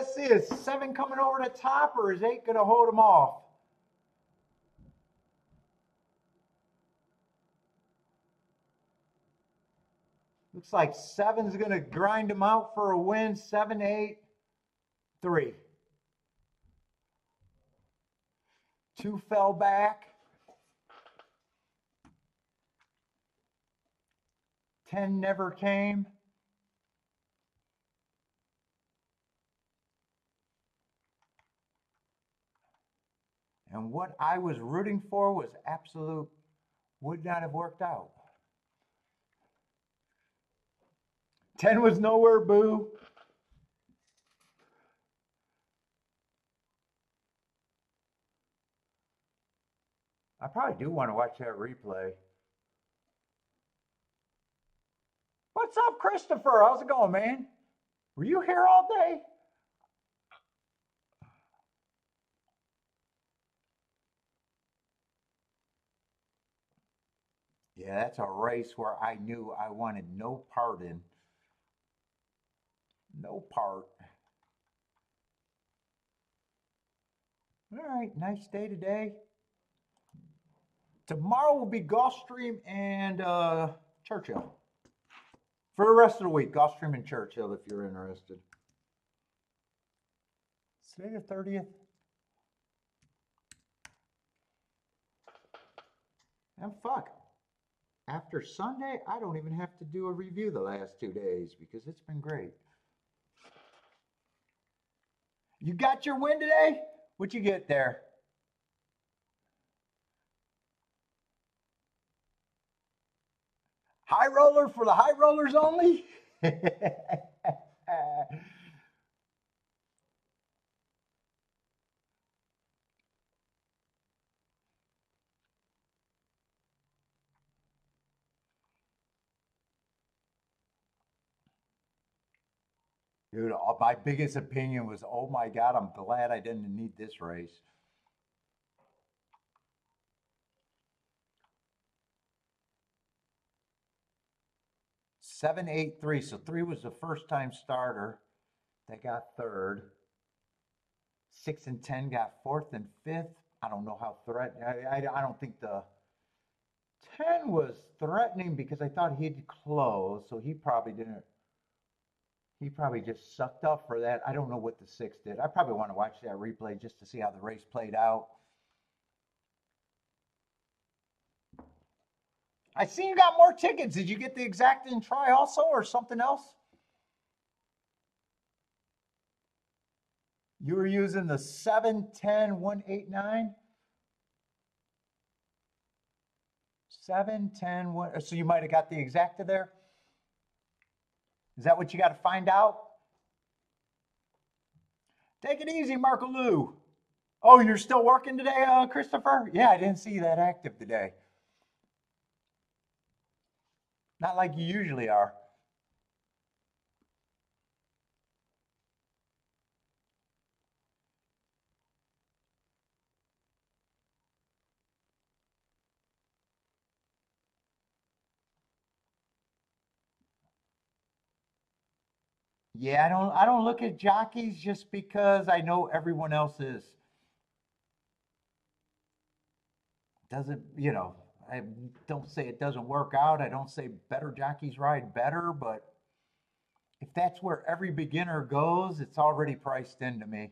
let's see. Is 7 coming over the top, or is 8 going to hold him off? Looks like 7's going to grind him out for a win. 7, 8, 3. 2 fell back. 10 never came. And what I was rooting for was absolute, would not have worked out. 10 was nowhere, boo. I probably do want to watch that replay. What's up, Christopher? How's it going, man? Were you here all day? Yeah, that's a race where I knew I wanted no part in. No part. All right, nice day today. Tomorrow will be Gulfstream and Churchill. For the rest of the week, Gulfstream and Churchill if you're interested. Today the 30th. And fuck. After Sunday, I don't even have to do a review the last 2 days because it's been great. You got your win today? What'd you get there? High roller for the high rollers only? Dude, my biggest opinion was, oh my God, I'm glad I didn't need this race. Seven, 8, 3. So 3 was the first time starter that got third. 6 and 10 got fourth and fifth. I don't know how threatening. I don't think the 10 was threatening because I thought he'd close, so he probably didn't. He probably just sucked up for that. I don't know what the 6 did. I probably want to watch that replay just to see how the race played out. I see you got more tickets. Did you get the exact and try also or something else? You were using the 7, 10, 189? 7, 10, 1. So you might have got the exacta there? Is that what you got to find out? Take it easy, Marco Lou. Oh, you're still working today, Christopher? Yeah, I didn't see that active today. Not like you usually are. Yeah, I don't look at jockeys just because I know everyone else is. Doesn't, I don't say it doesn't work out. I don't say better jockeys ride better, but if that's where every beginner goes, it's already priced into me.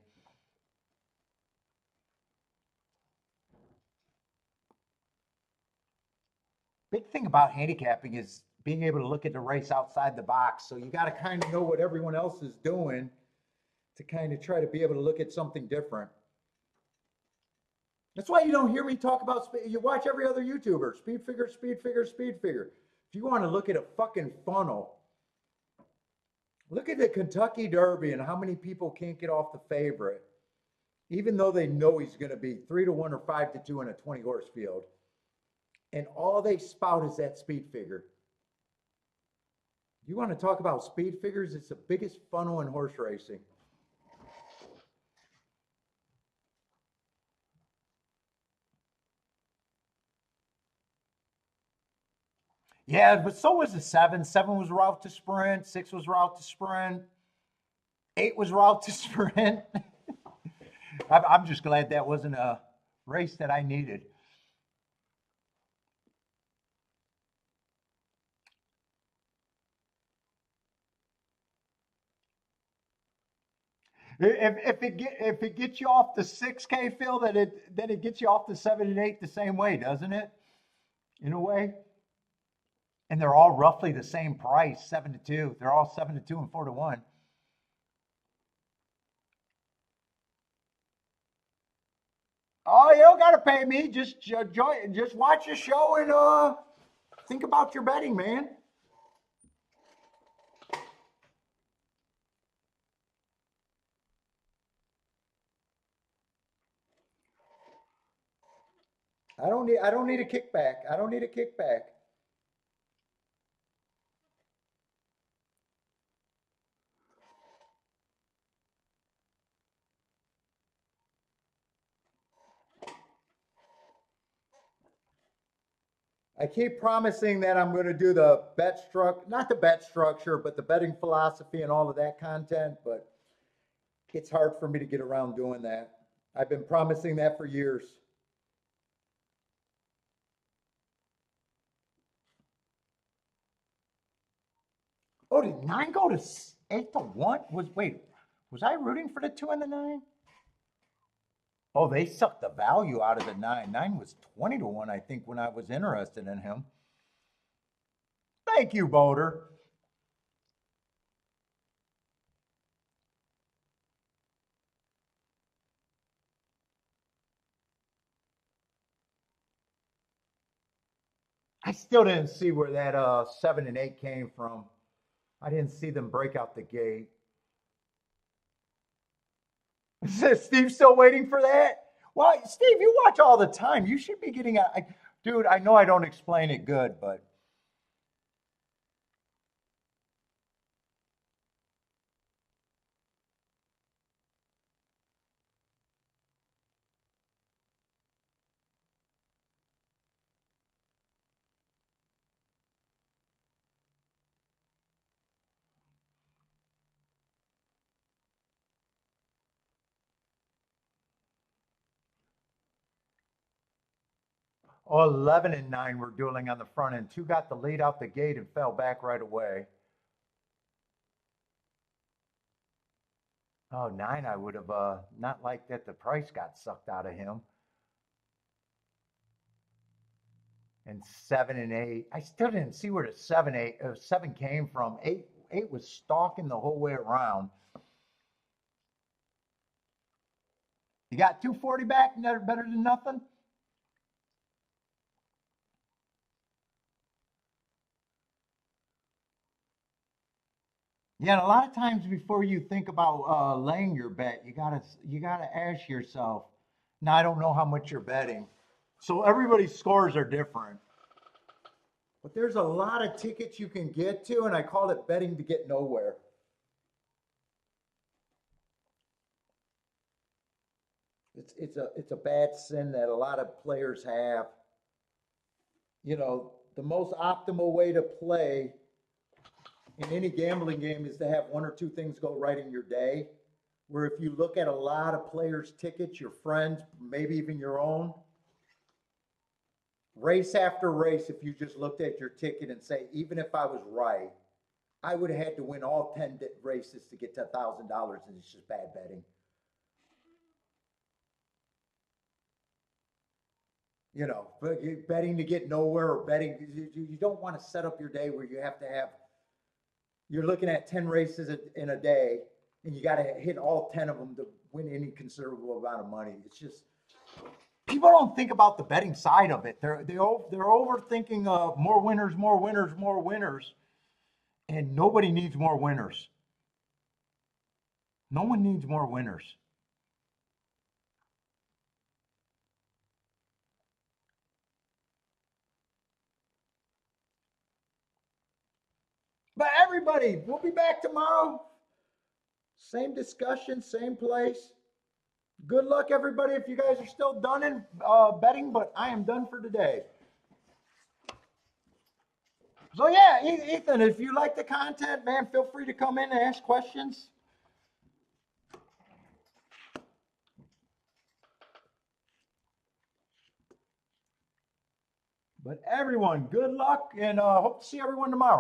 Big thing about handicapping is being able to look at the race outside the box. So you got to kind of know what everyone else is doing to kind of try to be able to look at something different. That's why you don't hear me talk about speed. You watch every other YouTuber, speed figure, speed figure, speed figure. If you want to look at a fucking funnel, look at the Kentucky Derby and how many people can't get off the favorite, even though they know he's going to be 3 to 1 or 5 to 2 in a 20 horse field. And all they spout is that speed figure. You want to talk about speed figures? It's the biggest funnel in horse racing. Yeah, but so was the 7. 7 was route to sprint. 6 was route to sprint. 8 was route to sprint. I'm just glad that wasn't a race that I needed. If it gets you off the 6K, Phil, then it gets you off the 7 and 8 the same way, doesn't it? In a way. And they're all roughly the same price, 7 to 2. They're all 7 to 2 and 4 to 1. Oh, you don't gotta pay me. Just join, just watch the show and think about your betting, man. I don't need a kickback. I don't need a kickback. I keep promising that I'm going to do the not the bet structure, but the betting philosophy and all of that content, but it's hard for me to get around doing that. I've been promising that for years. Oh, did 9 go to 8 to 1? Was I rooting for the 2 and the 9? Oh, they sucked the value out of the 9. 9 was 20 to 1, I think, when I was interested in him. Thank you, Boater. I still didn't see where that 7 and 8 came from. I didn't see them break out the gate. Is Steve still waiting for that? Well, Steve, you watch all the time. You should be getting a. Dude, I know I don't explain it good, but oh, 11 and 9 were dueling on the front end. 2 got the lead out the gate and fell back right away. Oh, 9, I would have not liked that the price got sucked out of him. And 7 and 8, I still didn't see where the 7 came from. 8 was stalking the whole way around. You got 240 back, better than nothing. Yeah, and a lot of times before you think about laying your bet, you gotta ask yourself. Now I don't know how much you're betting, so everybody's scores are different. But there's a lot of tickets you can get to, and I call it betting to get nowhere. It's a bad sin that a lot of players have. The most optimal way to play in any gambling game is to have one or two things go right in your day. Where if you look at a lot of players' tickets, your friends, maybe even your own, race after race, if you just looked at your ticket and say, even if I was right, I would have had to win all 10 races to get to $1,000, and it's just bad betting. Betting to get nowhere, or betting, you don't want to set up your day where you have to have, you're looking at 10 races in a day, and you got to hit all 10 of them to win any considerable amount of money. It's just, people don't think about the betting side of it. They're overthinking more winners, more winners, more winners, and nobody needs more winners. No one needs more winners. But everybody, we'll be back tomorrow. Same discussion, same place. Good luck, everybody. If you guys are still done in betting, but I am done for today. So yeah, Ethan, if you like the content, man, feel free to come in and ask questions. But everyone, good luck, and hope to see everyone tomorrow.